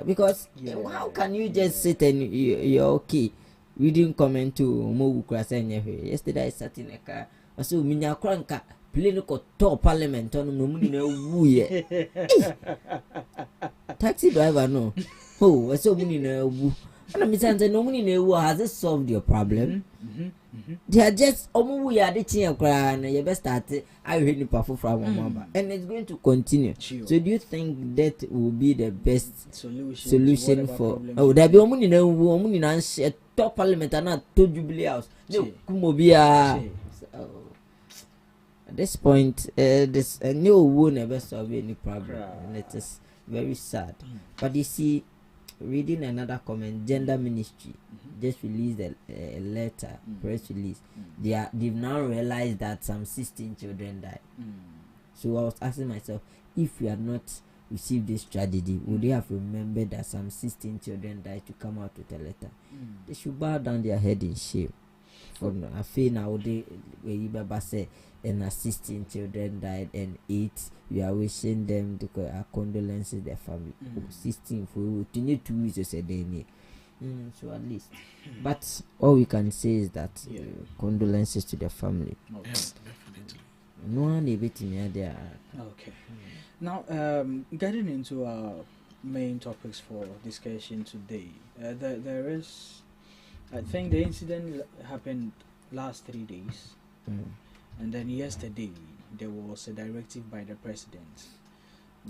Because how can you just sit and you're okay? We didn't comment to Mobu Krasanya. Yesterday I sat in a car. I saw Minya Kranka playing top parliament on Mumuni. Taxi driver, no. Oh, I saw Muni. And I'm saying, no money has it solved your problem? They are just we are the chin and you best start. I really powerful from mama, and it's going to continue. So, do you think that will be the best solution for? Oh, there be woman in a woman in top parliament and not to Jubilee House. No, Kumobia. At this point, this new will never solve any problem, and it is very sad. But you see, reading another comment, gender ministry just released a letter, press release. They've now realized that some 16 children died. So I was asking myself, if we had not received this tragedy, would they have remembered that some 16 children died to come out with a letter? They should bow down their head in shame. For I feel now they say and 16 children died and 8 we are wishing them our condolences their family. 16 for 2 weeks a day. So at least, but all we can say is that condolences to the family. Yes, definitely. No one is there. Okay. Now, getting into our main topics for discussion today, there is, I think the incident happened last 3 days, and then yesterday there was a directive by the president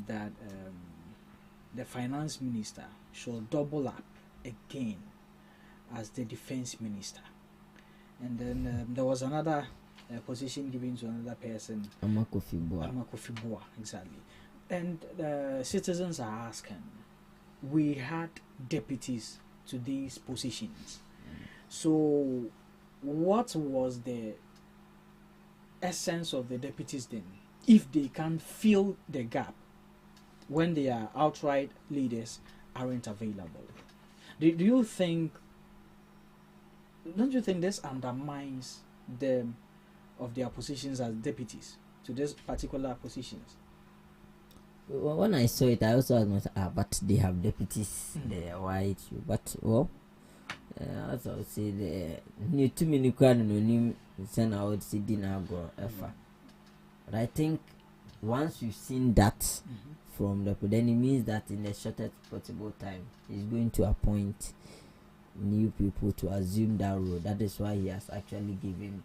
that the finance minister should double up again as the defense minister, and then there was another position given to another person, Amakofi Boa, exactly. And citizens are asking, we had deputies to these positions, so what was the essence of the deputies then, if they can fill the gap when their outright leaders aren't available? Don't you think this undermines them of their positions as deputies to these particular positions? When I saw it, I also asked myself, but they have deputies there, why? But as I would say, the too many crowd send out dinner go effort. But I think once you've seen that from the, then it means that in the shortest possible time he's going to appoint new people to assume that role. That is why he has actually given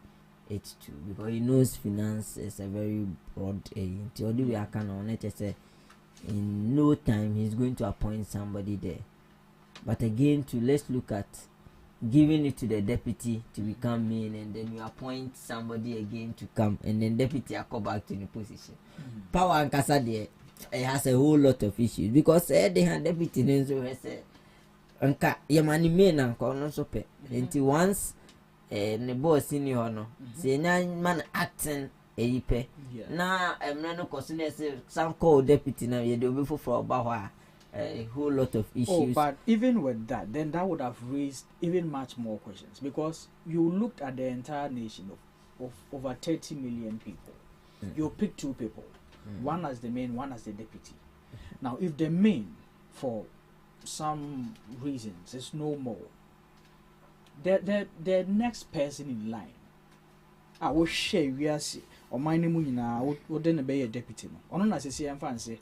it to, because he knows finance is a very broad area. In no time he's going to appoint somebody there. But again, let's look at giving it to the deputy to become main, and then you appoint somebody again to come, and then deputy will come back to the position. Power and Kasa there, it has a whole lot of issues because they have deputy and so I say anka yamani main and no so pe. Until once the boss senior no say man acting yipe na no question say some call deputy na ye do be for about a whole lot of issues. Oh, but even with that, then that would have raised even much more questions, because you looked at the entire nation of over 30 million people. You pick 2 people, one as the main, one as the deputy. Now, if the main, for some reasons, is no more, the next person in line, I will share we are or my name wouldn't be a deputy. No, I say I'm fancy.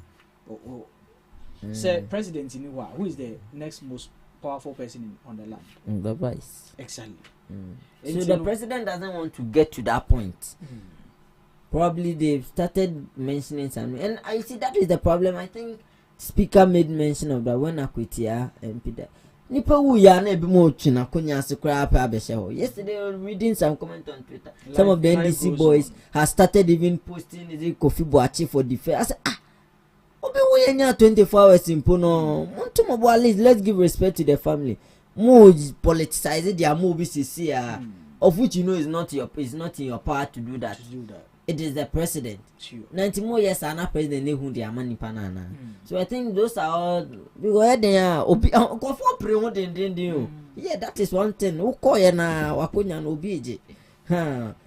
Say President Iniwa, who is the next most powerful person on the land? The vice. Exactly. So the president doesn't want to get to that point. Probably they've started mentioning something, and I see that is the problem. I think Speaker made mention of that when Akwitia MP. Nipa wu ya na ebi mo twina konya se kra pa abehye ho. Yesterday reading some comment on Twitter. Some of the NDC boys have started even posting the Kofi Boachi for defense. I said obi wo yenya 24 hours impo no. Monto mo at least let's give respect to the family. Mo politicize their movie sisi of which you know is not in your power to do that. It is the president. 90 more years and president they who their money panana. So I think those are all we go ahead there. Yeah, that is one thing. Who call you na wakunya no obije.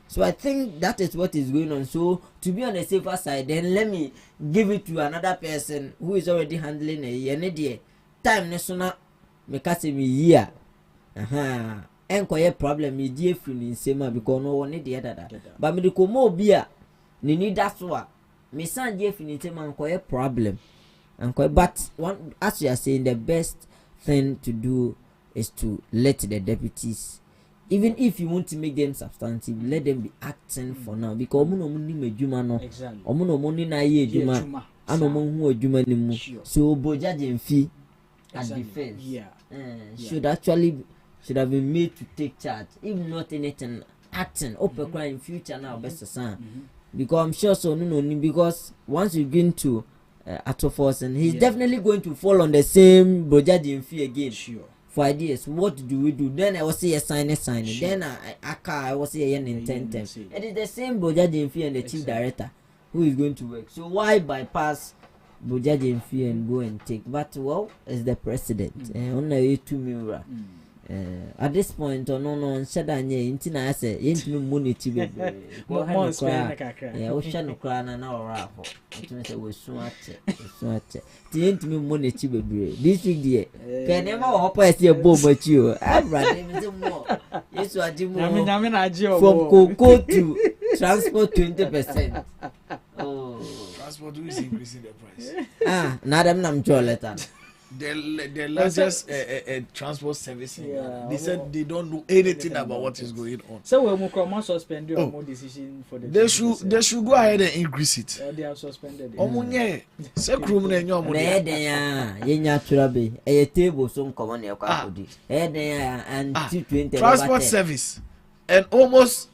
So I think that is what is going on. So to be on the safer side, then let me give it to another person who is already handling a year. Time national make us me year. Enkoye problem me die free in sema because no one need the other. But me the komo bia ni need that's what me san die free in sema enkoye problem. But one as you are saying, the best thing to do is to let the deputies, even if you want to make them substantive, let them be acting for now because omo no ni medjuma no. Omo no ni na ye edjuma. Ano mo hu edjuma ni mu. So boja jemfi at defense. Should have been made to take charge, if not anything, acting open crime in future now best son. Because I'm sure so no because once you get into Atofos and he's definitely going to fall on the same Bojadi and fee again. For ideas, what do we do? Then I was say a sign. Then I was say a intent. It is the same Bojadi and fee and the chief director who is going to work. So why bypass Bojadi and fee and go and take? But well, as the president, only 2 million. At this point no said anye intina ase yentimi money tibe go no kra na ora ho ntimi se we sun ache ti yentimi money tibe bre this week there can never hope ase bo machi o abra dem se mo yesu adi mo nyame na agi o from cocoa to transport 20%. Transport is increasing the price. Now them nam letter. The largest transport service. They said they don't know anything about what is going on. So we will come suspend your more decision for the. They should go ahead and increase it. They have suspended it. Omunye, se krum na enyo mo. Yenya turabe. E table so nkomo na yakwa kodi. And 220 transport service. And almost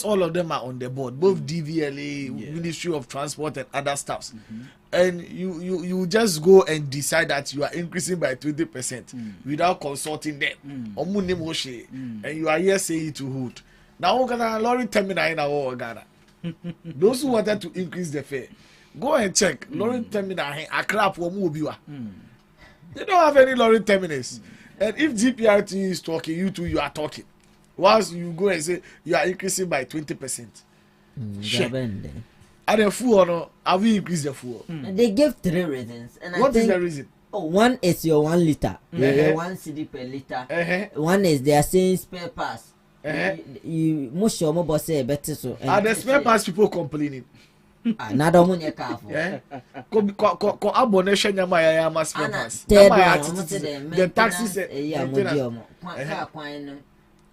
all of them are on the board, both DVLA, Ministry of Transport and other staffs. And you just go and decide that you are increasing by 20% without consulting them. And you are here saying to hood. Now Ghana lorry terminal in our Ghana. Those who wanted to increase the fare, go and check. Lorry terminal Accra Mubiwa. They don't have any lorry terminals. And if GPRT is talking, you are talking. Once you go and say you are increasing by 20%. And the fuel, have we increased the fuel? They gave 3 reasons. And what is the reason? One is your 1 liter. Your 1 CD per liter. One is they are saying spare parts. You most your mobile say better so. Are the spare parts people complaining? Another one you careful. Ko abonation yama spare parts. The taxes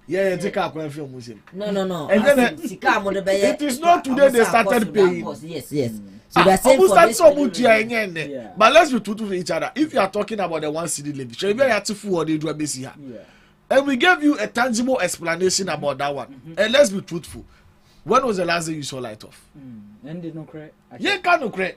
yeah, take up one film museum. No. And then it is not today they started paying. Yes. So that's saying but let's be truthful to each other. If you are talking about the 1 city levy, should be a full or they do a basic. And we gave you a tangible explanation about that one. And let's be truthful. When was the last day you saw light off? And they don't cry. Yeah, can't cry.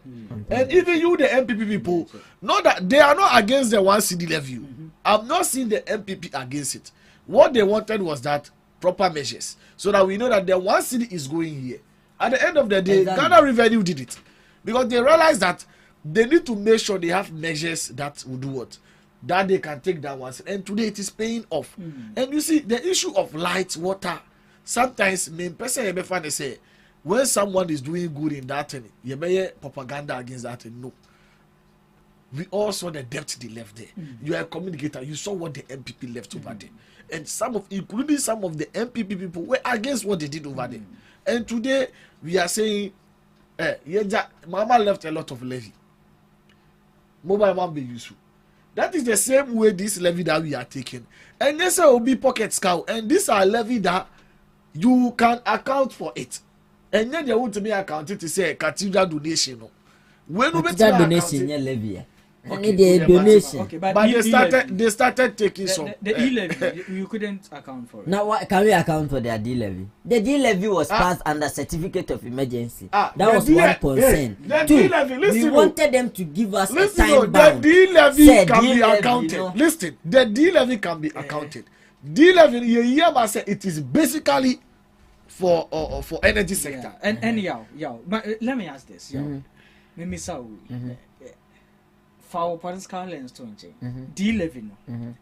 And even you, the MPP people, know that they are not against the 1 city levy. I've not seen the MPP against it. What they wanted was that proper measures, so that we know that the 1 city is going here. At the end of the day, Ghana Revenue did it because they realized that they need to make sure they have measures that will do what, that they can take that 1 city. And today it is paying off. And you see the issue of light, water. Sometimes main person they say when someone is doing good in that thing, you may propaganda against that thing. No. We all saw the debt they left there. You are a communicator. You saw what the MPP left over there. And including some of the MPP people, were against what they did over there. And today, we are saying, Mama left a lot of levy. Mobile won't be useful. That is the same way this levy that we are taking. And this will be pocket scout. And these are levy that you can account for it. And then they want to be accounted to say cathedral donation. When we donation levy. Okay, the donation. Okay, but they started taking some. The e-levy, you couldn't account for it. Now, what can we account for their D-levy? The D-levy was passed under certificate of emergency. That was one concern. Two, we wanted them to give us a time bound. The D-levy can be accounted. Listen, the D-levy can be accounted. D-levy, it is basically for energy sector. And but let me ask this. For political lens to D-levy no,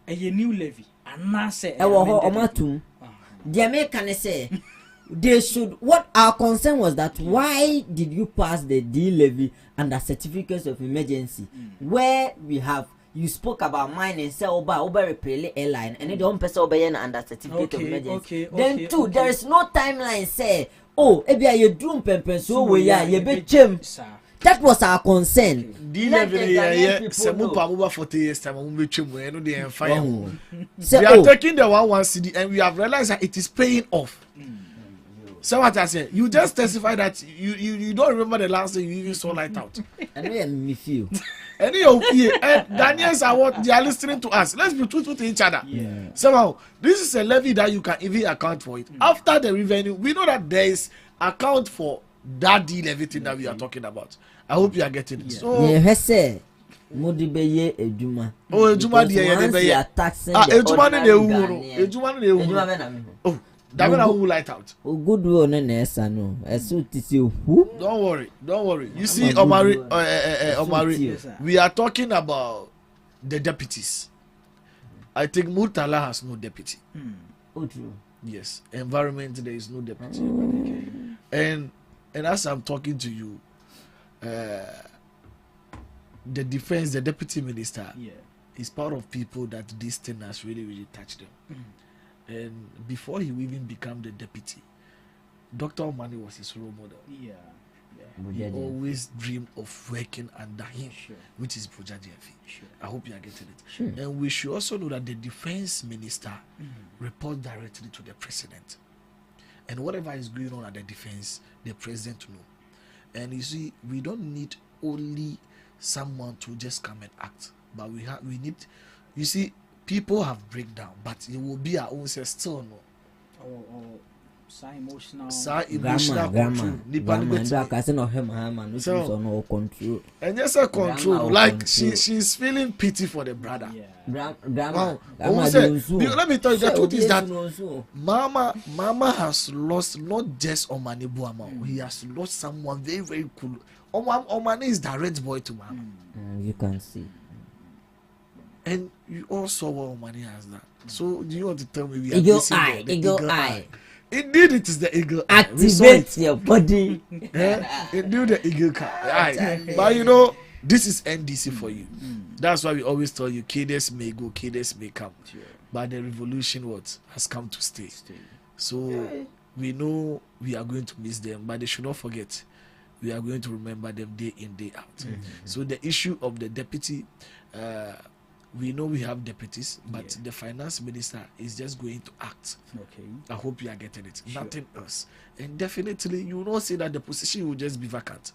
a new levy, and now say, the American say they should. What our concern was that why did you pass the D-levy under certificates of emergency, where we have you spoke about mine and say over repair airline and you don't pass over under certificate of emergency. Then two, there is no timeline say ebia you doom pempen so we are you be chem. That was our concern. They are taking the 1 CD and we have realized that it is paying off. So what I say, you just testify that you don't remember the last thing you even saw light out. And we me feel. And Daniels are what they are listening to us. Let's be truthful to each other. Yeah. Somehow, this is a levy that you can even account for it. After the revenue, we know that there is account for that deal, everything that we are talking about. I hope you are getting it. So ejuma oh, that will light out. Good one Don't worry. You see, Omari, we are talking about the deputies. I think Murtala has no deputy. Yes, environment there is no deputy. And as I'm talking to you, the defense, the deputy minister, is part of people that this thing has really touched them. And before he even became the deputy, Dr. Omani was his role model. He always dreamed of working under him, which is Project GFE. I hope you are getting it. And we should also know that the defense minister reports directly to the president. And whatever is going on at the defense, the president know. And you see, we don't need only someone to just come and act, but we need, you see, people have breakdown, but it will be our own still no. Emotional control. And yes, a control. Like she's feeling pity for the brother. Let me tell you, the truth is that Mama has lost not just Omani Buama. He has lost someone very, very cool. Omani is the red boy to Mama. You can see. And you also what Omani has done. So do you want to tell me we are eagle eye? Indeed, it is the eagle eye. Activate your body. Indeed, the eagle eye. But you know, this is NDC for you. That's why we always tell you, cadres may go, cadres may come. But the revolution has come to stay. So we know we are going to miss them, but they should not forget. We are going to remember them day in, day out. So the issue of the deputy, we know we have deputies, but the finance minister is just going to act. I hope you are getting it. Nothing else. And definitely, you will not say that the position will just be vacant.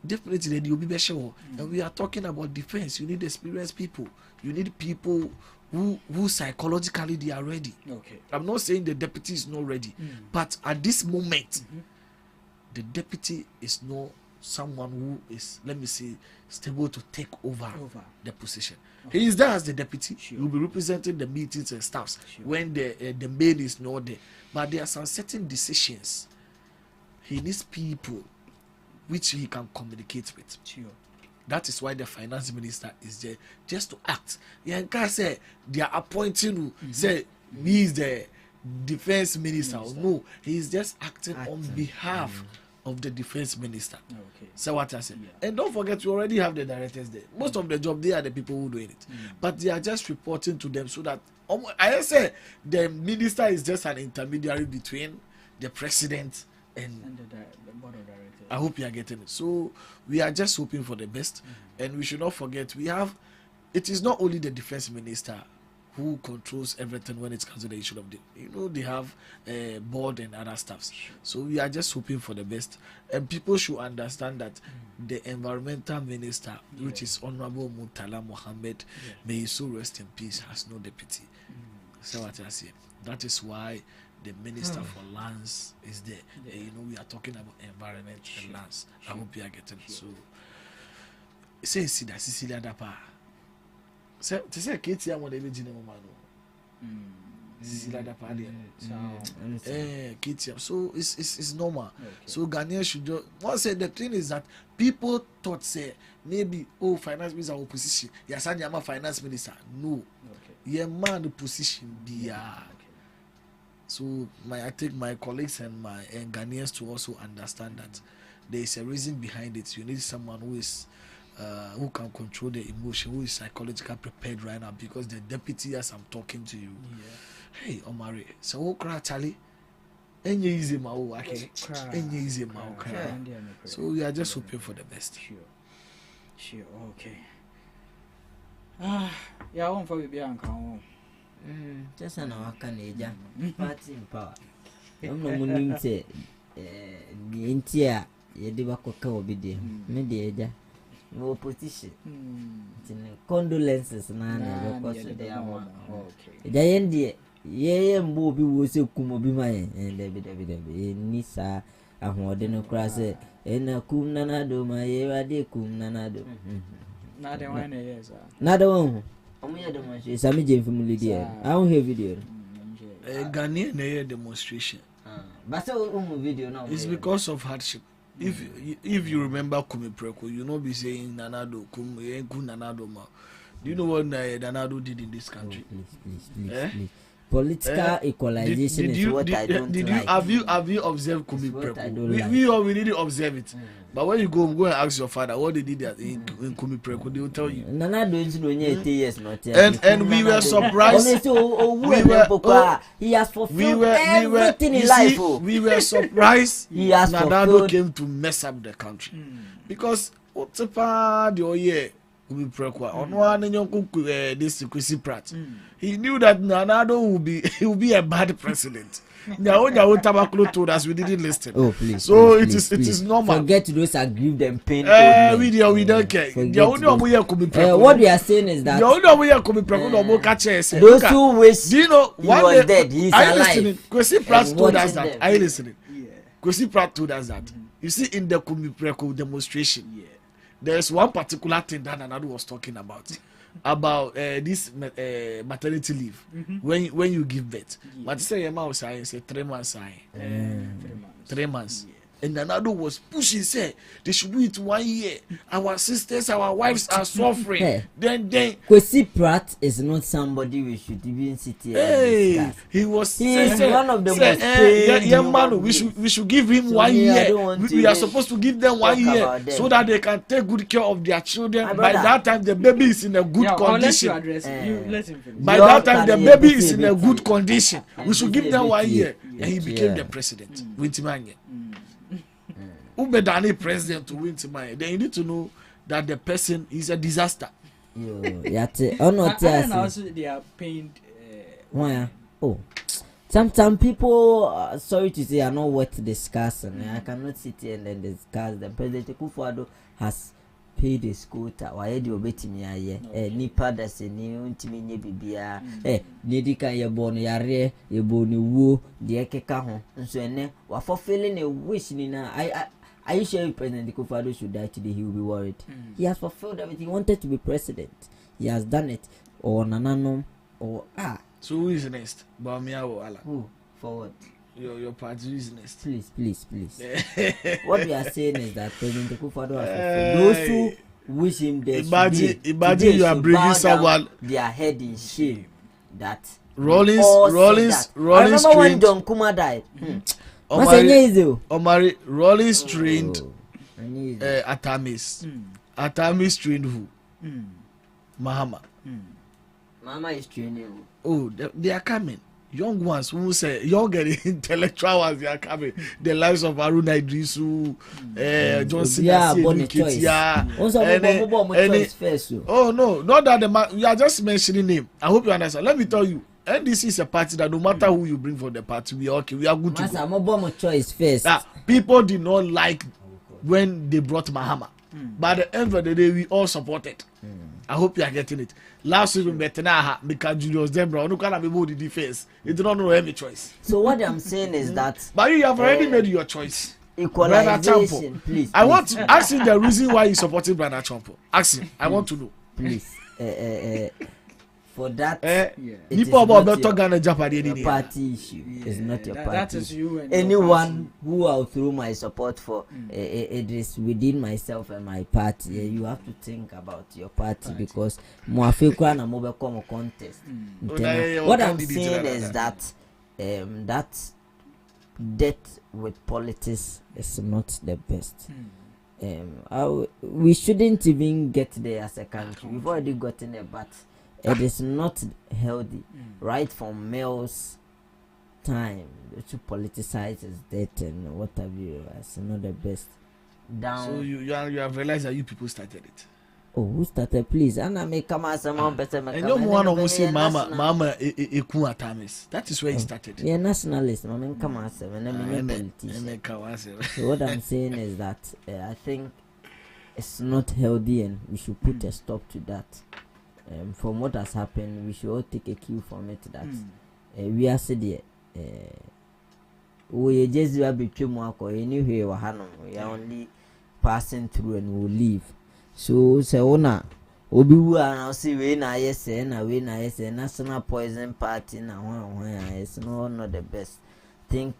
Definitely, you will be sure. And we are talking about defense. You need experienced people. You need people who psychologically they are ready. I'm not saying the deputy is not ready, but at this moment, the deputy is not someone who is, let me say, stable to take over the position. He is there as the deputy. He will be representing the meetings and staffs when the main is not there. But there are some certain decisions he needs people which he can communicate with. That is why the finance minister is there, just to act. You can't say they are appointing who say he is the defense minister. No, he is just acting on behalf of the defense minister. So what I said. And don't forget, we already have the directors there. Most of the job, they are the people who doing it. But they are just reporting to them so that I say the minister is just an intermediary between the president and the board of directors. I hope you are getting it. So we are just hoping for the best. And we should not forget, it is not only the defense minister who controls everything when it comes to the issue of they have a board and other stuffs. So we are just hoping for the best, and people should understand that the environmental minister, which is Honorable Murtala Mohammed, may he so rest in peace, has no deputy. So what I say, that is why the minister for lands is there. We are talking about environment and lands. I hope you are getting it. So say that Cecilia Dapa. Say Katie, I want to be so it's normal. So Ghanaians should just the thing is that people thought maybe finance minister opposition. Yes, I'm a finance minister. No, man the position be So I think my colleagues and Ghanaians to also understand that there is a reason behind it. You need someone who is who can control the emotion, who is psychologically prepared right now, because the deputy, as I'm talking to you, hey Omari, so who cry Charlie? Any easy So we are just hoping for the best. Sure, okay. Yeah, I want for be uncle. Just an hour can party in power. I'm no moon say the intia, Yedibako obedi, Media. No position. Condolences, man. Because they are one. Okay. Ye Mobi was a Kumobi, and David Nisa, a more democracy, and a cum nanado, my era de cum nanado. Not the one, yes. Not the one. Only a demonstration. Some Jim from Lydia. I don't have video. A Ghanaian demonstration. But so video now. It's because of hardship. If you remember Kumi Preko, you know be saying Nanado Kumi Nanado ma. Do you know what Nanado did in this country? Please. Political equalization is what I don't like. Have you observed Kumi Preko? We didn't observe it. But when you go and ask your father what they did in Kumi Preko, they will tell you. Nanado is no 8 years not and we were surprised. He has fulfilled everything in life. We were surprised Nanado came to mess up the country. Because what's a part the year Kumi Preko on one and your this Chrissy Pratt. He knew that Nanado will be a bad president. Tabaklo told us we didn't listen. Oh please. So please, it is normal. Forget those aggrieved and pain. We don't care. What we are saying is that those who wish he was dead, he is alive. Kwesi Pratt told us that. Are you listening? Kwesi Pratt told us that. You see, in the Kumi Preko demonstration, there is one particular thing that Nanado was talking about this maternity leave when you give birth. But say a say 3 months 3 months. And Nanado was pushing, say they should do it 1 year. Our sisters, our wives are suffering. Then Kwesi Pratt is not somebody we should even sit here and discuss. He was one of the most man, we should give him 1 year. We are supposed to give them 1 year so that they can take good care of their children. By that time the baby is in a good condition. By that time the baby is in a good condition. We should give them 1 year. And he became the president. Wintimanye. Ubedani president to win tonight. Then you need to know that the person is a disaster. And also they are pained. Sometimes people, sorry to say, are not worth discussing. I cannot sit here and then discuss them. President Kufuor has paid his quota. Why do you bet me? Nipa da se ni untimi nye bibia. Nidi kan ye born yare, ye born wo, de keka ho. Nso ene wa fulfilling a wish ni na. Are you sure President Kufuor should die today? He will be worried. He has fulfilled everything. He wanted to be president. He has done it. Or Nananom or So who is next? Bamia or Allah? Who? For what? Your party is next. Please. What we are saying is that President Kufuor has fulfilled. Those who wish him death. Imagine you are bringing someone their head in shame. That Rollins trained. When John Kuma died. Omari Rollins trained Atamis. Atamis trained who? Mahama. Mama is training. Oh, they are coming. young ones who say young and intellectual ones, they are coming. The lives of Aruna Idrisu, Johnson, oh no, not that the man. We are just mentioning name. I hope you understand. Let me tell you, NDC is a party that no matter who you bring from the party, we are okay. We are good to go. Choice first. People did not like when they brought Mahama. By the end of the day, we all supported. I hope you are getting it. Last week we met because Julius Dembra, no kind of able to defense. You do not know any choice. So what I'm saying is that, but you have already made your choice. Equalization, please. I want to ask him the reason why he's supporting Brother Champo. Ask him. I want to know. Please. For that, it is not your party issue. It's not your party. That is you and anyone who I'll throw my support for, it is within myself and my party. You have to think about your party because Moafekwa na mobe come contest. What I'm saying is that that debt with politics is not the best. We shouldn't even get there as a country. We've already gotten there, but it is not healthy. Right from males time to politicize his death and what have you. It's not the best. Down. So you have realized that you people started it. Oh, who started? Please, and I may come as someone better. And no one will say, Mama, Ekua Tamis. That is where it started. Yeah, nationalist. I mean, come as and I mean, politician. So what I'm saying is that I think it's not healthy, and we should put a stop to that. From what has happened, we should all take a cue from it that we are said we just between anyway we are only passing through and we'll leave. So ona obi and see we na yes na we na yes national poison party na it's not the best. Think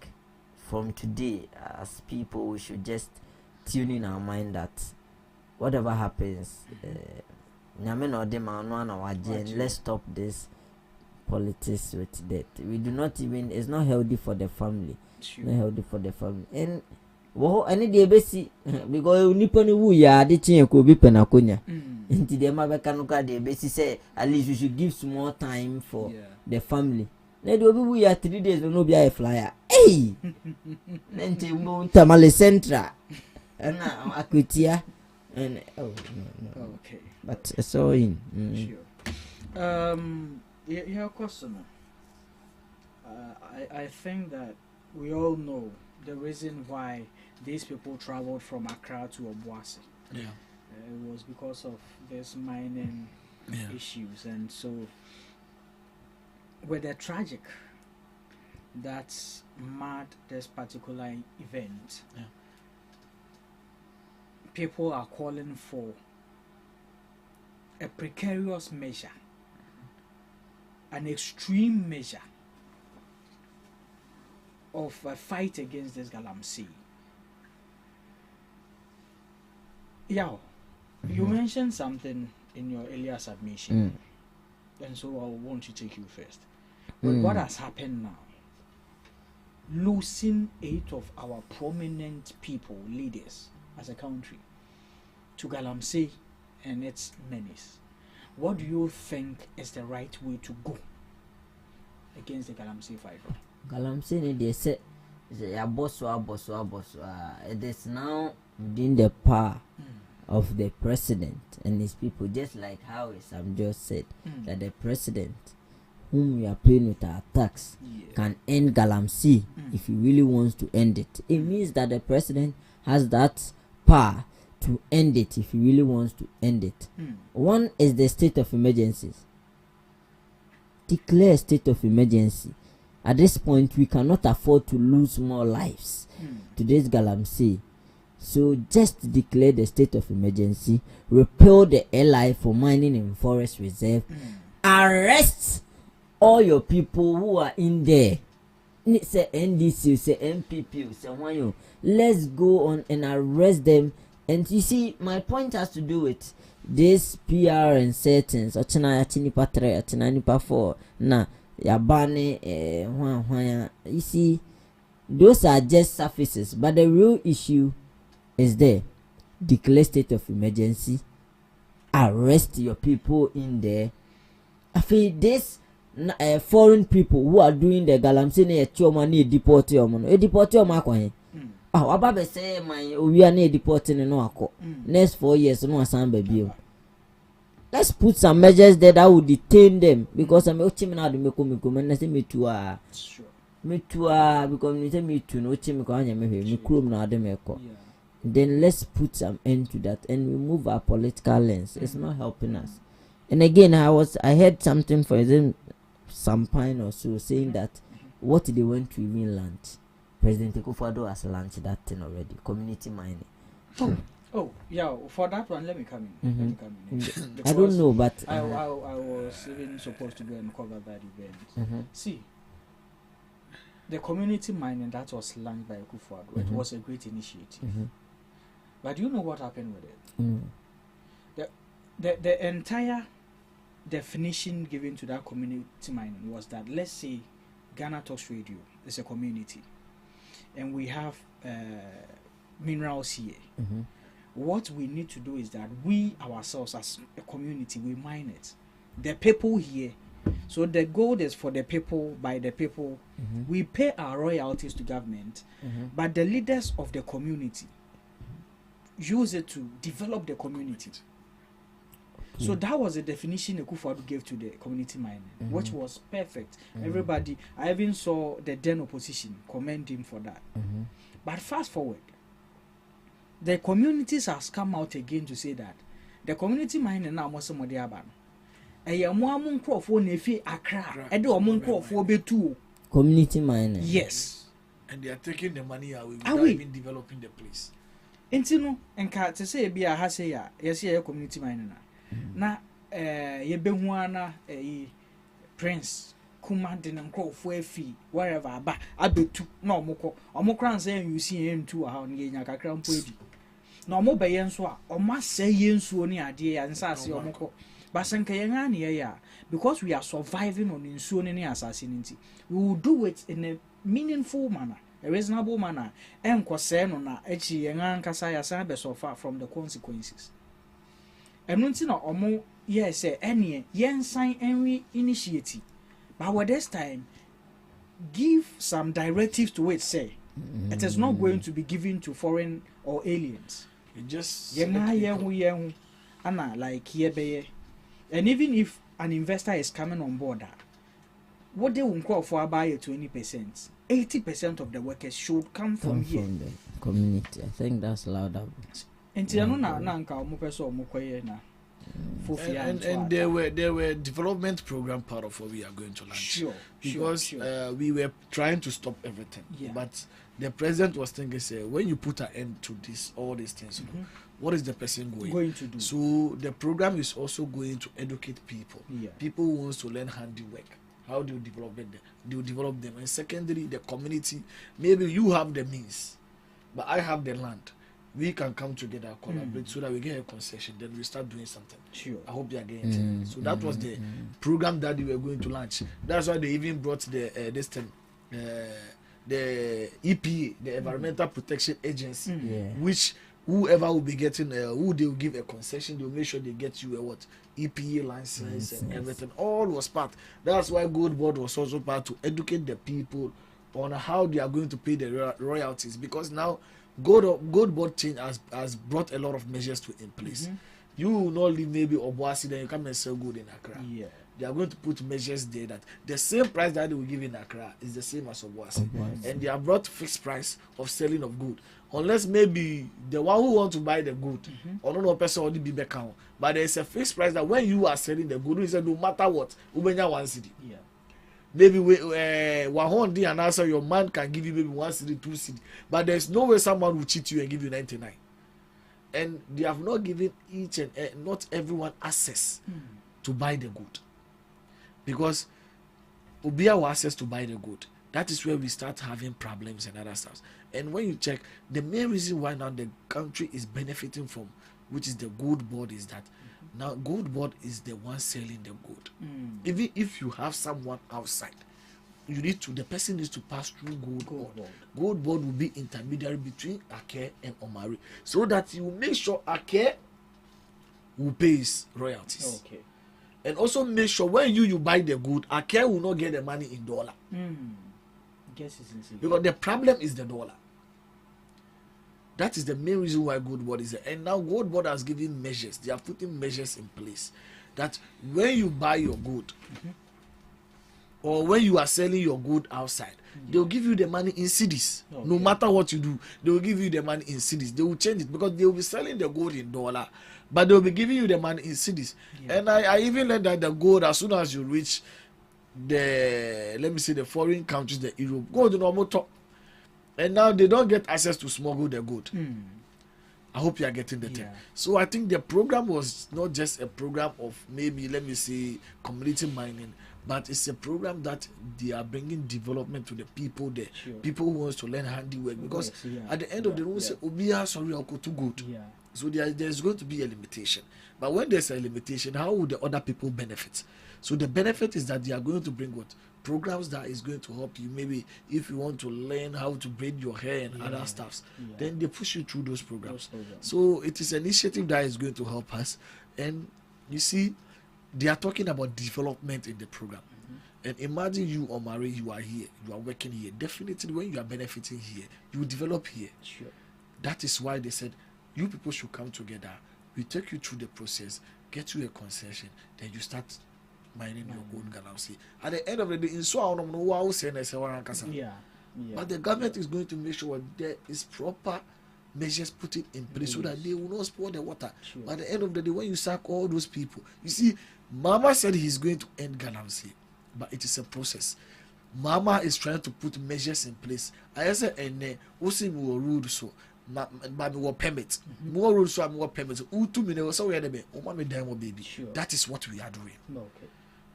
from today as people we should just tune in our mind that whatever happens let's stop this politics with that. We do not even, it's not healthy for the family. Not healthy for the family. And any day basi because nipo ni wu ya de chin ko bi penakonya. Nti dem abeka no ka de basi say at least you should give some more time for the family. Na de obi wu ya 3 days no be a flyer. Hey! Nti mo tamale central. Na akwetia and okay. But it's all in. Sure. Your question. I think that we all know the reason why these people traveled from Accra to Obuasi. Yeah. It was because of this mining issues, and so with the tragic that's mad this particular event. Yeah. People are calling for a precarious measure, an extreme measure of a fight against this Galamsey. Yeah, you mentioned something in your earlier submission, and so I want to take you first. But what has happened now? Losing 8 of our prominent people, leaders, as a country, to Galamsey and its menace. What do you think is the right way to go against the Galamsey fight? Galamsey, they say, it is now within the power of the president and his people, just like how Sam just said, that the president, whom we are paying with our tax, can end Galamsey if he really wants to end it. It means that the president has that power to end it if he really wants to end it. One is the state of emergencies. Declare a state of emergency. At this point, we cannot afford to lose more lives to this Galamsey. So just declare the state of emergency, repeal the LI for mining in forest reserve, arrest all your people who are in there. Say NDC, say MPP, say Wanyo. Let's go on and arrest them. And you see, my point has to do with this PR and settings. Ochina nipa 3, ochina nipa 4. Na yabane you see, those are just surfaces, but the real issue is there. Declare state of emergency, arrest your people in there. I feel this foreign people who are doing the galamsey na choma na deport them no deport them akwan waba be say man owi na deport no akọ next 4 years no asan ba bio. Let's put some measures there that will detain them because I'm ochim na do meko na say metua because me say metu no ochim ko anya me krom na ade meko. Then let's put some end to that and remove our political lens. It's not helping us. And again, I heard something for them some time or so saying that what they went to even launch, President Akufo-Addo has launched that thing already, community mining. Oh yeah, for that one let me come in. I don't know, but I was even supposed to go and cover that event. See, the community mining that was launched by Akufo-Addo, it was a great initiative. But do you know what happened with it? The entire definition given to that community mining was that, let's say GhanaTalks Radio is a community and we have minerals here. What we need to do is that we ourselves as a community, we mine it. The people here, so the gold is for the people, by the people. We pay our royalties to government, but the leaders of the community use it to develop the community. So that was the definition Akufo-Addo gave to the community mining, which was perfect. Everybody, I even saw the then opposition commend him for that. But fast forward, the communities has come out again to say that the community mining now must somebody aban. Community mining. Yes. And they are taking the money away without even developing the place. Intino enka to say be a hase ya yes ya community mining na ye behu ana Prince Kuma de nkrofo afi wherever aba abetu na omokran say you see him too ha on nya kakra mpo edi na omobaye nso a omaseye nsuo ni ade ya nsase omoko basenka ye nga ne ya because we are surviving on nsuo ni asase nti we will do it in a meaningful manner, a reasonable manner, and kwaseno na echi yenga nkasa ya sa be so far from the consequences. And nti na omo yes ene yensan enwi initiative, but what this time give some directives to it, say it is not going to be given to foreign or aliens. It just yenga ana like yebeye. And even if an investor is coming on board, what they will call for about 20%, 80% of the workers should come from here. From the community. I think that's louder. And there were development program part of what we are going to launch. Because we were trying to stop everything. But the president was thinking, say, when you put an end to all these things, what is the person going to do? So the program is also going to educate people. People who wants to learn handiwork. How do you develop them? Do you develop them? And secondly, the community. Maybe you have the means, but I have the land. We can come together, collaborate, so that we get a concession. Then we start doing something. I hope they are getting it. So that was the program that we were going to launch. That's why they even brought the this thing, the EPA, the Environmental Protection Agency, which whoever will be getting, who they will give a concession, they will make sure they get you a what EPA license and everything. All was part. That's why Gold Board was also part to educate the people on how they are going to pay the royalties. Because now Gold Board change has brought a lot of measures in place. You will not leave maybe Obuasi, then you come and sell gold in Accra. They are going to put measures there that the same price that they will give in Accra is the same as Obuasi. And they have brought fixed price of selling of gold. Unless maybe the one who want to buy the gold, or no person already be back out. But there is a fixed price that when you are selling the gold, you say no matter what, ubenya 1 cedi. Maybe 100 and also your man can give you maybe 1 cedi, 2 cedi. But there is no way someone will cheat you and give you 99. And they have not given each and not everyone access to buy the gold. Because Ubia will access to buy the gold. That is where we start having problems and other stuff. And when you check, the main reason why now the country is benefiting from, which is the Gold Board, is that now Gold Board is the one selling the gold. Even if you have someone outside, the person needs to pass through Gold Board. Gold Board will be intermediary between Ake and Omari, so that you make sure Ake will pay his royalties. And also make sure when you buy the good, Ake will not get the money in dollar. Guess it's insane. Because the problem is the dollar. That is the main reason why Gold Board is there. And now Gold Board has given measures. They are putting measures in place that when you buy your good or when you are selling your good outside, they will give you the money in cedis. Okay. No matter what you do, they will give you the money in cedis. They will change it because they will be selling the gold in dollar, but they will be giving you the money in cedis. Yeah. And I even learned that the gold, as soon as you reach the, let me say, the foreign countries, the Europe, gold normal top. And now they don't get access to smuggle the gold. I hope you are getting the thing. So I think the program was not just a program of maybe, let me say, community mining, but it's a program that they are bringing development to the people there. Sure. People who wants to learn handiwork. Because at the end of the day, we say, Obiya, sorry, I'll go too good. So there's going to be a limitation. But when there's a limitation, how will the other people benefit? So the benefit is that they are going to bring what? Programs that is going to help you. Maybe if you want to learn how to braid your hair and other stuffs, then they push you through those programs. So it is an initiative that is going to help us. And you see, they are talking about development in the program. And imagine you, Omari, you are here, you are working here. Definitely when you are benefiting here, you develop here. Sure. That is why they said, you people should come together. We take you through the process, get you a concession, then you start mining your own galamsey. At the end of the day, in so I don't know what I was saying. But the government is going to make sure there is proper measures put it in place so that they will not spoil the water. Sure. But at the end of the day, when you sack all those people, you see, Mama said he's going to end galamsey, but it is a process. Mama is trying to put measures in place. I said, and also more rules so. But more permits, more rules, so more permits. 2 minutes, so we are the baby. Sure. That is what we are doing. Okay.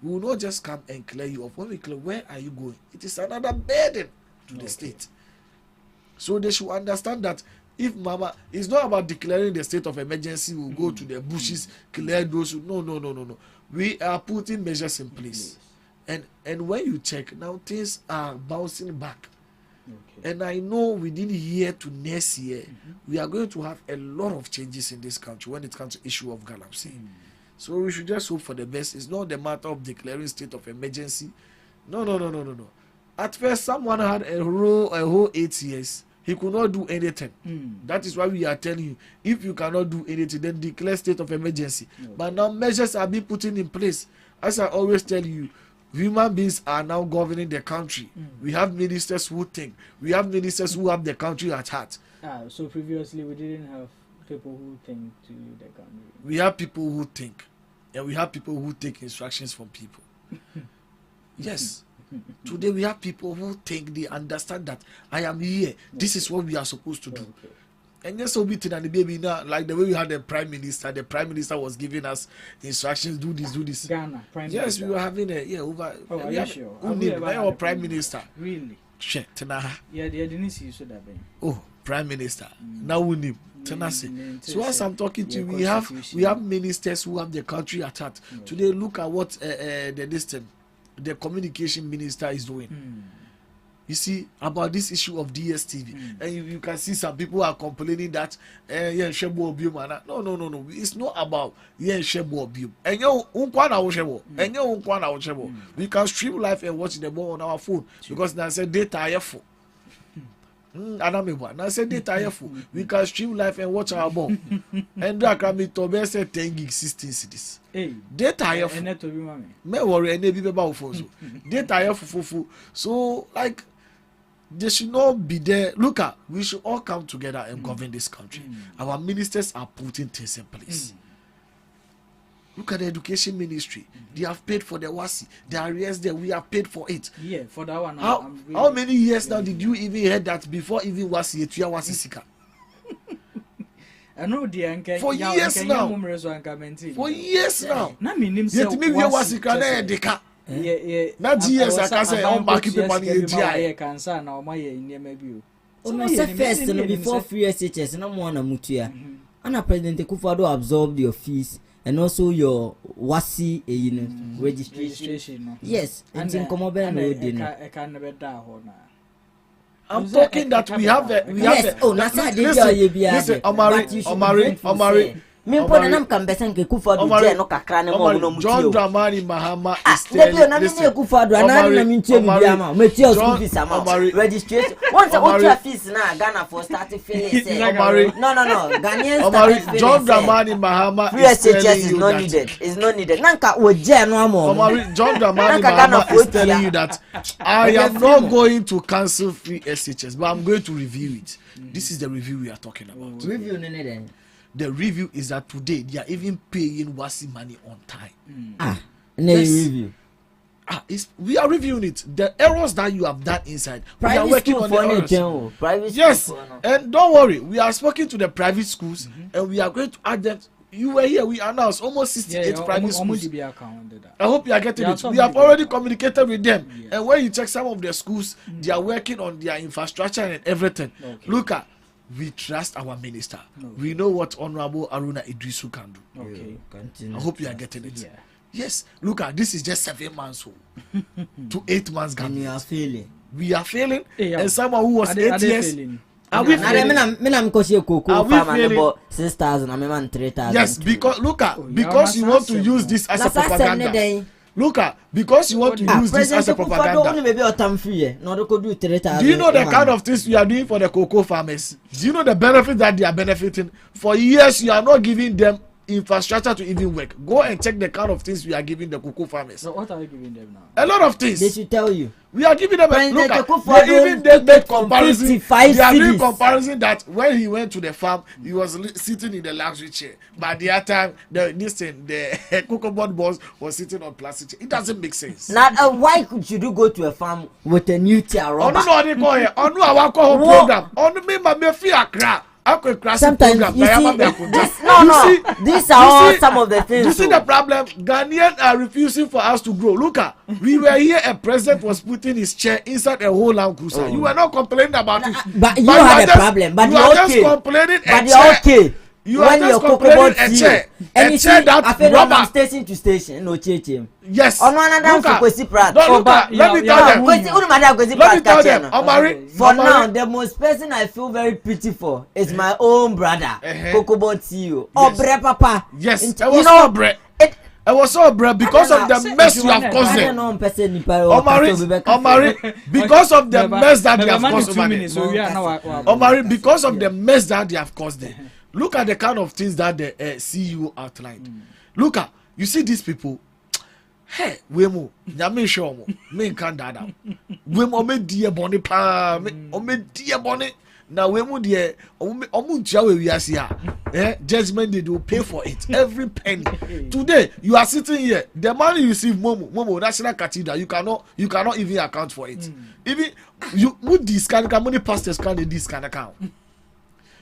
We will not just come and clear you off. When we clear, where are you going? It is another burden to the state. So they should understand that if Mama, it's not about declaring the state of emergency, we'll go to the bushes, clear those. No. We are putting measures in place. And when you check, now things are bouncing back. Okay. And I know within year to next year, we are going to have a lot of changes in this country when it comes to issue of galamsey. So we should just hope for the best. It's not the matter of declaring state of emergency. No. At first, someone had a whole 8 years. He could not do anything. That is why we are telling you, if you cannot do anything, then declare state of emergency. Okay. But now measures are being put in place. As I always tell you, human beings are now governing the country. We have ministers who think. We have ministers who have the country at heart. So previously we didn't have people who think to lead the country. We have people who think. And we have people who take instructions from people. Yes. Today we have people who think, they understand that I am here. This is what we are supposed to do. Okay. And yes, so be and the baby now, like the way we had the prime minister was giving us instructions, do this. Ghana, prime minister. Yes, we were having over. Oh, are you sure? Our prime minister. Really? Shit, yeah, they didn't see you so that way. Oh, prime minister. Now we need. So as I'm talking to you, we have ministers who have the country at heart. Today, look at what the communication minister is doing. You see about this issue of DSTV, and you can see some people are complaining that Shebo Obium. No. It's not about Shebo Obium. And you we can stream live and watch the ball on our phone because now say data full. Now say data full. We can stream live and watch our ball. And that can be to say 10 gig 16 cities. Data full. Me worry and be about phone. Data full. So like. They should not be there. Look at, we should all come together and govern this country. Our ministers are putting things in place. Look at the education ministry. They have paid for the WASI. The arrears there, we have paid for it. Yeah, for that one. How many years now did you even hear that before even WASI, Etuya WASI Sika? I know the for years now. For years now. Yet me we WASI kana deka. Na GS akase on market people money e cancer na o maye nyema bi o. No say first no before free SHS na mo na mutua. Ana President Akufo-Addo absorb your fees and also your WASI registration. Yes, and in Komobe no dey no. E can never da ho na. I'm talking that we have yes. Oh, na say dey there you be. Listen, Omari. Me put them Kambesen Kufa do no kakra ne mo no John Dramani Mahama is telling listen. Kufa do na na me ntie biama. Me tie school fees amount. Registration. Once I go to fees na Ghana for starting feeling say. No. Ghanaians John Dramani Mahama is not needed. It's not needed. Nanka oje no amo. John Dramani Mahama is telling you that I am not going to cancel free SHS, but I'm going to review it. This is the review we are talking about. Review no need. The review is that today they are even paying Wasi money on time. Review. We are reviewing it. The errors that you have done inside, we are working on the errors. Yes, and don't worry, we are speaking to the private schools, and we are going to add them. You were here. We announced almost 68 private schools. I hope you are getting it. We have already communicated with them, and when you check some of the schools, they are working on their infrastructure and everything. Look at. We trust our minister. We know what Honorable Aruna Idrisu can do. I hope you are getting it. Yeah. Yes, look at this is just 7 months old to 8 months. And we are failing. We are failing. And someone who was 8 years. Are we failing? Are we failing? 6,000. I'm 3,000. Yes, because look at because you want to use this as a propaganda. Look at because you want to use this as a propaganda. Do you know the kind of things we are doing for the cocoa farmers? Do you know the benefit that they are benefiting? For years, you are not giving them infrastructure to even work. Go and check the kind of things we are giving the cocoa farmers. So what are we giving them now? A lot of things. They should tell you. We are giving them a look at they made comparison. They are doing comparison that when he went to the farm, he was sitting in the luxury chair. But the other time, the cocoa boss was sitting on plastic chair. It doesn't make sense. Now, why should you go to a farm with a new chair? Oh no, they go here. Oh no, I want program. Oh no, me my fear crap. Sometimes you see, these are all some of the things. You see the problem? Ghanaians are refusing for us to grow. Look at, we were here, a president was putting his chair inside a whole Land Cruiser. You were not complaining about it. But you had a problem. But you are just complaining. But you're okay. You are just complaining a chair. And you see, that rubber. From station to station, no change. Yes. On one another, let me tell them. For now, the most person I feel very pity for is my own brother, Kokobot CEO. Oh, bre papa. Yes. You know, bre. I was so brave because of the mess you have caused them. Omari, because of the mess that they have caused them. Omari, because of the mess that they have caused them. Look at the kind of things that the CEO outlined. Look at, you see these people. Hey, wemo, nyame show mo, me nkan dada. Wemo me die boni pa, me die boni. Now wemo die, omu ntia we ase a. Judgment they will pay for it, every penny. Today you are sitting here, the money you receive, Momo National Cathedral, you cannot even account for it. Even you would this kind of money pastors can this kind of account.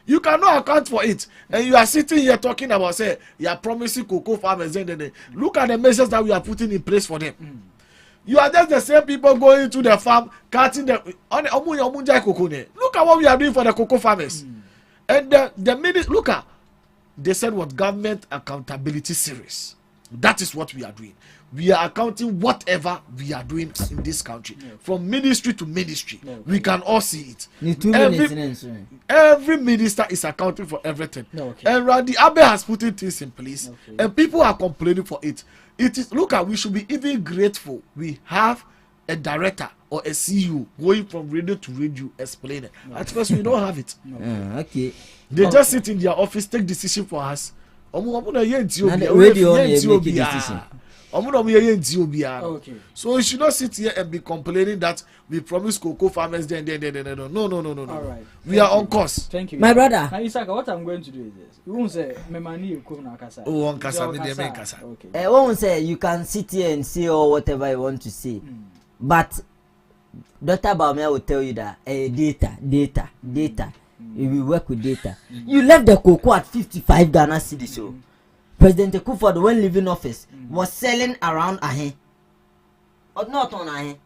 You cannot account for it, and you are sitting here talking about say you are promising cocoa farmers. Look at the measures that we are putting in place for them. You are just the same people going to the farm, cutting the look at what we are doing for the cocoa farmers. And the minute look at, they said what government accountability series. That is what we are doing. We are accounting whatever we are doing in this country, from ministry to ministry. We can all see it. Every minister is accounting for everything. And Randy Abe has put things in place, and people are complaining for it. It is look at, we should be even grateful. We have a director or a CEO going from radio to radio explaining. At first, we don't have it. They just sit in their office, take decision for us. So you should not sit here and be complaining that we promise cocoa farmers then. No. All right. We are on course. Thank you. My brother. Isaac, what I'm going to do is this. You won't say memani kasa. Oh, on kasa, kasa. Okay. Won't say you can sit here and say or whatever you want to say. But Dr. Baumia will tell you that data. You will work with data. You left the cocoa at 55 Ghana cedis. So President Akufo-Addo, when leaving office, was selling around or not on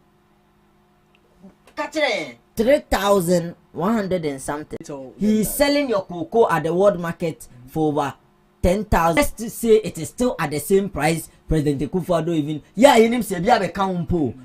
3,100 and something. He is selling your cocoa at the world market for over 10,000. Let's to say it is still at the same price. President Akufo-Addo even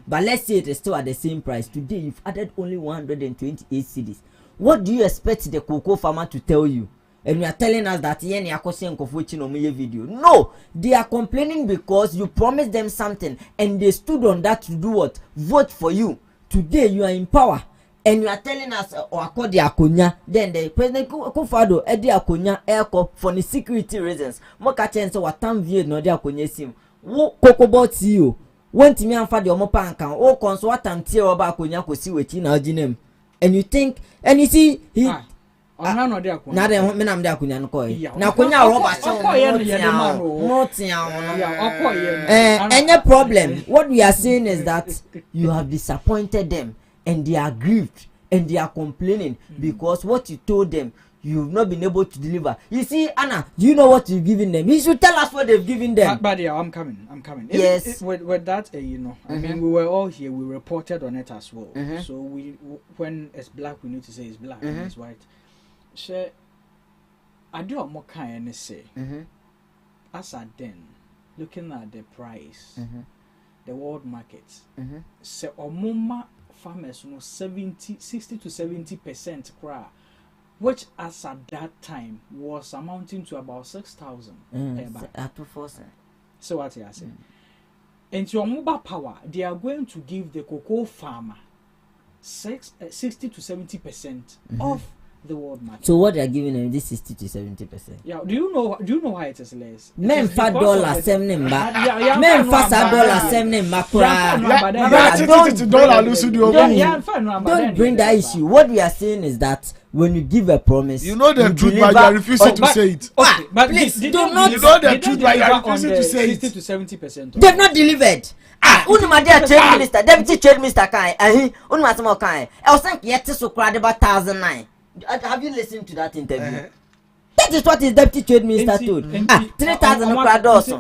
but let's say it is still at the same price. Today you've added only 128 cedis. What do you expect the cocoa farmer to tell you? and you are telling us that yen yakosi enkofuchi no me video. No, they are complaining because you promised them something and they stood on that to do what? Vote for you. Today you are in power and you are telling us akodi akonya. Then the President Akufo-Addo edi akonya aircop for the security reasons. Mo ka chense watam vie no de akonya sim. Wo kokobot CEO. Went me and for the omopa nkan. O konso watam tie oba akonya kosi wechi na oginem. And you think and you see he na de me nam de akonya no koy. Na akonya roba any problem. What we are saying is that you have disappointed them and they are grieved and they are complaining because what you told them you've not been able to deliver. You see, Anna, do you know what you've given them? You should tell us what they've given them. But yeah, I'm coming. Yes. With that, you know, I mean, we were all here. We reported on it as well. So when it's black, we need to say it's black and it's white. So I do more kind of say. As at then, looking at the price, the world markets, so omuma farmers, 60 to 70% cry. Which as at that time was amounting to about 6,000 So what you are saying? And your mobile power, they are going to give the cocoa farmer 60 to 70% of the world market. So what they are giving them this 60 to 70%? Yeah, do you know why it is less? Men for dollar $7 men for $7 don't bring that issue. What we are saying is that when you give a promise, you know the truth, but you are refusing to say it. But please do not. You know the truth, but you are refusing to say it. 60 to 70%. They've not delivered. Unimadia trade minister, deputy trade minister, kai. Unimasmo kai. I was thinking yet so crowded about 1,009. Have you listened to that interview? That is what his deputy trade minister told. 3,000 crowd also.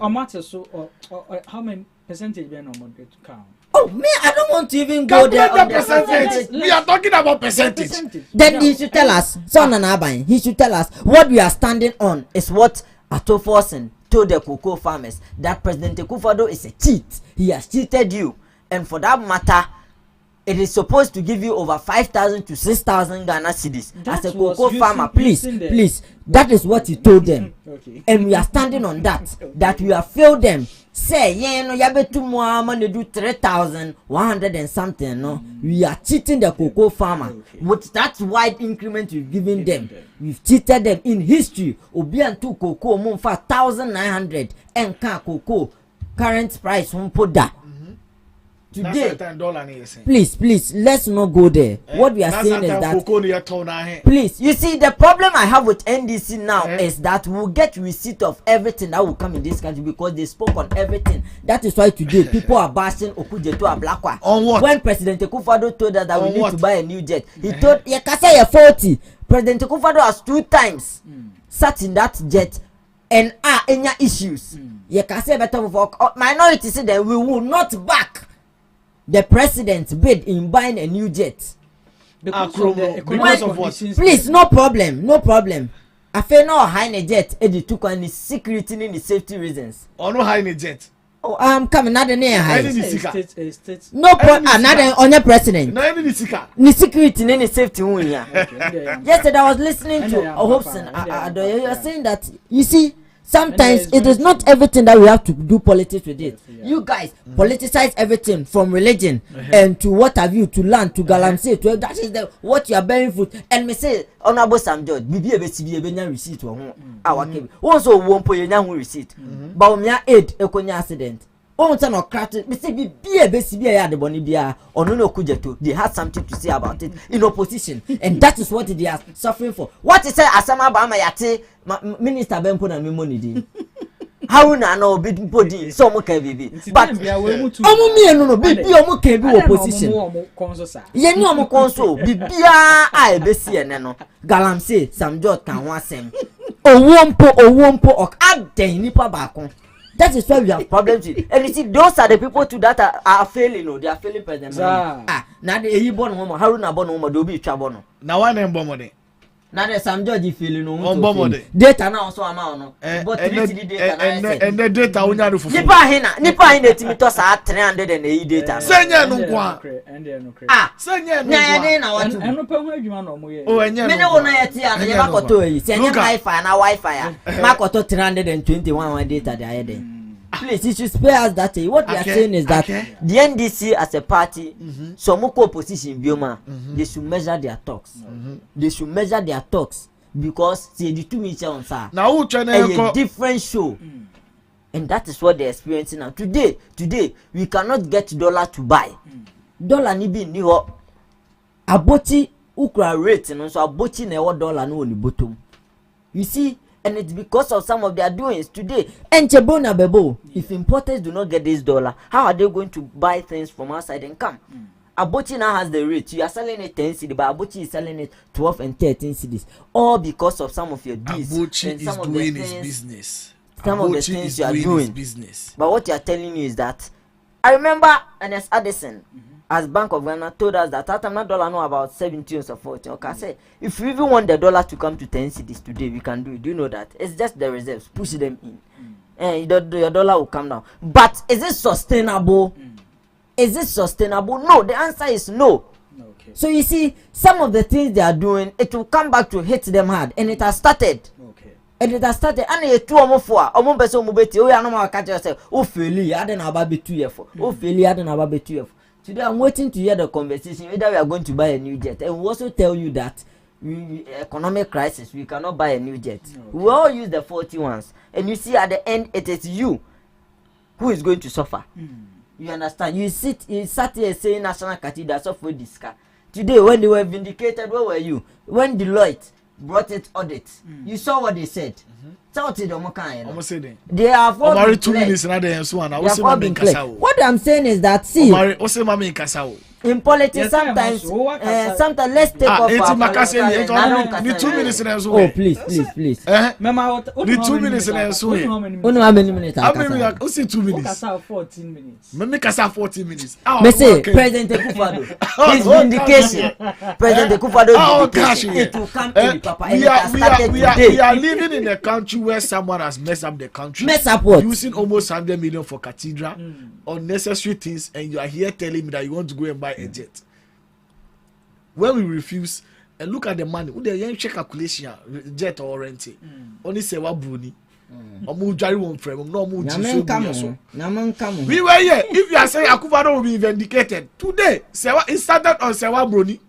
How many percentage we are not to count? Oh, me, I don't want to even go there. On percentage. We are talking about percentage. Then he should tell us, son and Abai, he should tell us what we are standing on is what Atoforsen told the cocoa farmers, that President Akufo-Addo is a cheat. He has cheated you. And for that matter, it is supposed to give you over 5,000 to 6,000 Ghana cedis as a cocoa farmer. Please, that is what he told them. Okay. And we are standing on that, that we have failed them. Say, you have to more money do 3,100 and something. No, we are cheating the cocoa farmer with that wide increment we've given them. We've cheated them in history. Obian to cocoa moon for 1,900 and cocoa current price won't put that. Today, please, let's not go there. What we are saying is that, please, you see, the problem I have with NDC now is that we'll get receipt of everything that will come in this country because they spoke on everything. That is why today people are bashing Okujeto Ablakwa. On what? When President Akufo-Addo told us that we need to buy a new jet, he told Yekasa 40. President Akufo-Addo has 2 times sat in that jet and any issues. Yekasa better for minorities say that we will not back the president bid in buying a new jet. Because of what? Please, no problem. I feel no high jet. Eddie took on the security and the safety reasons. Or no high jet. Oh, I'm coming. Not the near high. No problem. Another on your president. No, any the security and the safety. Yesterday I was listening to Hobson. You are saying that you see. Sometimes it is not everything that we have to do politics with it. You guys politicize everything from religion and to what have you, to land, to galamsey, to that is what you are bearing fruit. And me say, Honorable Sam George, bibi ebenya receipt our came. Also won't put your receipt. But umya aid ekonya accident. On son of craft, me say bibi ebesibi the bonibia or no kujeto. They had something to say about it in opposition, and that is what they are suffering for. What is say Asama Bama Yate? Minister Ben put me money di. How na no big body so mo can be. But omo me no bibi omo can be opposition. Ye ni omo konso bibia a ebesi ene no. Galamsey Sam George kan ho asem. Owompo ok aden nipa baako. That is why we have problems with. And you see, those are the people too that are failing. No, they are failing president. Now the born woman, how na born woman, do be trouble. Now one name bomb. Now there's some judge feeling no. Data now so amount no. But data and the data unya do fufu. Nipa hina timi to sa 380 data. Senya no kwa. Senya no kwa. Na watu. Eno pe ho adwuma no mo ye. Oh enya no. Me ne wona yeti a ye makoto yi. Senya wifi na wifi a. Makoto 321 data dey there. Please, you should spare us that day. What we are saying is that the NDC as a party, some opposition Bioma, they should measure their talks. They should measure their talks because see the two meetings on sir. Now a different show. And that is what they're experiencing now. Today, we cannot get dollar to buy. Dollar ni bi ni ho. Aboti ukra rate no so aboti na e dollar no ni bottom. You see, and it's because of some of their doings today. And Chebona Bebo, if importers do not get this dollar, how are they going to buy things from outside and come? Abochi now has the rate. You are selling it 10 cedis, but Abochi is selling it 12 and 13 cedis. All because of some of your deals. Abochi and some is of doing the his things, business. Some Abochi of the things you are doing. Business. But what you are telling you is that I remember Ernest Addison as Bank of Ghana told us that time that dollar know about 17 or so 14. Okay, I say if you even want the dollar to come to 10 cedis today, we can do it. Do you know that? It's just the reserves. Push them in. And your dollar will come down. But is it sustainable? Is it sustainable? No. The answer is no. Okay. So you see, some of the things they are doing, it will come back to hit them hard. And it has started. Okay. And it has started. And you two omo for omo beso omo beti. Oh, ya no ma catch yourself. Oh, faili. I don't know about 2 years for. Oh, faili. I don't know about 2 years. Today I'm waiting to hear the conversation whether we are going to buy a new jet. And we also tell you that economic crisis, we cannot buy a new jet. Okay. We all use the 40 ones. And you see at the end, it is you who is going to suffer. You understand? You sat here saying National Cathedral suffer this car. Today when they were vindicated, where were you? When Deloitte brought it audit, you saw what they said. They are for 2 minutes another so one. What I'm saying is that see in politics sometimes sometimes let's take off the 2 minutes in so. Oh please the 2 minutes in so. How many minutes? I see 2 minutes. 14 minutes. Me kasa 14 minutes. Me say President Akufo-Addo his vindication. President Akufo-Addo vindication. It will come in papa. We are living in a country where someone has messed up the country. Mess up what? Using almost 100 million for cathedral, unnecessary things, and you are here telling me that you want to go and buy a jet. When we refuse, and look at the money, with the young check calculation, jet or renting, only say what Bruni. We were here. If you are saying Akufo-Addo will be vindicated today, it started on Sewa Bruni.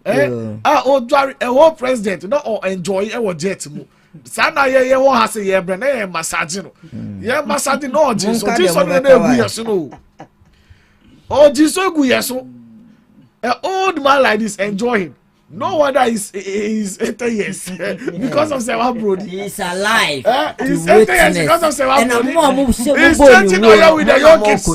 A whole president, not all enjoy a jet. Sana ye won ha say ye bre na ye massage no ye massage no so na egu yeso no o jiso egu yeso an old man like this enjoy him. No wonder he's 80 years because of Sewa Brody. He's alive. He's 80 years because of Sewa Brody. He's stretching oil with the young kids.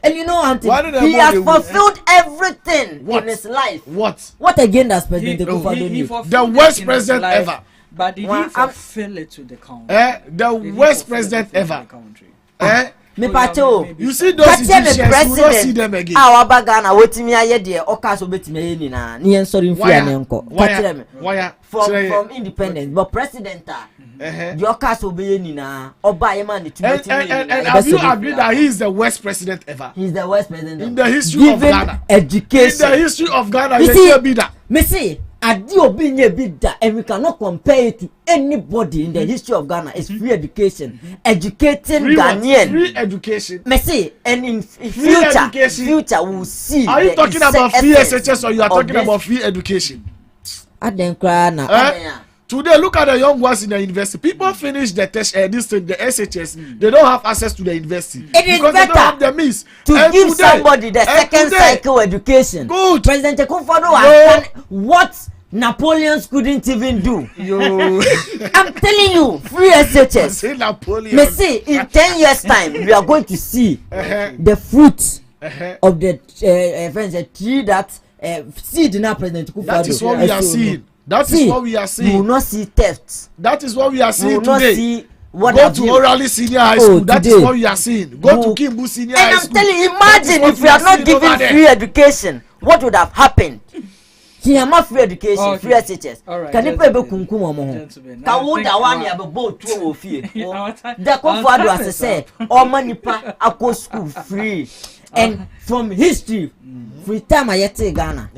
And you know Auntie, he has fulfilled everything in his life. What again does President Akufo-Addo do? The worst president ever. But did he fulfill it to the country? The worst president ever. Me pacho, you see those Egyptians, you don't see them again. Our bagana wetimi aye de okaso betimi aye ni na ni en sorry mfu ya nenko. Why? From independence, but president the okaso be ni na oba aye man to betimi. And have you agreed that he is the worst president ever? He is the worst president in the history of Ghana. Education. In the history of Ghana, you see, be that. Me see Adi obi nye bida, and we cannot compare it to anybody in the history of Ghana. It's free education, educating Ghanaian. Free education. Me say, and in future we'll see. Are you talking about free SHS or you are talking about free education? I didn't cry now. Today, look at the young ones in the university. People finish the test, this thing, the SHS. They don't have access to the university. It is because better they don't have the means to give somebody the second cycle education. Good. President Akufo-Addo has done what Napoleons couldn't even do. I'm telling you, free SHS. Say Napoleon. Me see, in 10 years' time, we are going to see the fruits of the tree that seed now President Akufo-Addo. That is what we are seeing. That is what we are seeing. You will not see theft. That is what we are seeing today. You will not see What go to Orally Senior High School. That is what we are seeing. Go to Kimbu Senior High School. And I'm telling you, imagine if we are not given free education, what would have happened? He have free education, free SHS. Can you pay be kunkum omo? Ka wo da wan ya be bo tu wo fie. Da ko fado as say, o manipa akọ school free. And from history, free time I yet Ghana,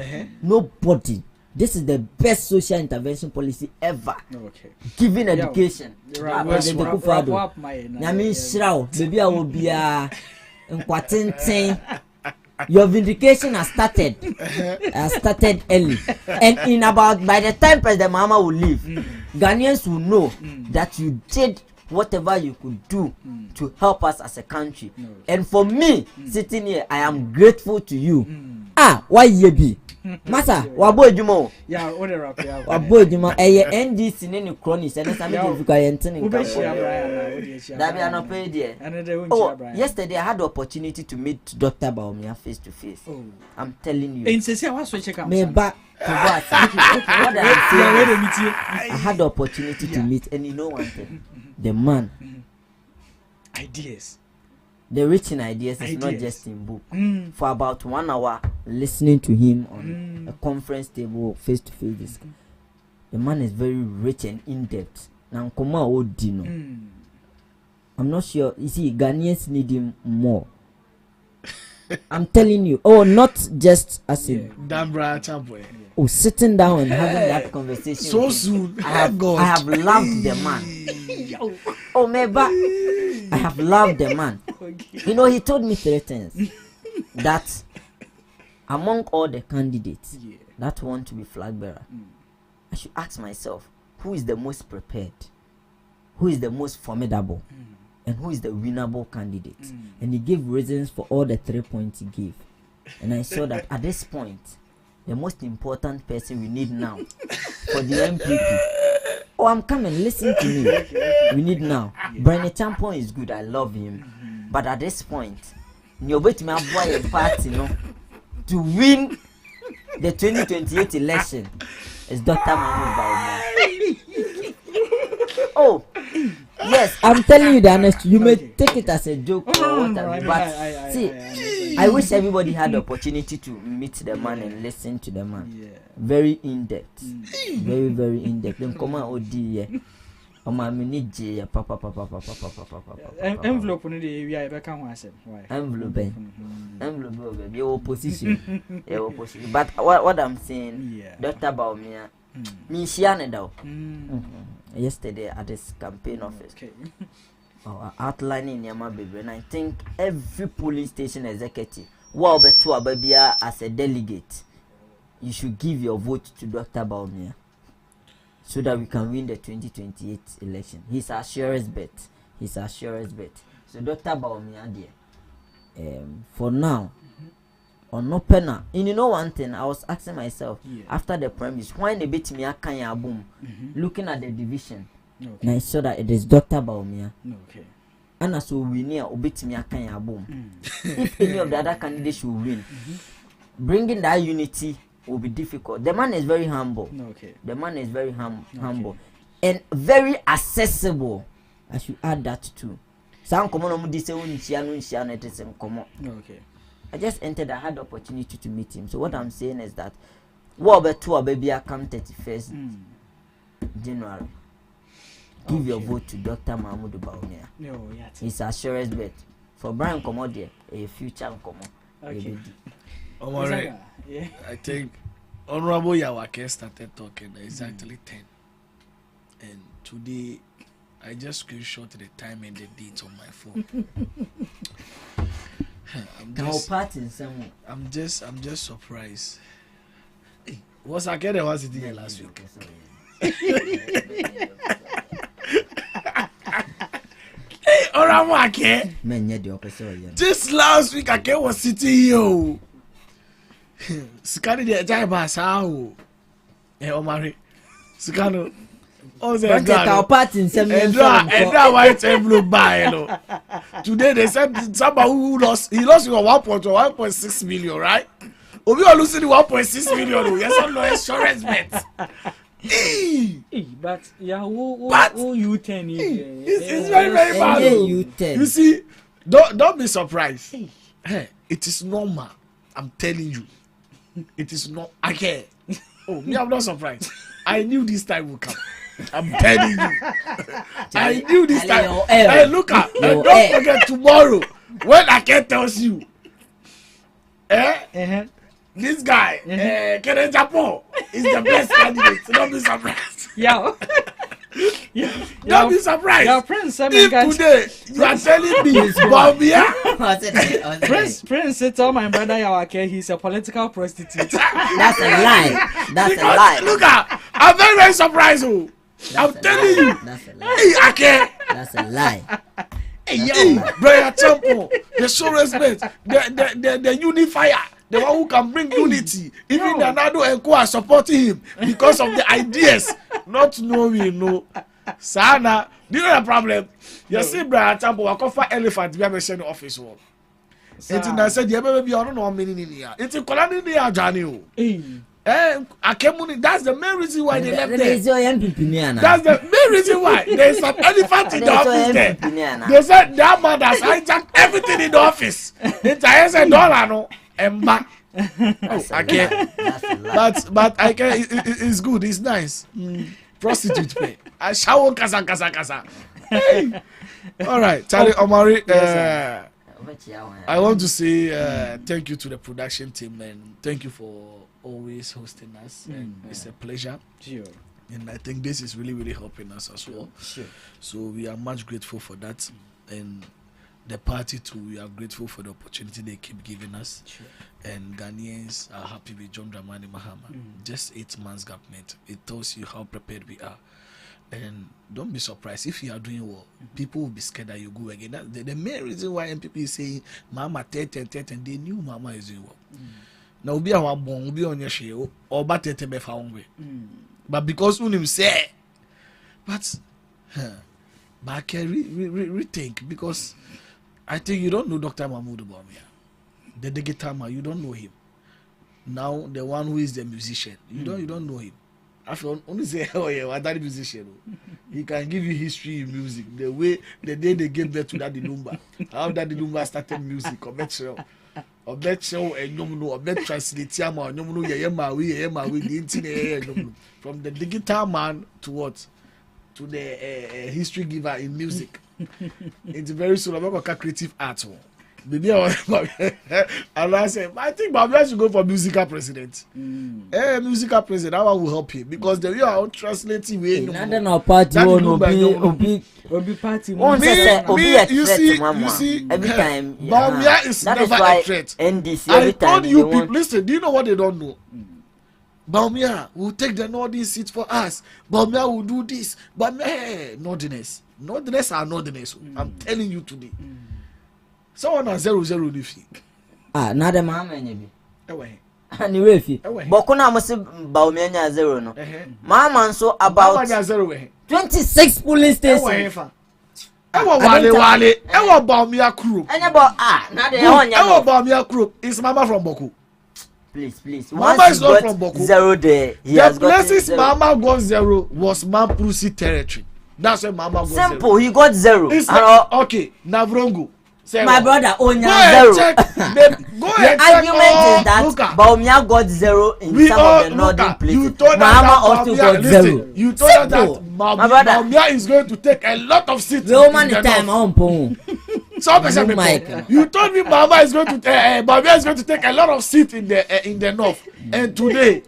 nobody. This is the best social intervention policy ever. Giving education. President Akufo-Addo. Nyame Shirao, baby I will be your vindication has started. Started early. And in about by the time President Mahama will leave, Ghanaians will know that you did whatever you could do to help us as a country. And for me, sitting here, I am grateful to you. Why you be? Masa, wabo ejuma. Yeah, what a rap. Wabo ejuma. NDC nene chronics. And some people can enter in. Yesterday I had the opportunity to meet Dr. Baumia face to face. I'm telling you. I had the opportunity to meet, and you know one thing, the man. Ideas. The rich in ideas is not just in book. For about 1 hour, listening to him on a conference table, face to face discussion. The man is very rich and in depth. Now, come on, Dino. I'm not sure. You see, Ghanaians need him more. I'm telling you. Oh, not just as a sitting down and having that conversation. So soon. I have loved the man. Oh, maybe I have loved the man. You know, he told me 3 things. That among all the candidates that want to be flag bearer, I should ask myself, who is the most prepared? Who is the most formidable? And who is the winnable candidate? And he gave reasons for all the 3 points he gave. And I saw that at this point, the most important person we need now for the MPP. Oh, I'm coming, listen to me. We need now. Brian Champon is good, I love him. But at this point, you're going to boy a party, to win the 2028 election is Dr. Mahmoud Baumia. Oh, yes, I'm telling you the honest. You may take it as a joke or whatever, but see, I wish everybody had the opportunity to meet the man and listen to the man. Very in depth, very very in depth. Then come on, OD. Papa. Envelope no dey we are can one envelope your position. But what I'm saying, Dr. Baumia, me yesterday at this campaign office. Outlining Yama baby, and I think every police station executive, as a delegate, you should give your vote to Dr. Baumia so that we can win the 2028 election. He's our surest bet. So Dr. Baumia there, for now, on no penna. And you know one thing, I was asking myself after the premise, why they beat me a kanya boom, looking at the division, and I saw that it is Dr. Baumia. And so we near obit me a kanya boom. If any of the other candidates will win, bringing that unity will be difficult. The man is very humble. The man is very humble and very accessible. I should add that too. Some common I just entered. I had the opportunity to meet him. So what I'm saying is that baby I come 31st January. Give your vote to Dr. Mahmoud Baumia. It's a surest bet. For Brian Komodie, a future Komo. I think Honorable Yawake started talking exactly 10. And today I just screenshot the time and the date on my phone. I'm just surprised. Hey, was I getting was it here last week? Hey, Oramake. Just last week I was sitting here. Scotty the Jaiba sao. Omari. Scano. Oh, they white envelope by. Today they said somebody who lost. He lost 1.6 million, right? We are losing 1.6 million. Yes, no insurance bet. But yeah, who you 10 it's very very bad. You see, don't be surprised. Hey, it is normal. I'm telling you, it is not. I care. Oh, me, I'm not surprised. I knew this time would come. I'm telling you. I knew this time. Hey, look at. Don't forget tomorrow when I can tells you. This guy, GhanaTalks, is the best candidate. Don't be surprised. Don't be surprised. Yeah, Prince. If today you are telling me, Bobia, Prince, tell my brother Yawake he's a political prostitute. That's a lie. That's a lie. Look at, I'm very very surprised. I'm telling you. That's a lie. Hey, Ake. That's a lie. Hey, yo, Brian Temple, the show respect, the unifier. The one who can bring unity. Even Nanado and Co are supporting him because of the ideas. Not knowing, no. Sana, do you know the problem? You see, Brian Tampo, I for elephant, we have a senior office. It's in I said, you ever be on no meaning in here. It's in Colania, Johnny. I came on. That's the main reason why they left there. That's the main reason why there's an elephant in the office there. They said that man has hijacked everything in the office. It's a dollar, no. Emma. I can't. But I can. It's good. It's nice. Prostitute pay. I shower kasa. Hey. All right, Charlie Omari. I want to say thank you to the production team and thank you for always hosting us. And it's a pleasure. Sure. And I think this is really helping us as well. Sure. So we are much grateful for that. And the party too, we are grateful for the opportunity they keep giving us. Sure. And Ghanaians are happy with John Dramani Mahama. Just 8 months government. It tells you how prepared we are. And don't be surprised if you are doing well. People will be scared that you go again. That's the main reason why people is saying Mama 10, they knew Mama is doing well. Now be our born, be on your show or but be found way. But because him say, but I can rethink because I think you don't know Dr. Mahmoud Bawumia, the guitar man. You don't know him. Now the one who is the musician, you don't know him. After only say, oh yeah, what that musician? He can give you history in music. The day they gave birth to that Dilumba, how that Dilumba started music, or bet show, and no, or bet translate yama, no, the internet, from the digital man to what? To the history giver in music. It's very soon about creative art. Maybe and I said, I think Babia should go for musical president. Musical president, that one will help him because the way I translating way. No party obi party. You see, every time Babia is never a threat. I told you people, listen, do you know what they don't know? Bawumia will take the northern seat for us. Bawumia will do this. Bawumia, northerners are northerners. I'm telling you today. Someone has 0-0 nifi. Na the mama nyebi. Ani wefi. Bokuna must Bawumia nya 0 no. Mama nso about mama nya 0 26 police stations. Wale. Bawumia crew. Na the onya. Bawumia crew is mama from Boku. Please. Mama is not from Boku. 0 there. The places Mama got 0 was Mamprusi territory. That's where Mama got 0. Simple, he got 0. Okay, Navrongo. My brother Onya 0. Go ahead. The argument is that Bawumia got 0 in some of the northern places. Mama also got 0. You told us that Bawumia is going to take a lot of seats. No man time on pon. You told me Mama is going to Bawumia is going to take a lot of seats in the north. And today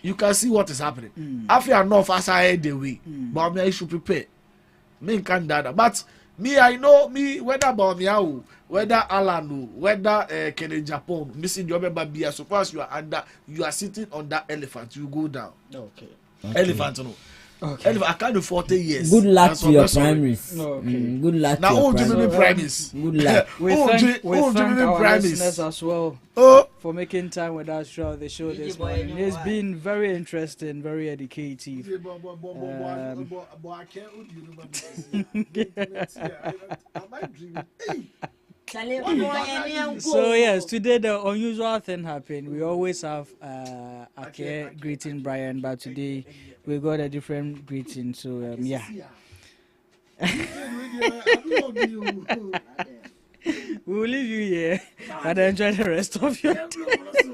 you can see what is happening. After north as I head the way, Bawumia you should prepare. Me can't that. But me, I know me whether Bawumia, whether Alan, whether Kenya Japan, missing your baby. So far as you are sitting on that elephant, you go down. Okay. Elephant, no. Okay. I can't do 40 years. Good luck to your primaries. Good luck now, to your primaries. Good luck. We thank our listeners as well for making time with us throughout the show this morning. It's been very interesting, very educative. So yes, today the unusual thing happened. We always have a greeting Brian, but today we got a different greeting. So yeah. We'll leave you here and enjoy the rest of your day.